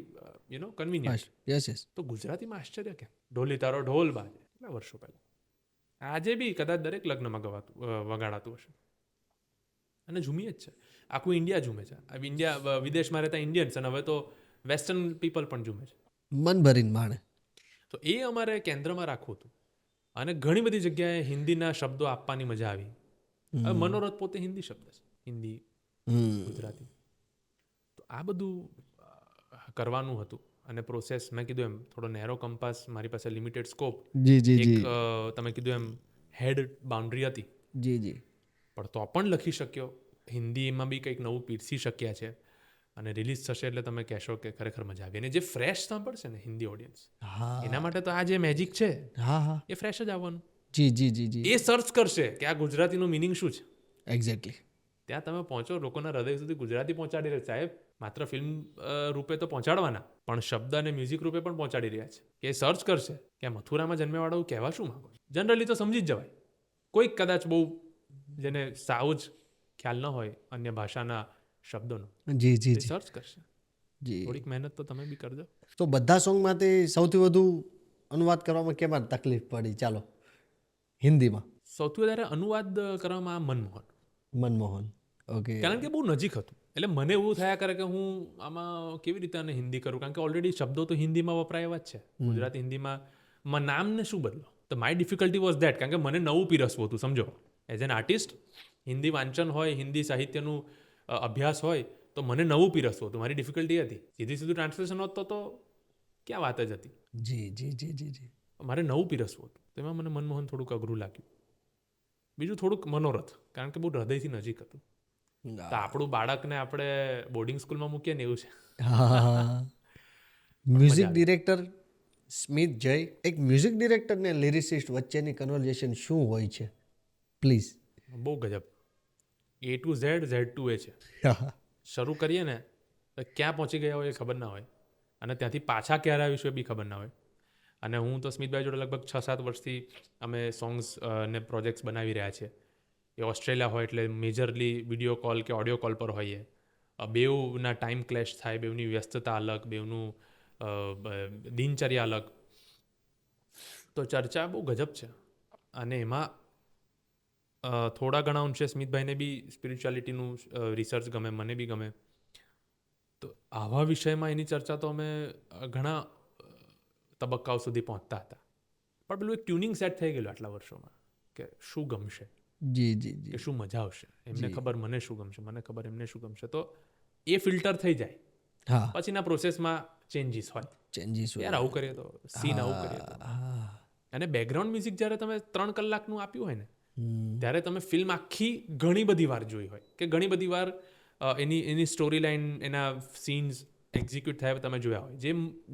convenient. Yes yes. તો ગુજરાતીમાં આશ્ચર્ય કેમ? ઢોલી તારો ઢોલ બાજે, કેટલા વર્ષો પહેલા. આજે બી કદાચ દરેક લગ્નમાં વગાડાતું હશે. અને ઝૂમીએ જ છે, આખું ઇન્ડિયા ઝૂમે છે. ઇન્ડિયા, વિદેશમાં રહેતા ઇન્ડિયન્સ, અને હવે તો વેસ્ટર્ન પીપલ પણ ઝૂમે છે. મન ભરીને માણે. તો એ અમારે કેન્દ્રમાં રાખવું હતું. અને ઘણી બધી જગ્યાએ હિન્દીના શબ્દો આપવાની મજા આવી. હવે મનોરથ પોતે હિન્દી શબ્દ છે, હિન્દી, ગુજરાતી. તો આ બધું કરવાનું હતું. અને પ્રોસેસ, મેં કીધું એમ, થોડો નેરો કંપાસ, મારી પાસે લિમિટેડ સ્કોપ. જી જી જી. તમે કીધું એમ હેડ બાઉન્ડ્રી હતી, જી જી. પણ તો પણ લખી શક્યો. હિન્દીમાં બી કંઈક નવું પીરસી શક્યા છે. અને રિલીઝ થશે એટલે તમે કહેશો કે ખરેખર મજા આવી. અને જે ફ્રેશ સાંભળશે ને હિન્દી ઓડિયન્સ, હા એના માટે તો આ જે મેજિક છે હા હા. એ ફ્રેશ જ આવવાનું. જી જી જી જી. એ સર્ચ કરશે કે આ ગુજરાતીનું મિનિંગ શું છે. એક્ઝેક્ટલી. ત્યાં તમે પહોંચો, લોકોના હૃદય સુધી ગુજરાતી પહોંચાડી રહ્યા. સાહેબ, માત્ર ફિલ્મ રૂપે તો પહોંચાડવાના, પણ શબ્દ અને મ્યુઝિક રૂપે પણ પહોંચાડી રહ્યા છે. કે એ સર્ચ કરશે કે મથુરામાં જન્મેવાળા કહેવા શું માંગો છો. જનરલી તો સમજી જ જવાય. કોઈક કદાચ બહુ જેને સાવ જ ખ્યાલ ન હોય અન્ય ભાષાના શબ્દોનો, જી જી જી. સર્ચ કરશે. જી. થોડીક મહેનત તો તમે બી કરજો. તો બધા સોંગમાંથી સૌથી વધુ અનુવાદ કરવામાં કેમાં તકલીફ પડી? ચાલો, હિન્દીમાં. સૌથી વધારે અનુવાદ કરવામાં મનમોહન. મનમોહન. ઓકે. કારણ કે બહુ નજીક હતું. એટલે મને એવું થયા કરે કે હું આમાં કેવી રીતે આને હિન્દી કરું, કારણ કે ઓલરેડી શબ્દો તો હિન્દીમાં વપરાય એવા જ છે. ગુજરાતી હિન્દીમાં નામને શું બદલો? તો માય ડિફિકલ્ટી વોઝ દેટ, કારણ કે મને નવું પીરસવું હતું. સમજો, એઝ એન આર્ટિસ્ટ, હિન્દી વાંચન હોય, હિન્દી સાહિત્યનું અભ્યાસ હોય, તો મને નવું પીરસવું હતું. મારી ડિફિકલ્ટી હતી. સીધું ટ્રાન્સલેશન હોત તો ક્યાં વાત જ હતી. જી જી જી જી જી. મારે નવું પીરસવું હતું. તેમાં મને મનમોહન થોડુંક અઘરું લાગ્યું. બીજું થોડુંક મનોરથ, કારણ કે બહુ હૃદયથી નજીક હતું. તો આપણું બાળકને આપણે બોર્ડિંગ સ્કૂલમાં મૂકીએ ને એવું છે. મ્યુઝિક ડિરેક્ટર સ્મિત જય, એક મ્યુઝિક ડિરેક્ટર ને લિરિસિસ્ટ વચ્ચેની કન્વર્ઝેશન શું હોય છે? પ્લીઝ. બહુ ગજબ. A to Z, Z to A છે. શરૂ કરીએ ને તો ક્યાં પહોંચી ગયા હોય એ ખબર ના હોય, અને ત્યાંથી પાછા ક્યારે આવીશું એ બી ખબર ના હોય. અને હું તો સ્મિતભાઈ જોડે લગભગ 6-7 વર્ષથી અમે સોંગ્સ ને પ્રોજેક્ટ્સ બનાવી રહ્યા છીએ. એ ઓસ્ટ્રેલિયા હોય એટલે મેજરલી વિડીયો કોલ કે ઓડિયો કોલ પર હોઈએ. બેઉના ટાઈમ ક્લેશ થાય, બેઉની વ્યસ્તતા અલગ, બેઉનું દિનચર્યા અલગ. તો ચર્ચા બહુ ગજબ છે. અને એમાં થોડા ઘણા અંશે સ્મિતભાઈને બી સ્પિરિચ્યુઆલિટીનું રિસર્ચ ગમે, મને બી ગમે. તો આવા વિષયમાં એની ચર્ચા તો અમે ઘણા તબક્કાઓ સુધી પહોંચતા હતા. પણ પેલું એક ટ્યુનિંગ સેટ થઈ ગયેલું આટલા વર્ષોમાં કે શું ગમશે, જી જી જી. કે શું મજા આવશે. એમને ખબર મને શું ગમશે, મને ખબર એમને શું ગમશે. તો એ ફિલ્ટર થઈ જાય. હા. પછીના પ્રોસેસમાં ચેન્જીસ હોય. ચેન્જીસ હોય. યાર આવું કરીએ તો, સીન આવું કરીએ તો. અને બેકગ્રાઉન્ડ મ્યુઝિક જ્યારે તમે 3 કલાકનું આપ્યું હોય ને, ત્યારે તમે ફિલ્મ આખી ઘણી બધી વાર જોઈ હોય, કે ઘણી બધી વાર એની સ્ટોરી લાઇન, એના સીન્સ એક્ઝિક્યુટ થયા તમે જોયા હોય,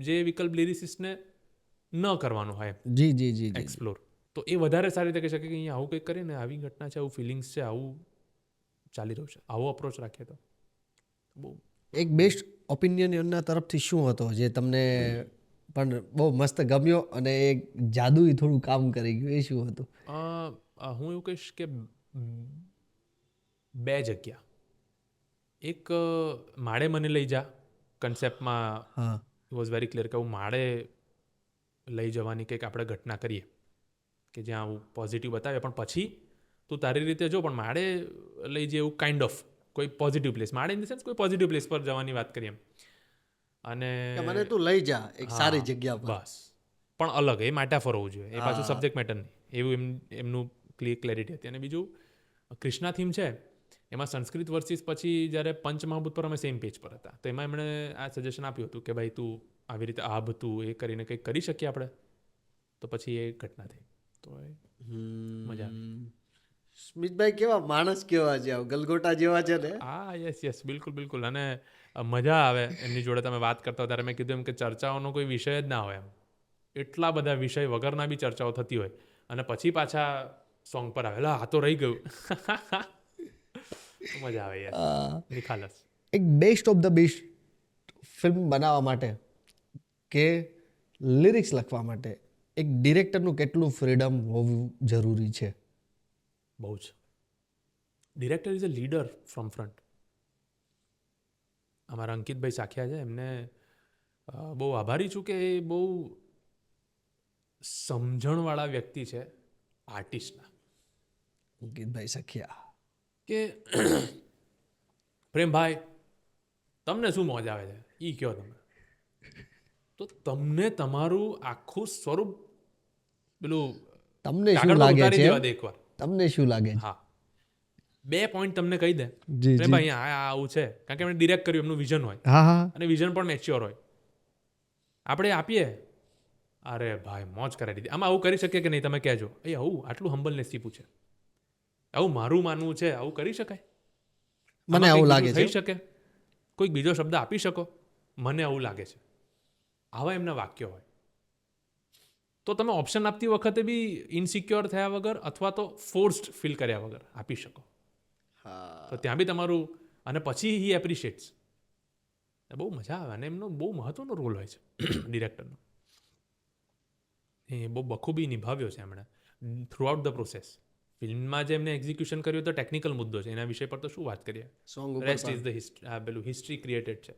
જે વિકલ્પ લિરિસિસ્ટને ન કરવાનું હોય જી જી જી. એક્સપ્લોર. તો એ વધારે સારી રીતે કહી શકે કે અહીંયા આવું કંઈક કરીએ ને, આવી ઘટના છે, આવું ફિલિંગ્સ છે, આવું ચાલી રહ્યું છે, આવો અપ્રોચ રાખીએ તો બહુ. એક બેસ્ટ ઓપિનિયન એમના તરફથી શું હતો જે તમને પણ બહુ મસ્ત ગમ્યો અને એક જાદુઈ થોડું કામ કરી ગયું, એ શું હતું? હું એવું કહીશ કે 2 જગ્યા. એક માળે મને લઈ જા કન્સેપ્ટમાં. હા. ઇટ વોઝ વેરી ક્લિયર કે હું માળે લઈ જવાની કંઈક આપણે ઘટના કરીએ કે જ્યાં આવું પોઝિટિવ બતાવે, પણ પછી તું તારી રીતે જો, પણ માળે લઈ જઈએ એવું કાઇન્ડ ઓફ કોઈ પોઝિટિવ પ્લેસ, માળે ઇન ધ સેન્સ કોઈ પોઝિટિવ પ્લેસ પર જવાની વાત કરીએ એમ. અને મને તું લઈ જા એક સારી જગ્યા પર. બસ, પણ અલગ, એ મેટાફોર હોવું જોઈએ, એ પાછું સબ્જેક્ટ મેટર નહીં, એવું એમનું ક્લેરિટી હતી. અને બીજું કૃષ્ણા થીમ છે, એમાં સંસ્કૃત વર્સિસ પછી જ્યારે પંચમહાભૂત પર અમે સેમ પેજ પર હતા, તો એમાં એમણે આ સજેશન આપ્યું હતું કે ભાઈ તું આવી રીતે આ બધું એ કરીને કંઈક કરી શકીએ આપણે. તો પછી એ ઘટના થઈ. તો મજા આવી. સ્મિતભાઈ કેવા માણસ કેવા છે, ગલગોટા જેવા છે ને? હા, યસ, બિલકુલ બિલકુલ. અને મજા આવે એમની જોડે તમે વાત કરતા. ત્યારે મેં કીધું એમ કે ચર્ચાઓનો કોઈ વિષય જ ના હોય એમ. એટલા બધા વિષય વગરના બી ચર્ચાઓ થતી હોય, અને પછી પાછા સોંગ પર આવેલા આ તો રહી ગયું. મજા આવે યાર, નિખાલસ. એક best of the best film બનાવવા માટે કે લિરિક્સ લખવા માટે એક ડિરેક્ટરનું કેટલું ફ્રીડમ હોવું જરૂરી છે? બહુ જ. Director is a leader from front. અમારા અંકિતભાઈ સાખિયા છે, એમને બહુ આભારી છું કે એ બહુ સમજણવાળા વ્યક્તિ છે આર્ટિસ્ટના. અંકિતભાઈ સખિયા. કે પ્રેમભાઈ તમને શું મોજ આવે છે એ કહો તમે, તો તમને તમારું આખું સ્વરૂપ પેલું તમને શું કાગળ પર લાગે ઉતારી છે? દેવા દે એકવાર. તમને શું લાગે છે? હા, 2 પોઈન્ટ તમને કહી દે જી, પ્રેમભાઈ અહીંયા આ આવું છે, કારણ કે એમણે ડિરેક્ટ કર્યું, એમનું વિઝન હોય હા હા. અને વિઝન પણ મેચ્યોર હોય. આપણે આપીએ, અરે ભાઈ મોજ કરાવી દીધી. આમાં આવું કરી શકીએ કે નહીં તમે કહેજો. એ આવું આટલું હમ્બલનેસથી પૂછે, આવું મારું માનવું છે, આવું કરી શકાય? મને આવું લાગે થઈ છે. શકે? કોઈક બીજો શબ્દ આપી શકો? મને આવું લાગે છે. આવા એમના વાક્યો હોય. તો તમે ઓપ્શન આપતી વખતે બી ઇનસિક્યોર થયા વગર અથવા તો ફોર્સ્ડ ફીલ કર્યા વગર આપી શકો. તો ત્યાં બી તમારું, અને પછી હી એપ્રિશિએટ્સ. બહુ મજા આવે, અને એમનો બહુ મહત્વનો રોલ હોય છે ડિરેક્ટરનો. એ બહુ બખૂબી નિભાવ્યો છે એમણે થ્રુ આઉટ ધ પ્રોસેસ. ફિલ્મમાં જે એમને એક્ઝિક્યુશન કર્યું તો ટેકનિકલ મુદ્દો છે, એના વિષય પર તો શું વાત કરીએ. સોંગ ઉપર રેસ્ટ ઇઝ ધ પેલું હિસ્ટ્રી ક્રિએટેડ છે.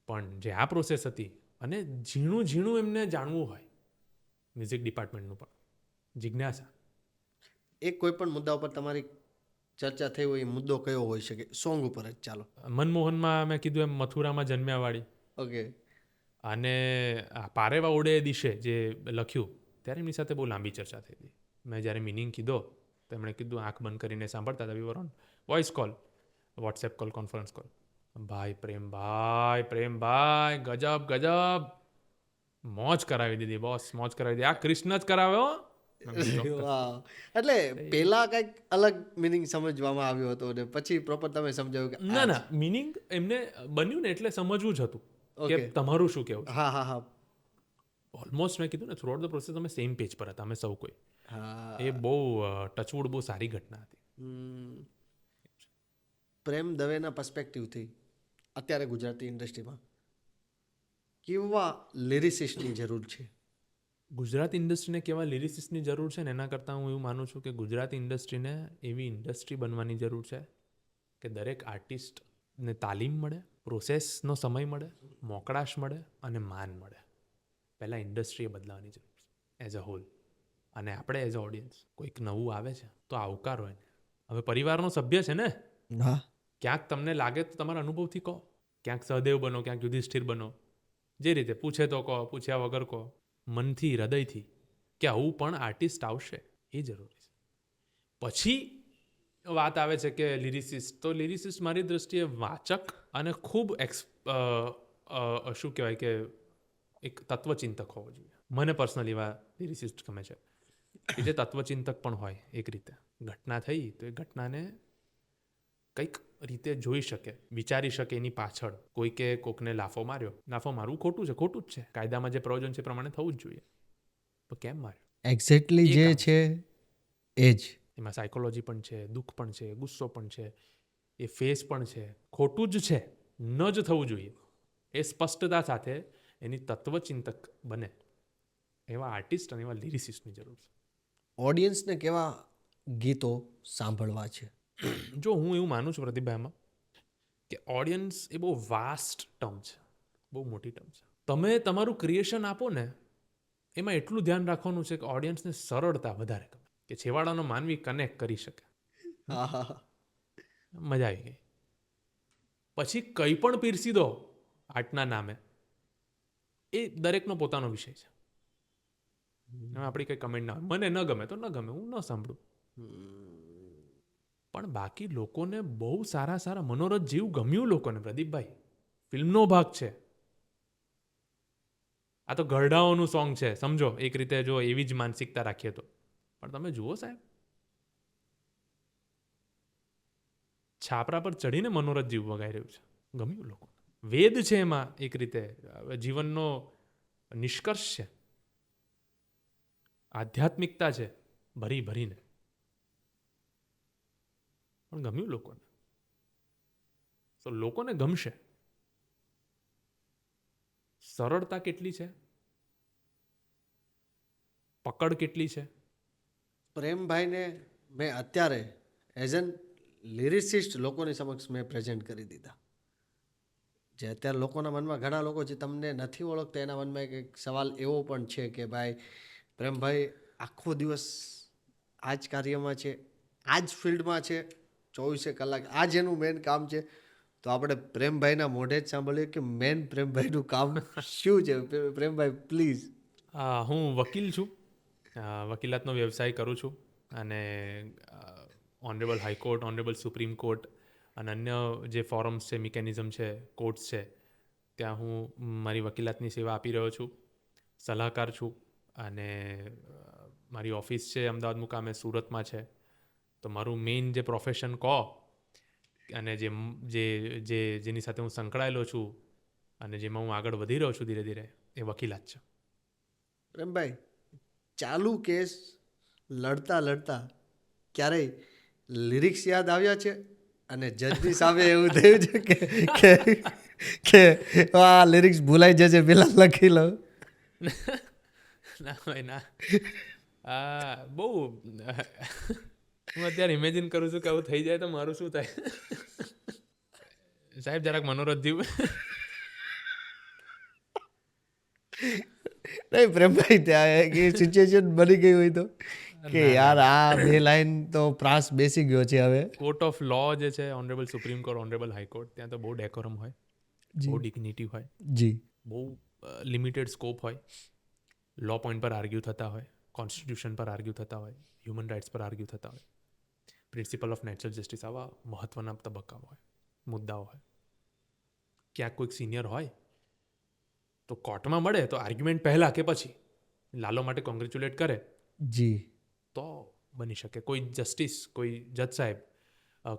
પણ જે આ પ્રોસેસ હતી, અને ઝીણું ઝીણું એમને જાણવું હોય મ્યુઝિક ડિપાર્ટમેન્ટનું પણ, જિજ્ઞાસા. એક કોઈ પણ મુદ્દા ઉપર તમારી ચર્ચા થઈ હોય, એ મુદ્દો કયો હોઈ શકે? સોંગ ઉપર જ ચાલો. મનમોહનમાં મેં કીધું એમ મથુરામાં જન્મ્યાવાળી, ઓકે. અને આ પારેવા ઓડે દિશે જે લખ્યું, ત્યારે એમની સાથે બહુ લાંબી ચર્ચા થઈ હતી. મેં જ્યારે મિનિંગ કીધો તો એમણે કીધું આંખ બંધ કરીને સાંભળતા હતા. We were on voice call, WhatsApp call, conference call. ભાઈ પ્રેમભાઈ ગજબ ગજબ, મોજ કરાવી દીધી બોસ, મોજ કરાવી દીધી. આ કૃષ્ણ જ કરાવ્યો. વાહ. એટલે પેલા કંઈક અલગ મિનિંગ સમજવામાં આવ્યો હતો ને પછી પ્રોપર તમે સમજાવ્યું કે ના મિનિંગ એમને બન્યું ને એટલે સમજવું જ હતું કે Okay. તમારું શું કહેવું. હા હા હા ઓલમોસ્ટ મેં કીધું ને થ્રુ આઉટ ધ પ્રોસેસ અમે સેમ પેજ પર હતા, અમે સૌ કોઈ. હા. એ બહુ ટચવુડ બહુ સારી ઘટના હતી. પ્રેમ દવેના પર્સપેક્ટિવથી અત્યારે ગુજરાતી ઇન્ડસ્ટ્રીમાં કેવા લિરિસિસ્ટની જરૂર છે? ગુજરાતી ઇન્ડસ્ટ્રીને કેવા લિરિસિસ્ટની જરૂર છે ને એના કરતાં હું એવું માનું છું કે ગુજરાતી ઇન્ડસ્ટ્રીને એવી ઇન્ડસ્ટ્રી બનવાની જરૂર છે કે દરેક આર્ટિસ્ટને તાલીમ મળે, પ્રોસેસનો સમય મળે, મોકળાશ મળે અને માન મળે. પહેલાં ઇન્ડસ્ટ્રીએ બદલાવાની જરૂર છે એઝ અ હોલ. અને આપણે એઝ અ ઓડિયન્સ કોઈક નવું આવે છે તો આવકાર હોય ને. હવે પરિવારનો સભ્ય છે ને, હા. ક્યાંક તમને લાગે તો તમારા અનુભવથી કહો, ક્યાંક સહદેવ બનો, ક્યાંક યુધિષ્ઠિર બનો. જે રીતે પૂછે તો કહો, પૂછ્યા વગર કહો, મનથી હૃદયથી કે આવું પણ આર્ટિસ્ટ આવશે, એ જરૂરી છે. પછી વાત આવે છે કે લિરિસિસ્ટ, તો લિરિસિસ્ટ મારી દૃષ્ટિએ વાચક અને ખૂબ શું કહેવાય કે એક તત્વચિંતક હોવો જોઈએ. મને પર્સનલી એવા લિરિસિસ્ટ ગમે છે કે જે તત્વચિંતક પણ હોય. એક રીતે ઘટના થઈ તો એ ઘટનાને કંઈક રીતે જોઈ શકે, વિચારી શકે એની પાછળ. કોઈકે કોકને લાફો માર્યો, લાફો મારવું ખોટું છે, ખોટું જ છે. કાયદામાં જે પ્રોવિઝન છે એ પ્રમાણે થવું જ જોઈએ. તો કેમ માર્યો? એક્ઝેક્ટલી એ જે કામ છે એ જ. એમાં સાયકોલોજી પણ છે, દુઃખ પણ છે, ગુસ્સો પણ છે, એ ફેસ પણ છે. ખોટું જ છે, ન જ થવું જોઈએ. એ સ્પષ્ટતા સાથે એની તત્વચિંતક બને એવા આર્ટિસ્ટ અને એવા લિરિસિસ્ટની જરૂર છે. ઓડિયન્સને કેવા ગીતો સાંભળવા છે? જો હું એવું માનું છું પ્રતિભામાં કે ઓડિયન્સ એ બહુ વાસ્ટ ટર્મ છે, બહુ મોટી ટર્મ છે. તમે તમારું ક્રિએશન આપો ને એમાં એટલું ધ્યાન રાખવાનું છે કે ઓડિયન્સને સરળતા વધારે ગમે, કે છેવાડાનો માનવી કનેક્ટ કરી શકે. હા હા હા. મજા આવી ગઈ. પછી કંઈ પણ પીરસી દો આર્ટના નામે, એ દરેકનો પોતાનો વિષય છે. એમાં આપણી કંઈ કમેન્ટ ના હોય. મને ન ગમે તો ન ગમે, હું ન સાંભળું. પણ બાકી લોકોને બહુ સારા સારા મનોરથ જેવું ગમ્યું લોકોને. પ્રદીપભાઈ, ફિલ્મનો ભાગ છે. આ તો ગરડાઓનું સોંગ છે, સમજો એક રીતે, જો એવી જ માનસિકતા રાખીએ તો. પણ તમે જુઓ સાહેબ, છાપરા પર ચડીને મનોરથ જીવ વગાઈ રહ્યું છે, ગમ્યું લોકો. વેદ છે એમાં એક રીતે, જીવનનો નિષ્કર્ષ છે, આધ્યાત્મિકતા છે ભરી ભરીને, પણ ગમ્યું લોકોને. તો લોકોને ગમશે. સરળતા કેટલી છે, પકડ કેટલી છે. પ્રેમભાઈને મેં અત્યારે એઝ એન લિરિસિસ્ટ લોકોની સમક્ષ મેં પ્રેઝન્ટ કરી દીધા. જે અત્યારે લોકોના મનમાં ઘણા લોકો જે તમને નથી ઓળખતા એના મનમાં એક સવાલ એવો પણ છે કે ભાઈ પ્રેમભાઈ આખો દિવસ આ જ કાર્યમાં છે, આ જ ફિલ્ડમાં છે, 24 કલાક આ જ એનું મેન કામ છે. તો આપણે પ્રેમભાઈના મોઢે જ સાંભળ્યું કે મેન પ્રેમભાઈનું કામ શું છે. પ્રેમભાઈ પ્લીઝ. હું વકીલ છું, વકીલાતનો વ્યવસાય કરું છું અને honourable high court, honourable supreme court અને અન્ય જે ફોરમ્સ છે, મિકેનિઝમ છે, કોર્ટ્સ છે, ત્યાં હું મારી વકીલાતની સેવા આપી રહ્યો છું, સલાહકાર છું. અને મારી ઓફિસ છે અમદાવાદ મુકામે, સુરતમાં છે. તો મારું મેઇન જે પ્રોફેશન કહો અને જેની સાથે હું સંકળાયેલો છું અને જેમાં હું આગળ વધી રહ્યો છું ધીરે ધીરે, એ વકીલાત છે. પ્રેમભાઈ, ચાલુ કેસ લડતા લડતા ક્યારેય લિરિક્સ યાદ આવ્યા છે અને જજની સામે એવું થયું છે કે આ લિરિક્સ ભૂલાઈ જશે, પેલા લખી લઉં? ના ભાઈ ના, બહુ હું અત્યારે ઇમેજિન કરું છું કે આવું થઈ જાય તો મારું શું થાય. સાહેબ જરાક મનોરથ જીવ. નહીં પ્રેમભાઈ, ત્યાં એ સિચ્યુએશન બની ગઈ હોય તો કે યાર આ બે લાઈન તો પ્રાસ બેસી ગયો છે હવે. કોર્ટ ઓફ લો જે છે, honourable supreme court, honourable high court, ત્યાં તો બહુ ડેકોરમ હોય, બહુ ડિગ્નિટી હોય, જી, બહુ લિમિટેડ સ્કોપ હોય. લો પોઈન્ટ પર આર્ગ્યુ થતા હોય, કોન્સ્ટિટ્યુશન પર આર્ગ્યુ થતા હોય, હ્યુમન રાઇટ્સ પર આર્ગ્યુ થતા હોય, પ્રિન્સિપલ ઓફ નેચરલ જસ્ટિસ, આવા મહત્ત્વના તબક્કાઓ હોય, મુદ્દાઓ હોય. ક્યાંક કોઈક સિનિયર હોય તો કોર્ટમાં મળે તો આર્ગ્યુમેન્ટ પહેલાં કે પછી લાલો માટે કોંગ્રેચ્યુલેટ કરે જી, તો બની શકે. કોઈ જસ્ટિસ, કોઈ જજ સાહેબ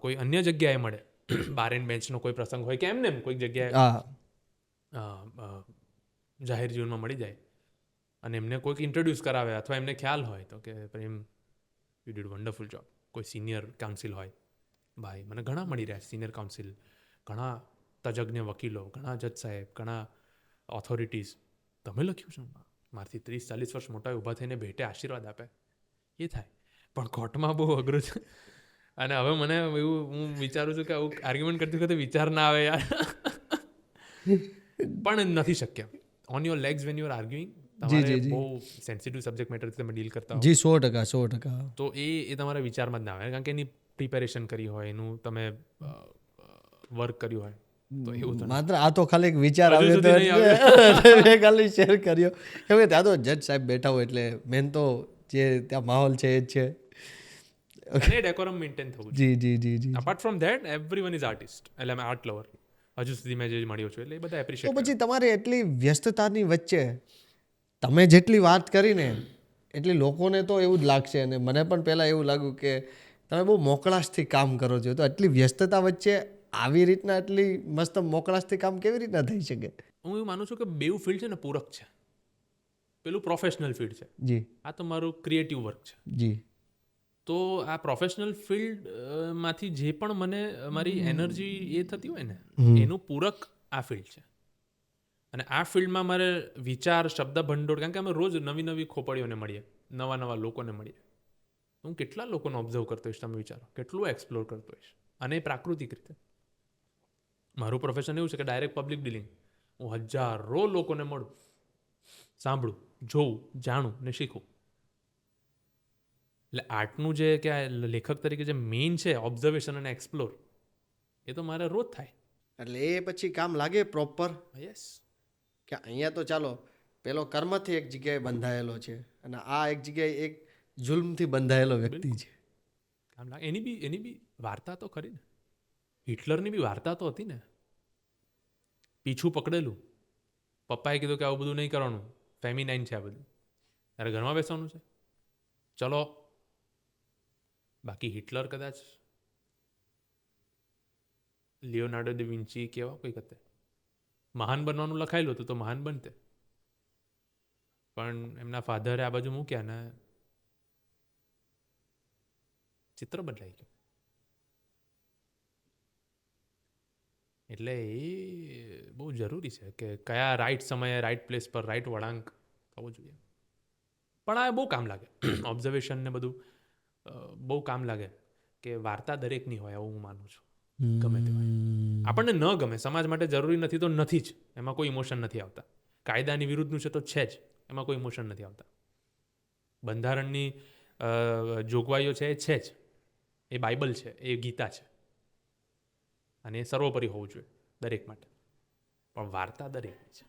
કોઈ અન્ય જગ્યાએ મળે, બાર એન્ડ બેન્ચનો કોઈ પ્રસંગ હોય કે એમને કોઈક જગ્યાએ જાહેર જીવનમાં મળી જાય અને એમને કોઈક ઇન્ટ્રોડ્યુસ કરાવે અથવા એમને ખ્યાલ હોય તો કે પ્રેમ, યુ ડીડ વન્ડરફુલ જોબ. કોઈ સિનિયર કાઉન્સિલ હોય, ભાઈ મને ઘણા મળી રહ્યા સિનિયર કાઉન્સિલ, ઘણા તજજ્ઞ વકીલો, ઘણા જજ સાહેબ, ઘણા ઓથોરિટીઝ, તમે લખ્યું છે મારથી 30-40 વર્ષ મોટા ઊભા થઈને ભેટે આશીર્વાદ આપે, એ થાય. પણ કોર્ટમાં બહુ અઘરું છે. અને હવે મને એવું હું વિચારું છું કે આવું આર્ગ્યુમેન્ટ કરતી વખતે વિચાર ના આવે યાર. પણ નથી શક્ય. On your legs when you are આર્ગ્યુઇંગ, તમારે બહુ સેન્સિટિવ સબ્જેક્ટ મેટરથી તમે ડીલ કરતા હો. જી, 100%. તો એ તમારા વિચારમાં જ ના આવે, કારણ કે એની પ્રિપેરેશન કરી હોય, એનું તમે વર્ક કર્યું હોય. તો એવું તો માત્ર આ તો ખાલી એક વિચાર હજુ આવ્યો સુધી નહીં તો મેં ખાલી શેર કર્યો. કેમ કે ત્યાં તો જજ સાહેબ બેઠા હોય એટલે મેન તો જે ત્યાં માહોલ છે એ જ છે. અને ડેકોરમ મેન્ટેન થવું છે. જી. Apart from that everyone is artist, એટલે અમે આર્ટ લવર હજુ સુધી મેં જે મળ્યો છું, એટલે એ બધા તો એપ્રિશિએટ. પછી તમારે એટલી વ્યસ્તતાની વચ્ચે તમે જેટલી વાત કરીને એટલી લોકોને તો એવું જ લાગશે, અને મને પણ પહેલાં એવું લાગ્યું કે તમે બહુ મોકળાશથી કામ કરો છો. તો એટલી વ્યસ્તતા વચ્ચે આવી રીતના એટલી મસ્ત મોકળાશથી કામ કેવી રીતના થઈ શકે? હું એવું માનું છું કે બેઉ ફિલ્ડ છે ને પૂરક છે. પેલું પ્રોફેશનલ ફિલ્ડ છે, જી, આ તો મારું ક્રિએટિવ વર્ક છે. જી, તો આ પ્રોફેશનલ ફિલ્ડ માંથી જે પણ મને મારી એનર્જી એ થતી હોય ને, એનું પૂરક આ ફિલ્ડ છે. અને આ ફિલ્ડમાં મારે વિચાર, શબ્દ ભંડોળ, કારણ કે અમે રોજ નવી નવી ખોપડીઓને મળીએ, નવા નવા લોકોને મળીએ. હું કેટલા લોકોને ઓબ્ઝર્વ કરતો હોઈશ, તમે વિચારો, કેટલું એક્સપ્લોર કરતો હોઈશ, અને એ પ્રાકૃતિક રીતે. મારું પ્રોફેશન એવું છે કે ડાયરેક્ટ પબ્લિક ડીલિંગ. હું હજારો લોકોને મળું, સાંભળું, જોઉં, જાણું ને શીખું. એટલે આર્ટનું જે કે લેખક તરીકે જે મેઇન છે ઓબ્ઝર્વેશન અને એક્સપ્લોર, એ તો મારે રોજ થાય. એટલે એ પછી કામ લાગે પ્રોપર યસ. કે અહીંયા તો ચાલો પેલો કર્મથી એક જગ્યાએ બંધાયેલો છે અને આ એક જગ્યાએ એક જુલ્મથી બંધાયેલો વ્યક્તિ છે. કામ લાગે. એની બી વાર્તા તો ખરી ને. હિટલરની બી વાર્તા તો હતી ને. પીછું પકડેલું, પપ્પાએ કીધું કે આવું બધું નહીં કરવાનું, ફેમિનાઇન છે આ બધું, ત્યારે ઘરમાં બેસવાનું છે, ચલો. બાકી હિટલર કદાચ લિયોનાર્ડો ડી વિન્ચી કેવા કોઈ કતે મહાન બનવાનું લખાયેલું હતું તો મહાન બનતે, પણ એમના ફાધરે આ બાજુ મૂક્યા ને ચિત્ર બદલાઈ ગયું. એટલે એ બહુ જરૂરી છે કે કયા રાઈટ સમયે રાઈટ પ્લેસ પર રાઈટ વળાંક થવો જોઈએ. પણ આ બહુ કામ લાગે, ઓબ્ઝર્વેશન ને બધું બહુ કામ લાગે. કે વાર્તા દરેકની હોય એવું હું માનું છું. ગમે તે હોય, આપણને ન ગમે, સમાજ માટે જરૂરી નથી તો નથી જ, એમાં કોઈ ઇમોશન નથી આવતા. કાયદાની વિરુદ્ધનું છે તો છે જ, એમાં કોઈ ઇમોશન નથી આવતા. બંધારણની જોગવાઈઓ છે એ છે જ, એ બાઇબલ છે, એ ગીતા છે, અને એ સર્વોપરી હોવું જોઈએ દરેક માટે. પણ વાર્તા દરેકની છે.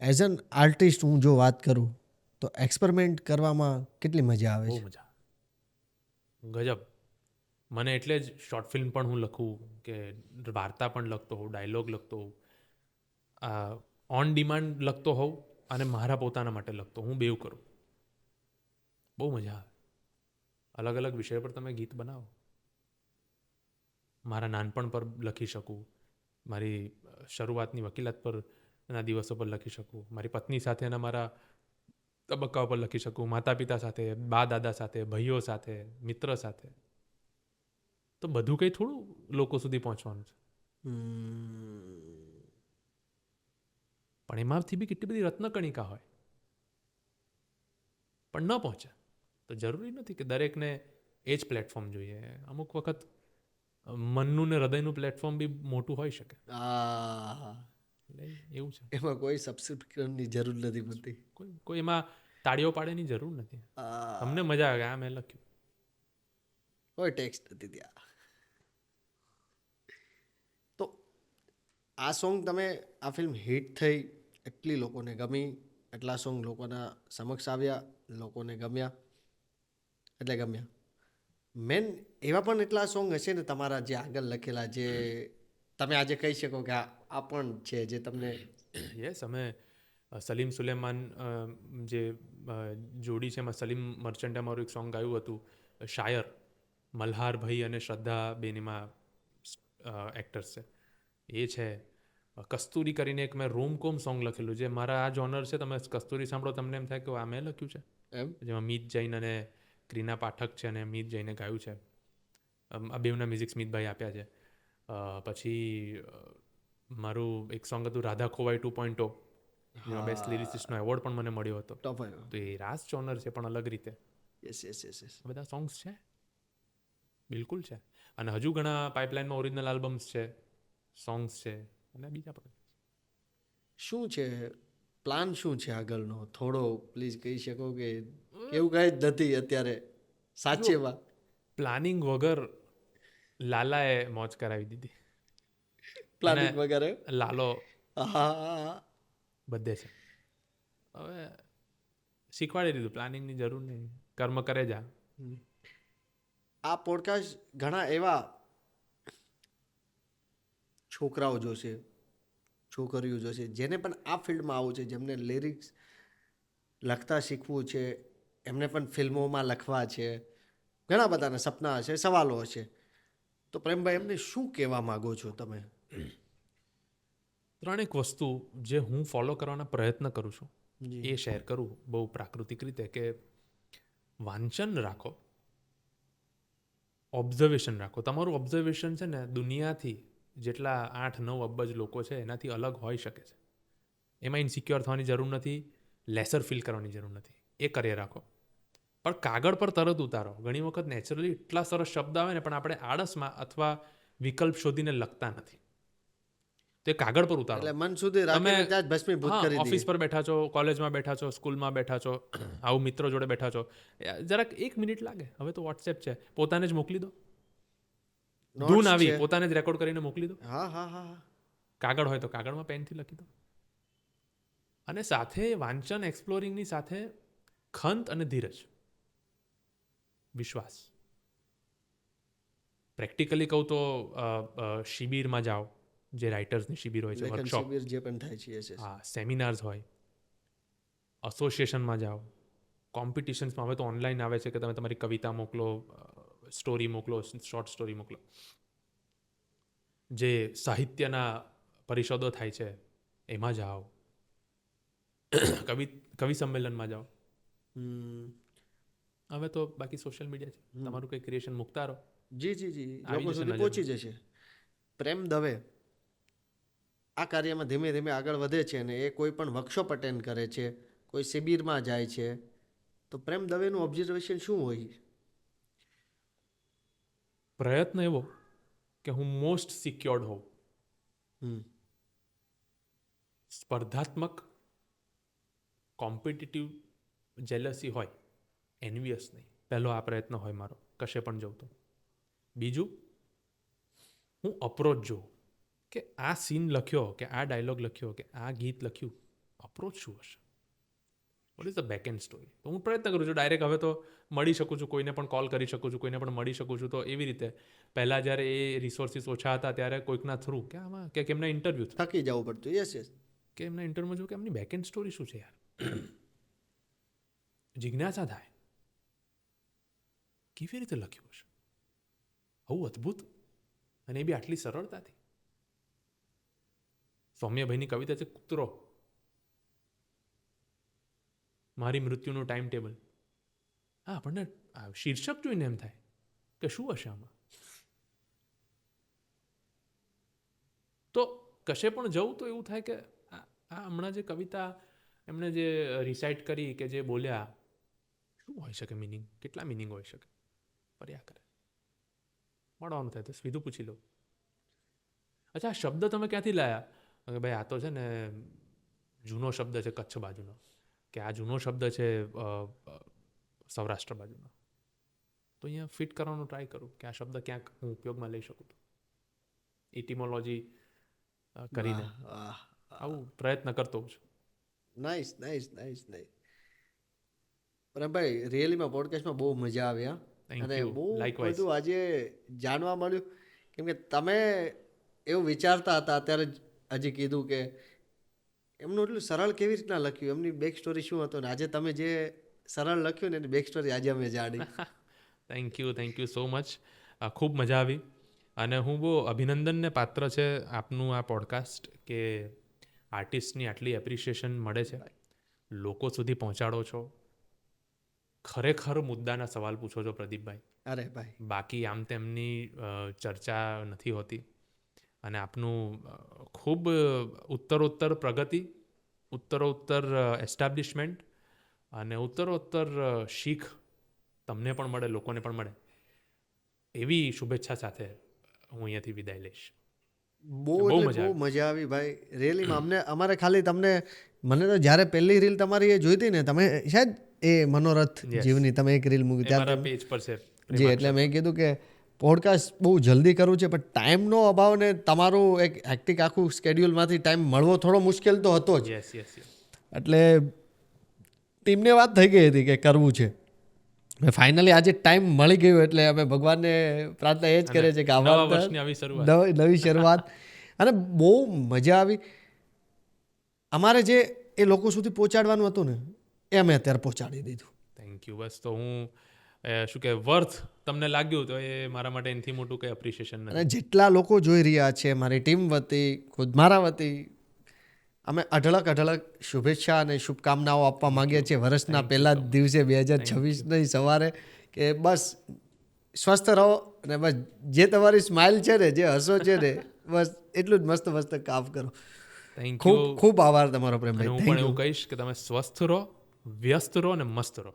એઝ એન આર્ટિસ્ટ હું જો વાત કરું તો એક્સપેરિમેન્ટ કરવામાં કેટલી મજા આવે બહુ છે. મજા, ગજબ. મને એટલે જ શોર્ટ ફિલ્મ પણ હું લખું, કે વાર્તા પણ લખતો હોઉં, ડાયલોગ લખતો હોઉં, ઓન ડિમાન્ડ લખતો હોઉં, અને મારા પોતાના માટે લખતો હું બેવ કરું. બહુ મજા આવે. અલગ અલગ વિષય પર તમે ગીત બનાવો. મારા નાનપણ પર લખી શકું, મારી શરૂઆતની વકીલાત પર ના દિવસો પર લખી શકું, મારી પત્ની સાથેના મારા તબક્કાઓ પર લખી શકું, માતા પિતા સાથે, બા દાદા સાથે, ભાઈઓ સાથે, મિત્ર સાથે. તો બધું કંઈ થોડું લોકો સુધી પહોંચવાનું છે. પણ એમાંથી બી કેટલી બધી રત્નકણિકા હોય, પણ ન પહોંચે. તો જરૂરી નથી કે દરેકને એ જ પ્લેટફોર્મ જોઈએ. અમુક વખત મનનું ને હૃદયનું પ્લેટફોર્મ બી મોટું હોઈ શકે. એટલે એવું છે. એમાં કોઈ સબસ્ક્રિપ્શનની જરૂર નથી પડતી. કોઈ એમાં તાળીઓ પાડેની જરૂર નથી. તમને મજા આવે, આ મેં લખ્યું, કોઈ ટેક્સ્ટ નથી ત્યાં. તો આ સોંગ તમે, આ ફિલ્મ હિટ થઈ, એટલી લોકોને ગમી, એટલા સોંગ લોકોના સમક્ષ આવ્યા, લોકોને ગમ્યા, એટલે ગમ્યા. મેન એવા પણ એટલા સોંગ હશે ને તમારા જે આગળ લખેલા, જે તમે આજે કહી શકો કે આ પણ છે જે તમને. યસ, અમે સલીમ સુલેમાન જે જોડી છે, એમાં સલીમ મર્ચન્ટે અમારું એક સોંગ ગાયું હતું, શાયર. મલ્હાર ભાઈ અને શ્રદ્ધા બેન એમાં એક્ટર્સ છે. એ છે. કસ્તુરી કરીને એક મેં રોમકોમ સોંગ લખેલું, જે મારા આ જોનર છે. તમે કસ્તુરી સાંભળો તમને એમ થાય કે આ મેં લખ્યું છે. એમ જેમાં મીત જૈન અને ક્રીના પાઠક છે, અને મીત જૈને ગાયું છે. આ બેવના મ્યુઝિક સ્મિતભાઈ આપ્યા છે. પછી મારું એક સોંગ હતું રાધા ખોવાઈ 2.0, જેમાં બેસ્ટ લિરિસિસ્ટનો એવોર્ડ પણ મને મળ્યો હતો. ટોપ. તો એ રાસ જોનર છે, પણ અલગ રીતે. Yes yes yes yes. બધા સોંગ્સ છે, બિલકુલ છે. અને હજુ ઘણા પાઇપલાઇનમાં ઓરિજિનલ આલ્બમ્સ છે, સોંગ્સ છે, અને બીજા પણ. શું છે પ્લાન, શું છે આગળનો? થોડો પ્લીઝ કહી શકો કે એવું કાંઈ જ નથી અત્યારે સાચેમાં? પ્લાનિંગ વગર લાલાએ મોજ કરાવી દીધી. પ્લાનિંગ વગેરે લાલો હા બધે છે. હવે શીખવાડી દીધું, પ્લાનિંગની જરૂર નહીં, કર્મ કરે જા. આ પોડકાસ્ટ ઘણા એવા છોકરાઓ જોશે, છોકરીઓ જોશે, જેને પણ આ ફિલ્ડમાં આવવું છે, જેમને લિરિક્સ લખતા શીખવું છે, એમને પણ ફિલ્મોમાં લખવા છે, ઘણા બધાના સપના હશે, સવાલો હશે. તો પ્રેમભાઈ, એમને શું કહેવા માગો છો તમે? ત્રણેક વસ્તુ જે હું ફોલો કરવાના પ્રયત્ન કરું છું એ શેર કરું બહુ પ્રાકૃતિક રીતે. કે વાંચન રાખો, ઓબ્ઝર્વેશન રાખો. તમારું ઓબ્ઝર્વેશન છે ને દુનિયાથી જેટલા 8-9 અબજ લોકો છે એનાથી અલગ હોઈ શકે છે. એમાં ઇન્સિક્યોર થવાની જરૂર નથી, લેસર ફીલ કરવાની જરૂર નથી. એ કરી રાખો, પણ કાગળ પર તરત ઉતારો. ઘણી વખત નેચરલી એટલા સરસ શબ્દ આવે ને, પણ આપણે આળસમાં અથવા વિકલ્પ શોધીને લખતા નથી. તો એ કાગળ પર ઉતારો. એટલે મન સુધી રાખીને ત્યાં જ ભસ્મીભૂત કરી દઈએ. ઓફિસ પર બેઠા છો, કોલેજમાં બેઠા છો, સ્કૂલમાં બેઠા છો, આવું મિત્રો જોડે બેઠા છો, જરાક 1 મિનિટ લાગે. હવે તો વોટ્સએપ છે, પોતાને જ મોકલી દો. ધૂન આવી, પોતાને જ રેકોર્ડ કરીને મોકલી દો. હા. કાગળ હોય તો કાગળમાં પેનથી લખી દો. અને સાથે વાંચન, એક્સપ્લોરિંગની સાથે ખંત અને ધીરજ, વિશ્વાસ. પ્રેક્ટિકલી કહું તો શિબિરમાં જાઓ, જે રાઇટર્સની શિબિર હોય છે, વર્કશોપ, જે પણ થાય છે. હા, સેમિનાર્સ હોય, એસોસિએશનમાં જાઓ, કોમ્પિટિશન્સમાં. હવે તો ઓનલાઈન આવે છે કે તમે તમારી કવિતા મોકલો, સ્ટોરી મોકલો, શોર્ટ સ્ટોરી મોકલો. જે સાહિત્યના પરિષદો થાય છે એમાં જાઓ, કવિ સંમેલનમાં જાઓ. હવે તો બાકી સોશિયલ મીડિયા છે, તમારું કંઈ ક્રિએશન મૂકતા રહો. જી લોકો સુધી પહોંચી જશે. પ્રેમ દવે આ કાર્યમાં ધીમે ધીમે આગળ વધે છે, અને એ કોઈ પણ વર્કશોપ અટેન્ડ કરે છે, કોઈ શિબિરમાં જાય છે, તો પ્રેમ દવેનું ઓબ્ઝર્વેશન શું હોય? પ્રયત્ન એવો કે હું મોસ્ટ સિક્યોર્ડ હોઉં, હમ સ્પર્ધાત્મક કોમ્પિટિટિવ જેલસી હોય, એનવિયસ નહીં. પહેલો આ પ્રયત્ન હોય મારો કશે પણ જવું તો. બીજું, હું અપ્રોચ જોઉં કે આ સીન લખ્યો, કે આ ડાયલોગ લખ્યો, કે આ ગીત લખ્યું, અપ્રોચ શું હશે, what is the back and story. તો હું પ્રયત્ન કરું છું ડાયરેક્ટ. હવે તો મળી શકું છું, કોઈને પણ કોલ કરી શકું છું, કોઈને પણ મળી શકું છું. તો એવી રીતે પહેલાં જ્યારે એ રિસોર્સિસ ઓછા હતા ત્યારે કોઈકના થ્રુ કે આમાં કે એમના ઇન્ટરવ્યૂ થકી જવું પડતું. Yes yes. કે એમના ઇન્ટરવ્યૂમાં જો કે એમની બેક એન્ડ સ્ટોરી શું છે યાર, જિજ્ઞાસા થાય કેવી રીતે લખ્યું હશે આવું અદ્ભુત, અને એ બી આટલી સરળતાથી. સૌમ્યભાઈની કવિતા છે કૂતરો, મારી મૃત્યુનું ટાઈમ ટેબલ. હા, આપણને શીર્ષક જોઈને એમ થાય કે શું હશે આમાં. તો કશે પણ જવું તો એવું થાય કે આ હમણાં જે કવિતા એમણે જે રિસાઇટ કરી, કે જે બોલ્યા, શું હોઈ શકે મિનિંગ, કેટલા મિનિંગ હોઈ શકે. ફર્યા કરે, મળવાનું થાય તો સીધું પૂછી લો, અચ્છા આ શબ્દ તમે ક્યાંથી લાયા? કે ભાઈ આ તો છે ને જૂનો શબ્દ છે કચ્છ બાજુનો, કે આ જૂનો શબ્દ છે સૌરાષ્ટ્ર બાજુનો. તો અહીંયા ફિટ કરવાનો ટ્રાય કરું કે આ શબ્દ ક્યાંક હું ઉપયોગમાં લઈ શકું. ઇટિમોલોજી કરીને આવું પ્રયત્ન કરતો હોઉં છું. Nice nice nice nice. ભાઈ રિયલીમાં પોડકાસ્ટમાં બહુ મજા આવી હા. Thank અને you. બહુ Likewise. બધું આજે જાણવા મળ્યું. કેમ કે તમે એવું વિચારતા હતા અત્યારે હજી કીધું કે એમનું એટલું સરળ કેવી રીતના લખ્યું, એમની બેક સ્ટોરી શું હતો, ને આજે તમે જે સરળ લખ્યું ને એની બેક સ્ટોરી આજે અમે જાણી. Thank you so much. ખૂબ મજા આવી. અને હું બહુ અભિનંદનને પાત્ર છે આપનું આ પોડકાસ્ટ, કે આર્ટિસ્ટની આટલી એપ્રિશિએશન મળે છે, લોકો સુધી પહોંચાડો છો. ખરેખર મુદ્દાના સવાલ પૂછો છો પ્રદીપભાઈ. અરે ભાઈ, બાકી આમ તેમની ચર્ચા નથી હોતી. અને આપનું ખૂબ ઉત્તરોત્તર પ્રગતિ, ઉત્તરોત્તર એસ્ટાબ્લિશમેન્ટ અને ઉત્તરોત્તર શીખ તમને પણ મળે, લોકોને પણ મળે, એવી શુભેચ્છા સાથે હું અહીંયાથી વિદાય લઈશ. બહુ મજા આવી ભાઈ રિયલીમાં. અમારે ખાલી તમને, મને તો જ્યારે પહેલી રીલ તમારી એ જોઈતી ને, તમે શાયદ એ મનોરથ જીવની તમે એક રીલ મૂકી મારા પેજ પર છે જી, એટલે મેં કીધું કે પોડકાસ્ટ બહુ જલ્દી કરવું છે, પણ ટાઈમનો અભાવ ને તમારું એક હેક્ટિક આખું સ્કેડ્યુલમાંથી ટાઈમ મળવો થોડો મુશ્કેલ તો હતો જ. યસ. એટલે ટીમને વાત થઈ ગઈ હતી કે કરવું છે. ફાઇનલી આજે ટાઈમ મળી ગયો, એટલે અમે ભગવાનને પ્રાર્થના એ જ કરે છે કે નવી શરૂઆત. અને બહુ મજા આવી. અમારે જે એ લોકો સુધી પહોંચાડવાનું હતું ને, એ અમે અત્યારે પહોંચાડી દીધું. Thank you. બસ તો હું શું કે વર્થ તમને લાગ્યું તો એ મારા માટે એનાથી મોટું કંઈ એપ્રિશિએશન નથી. અને જેટલા લોકો જોઈ રહ્યા છે મારી ટીમ વતી, ખુદ મારા વતી, અમે અઢળક શુભેચ્છા અને શુભકામનાઓ આપવા માંગીએ છીએ વર્ષના પહેલા જ દિવસે 2026ની સવારે, કે બસ સ્વસ્થ રહો અને બસ જે તમારી સ્માઇલ છે ને, જે હસો છે ને, બસ એટલું જ મસ્ત કામ કરો. Thank you. ખૂબ આભાર તમારો પ્રેમભાઈ. હું પણ એવું કહીશ કે તમે સ્વસ્થ રહો, વ્યસ્ત રહો અને મસ્ત રહો.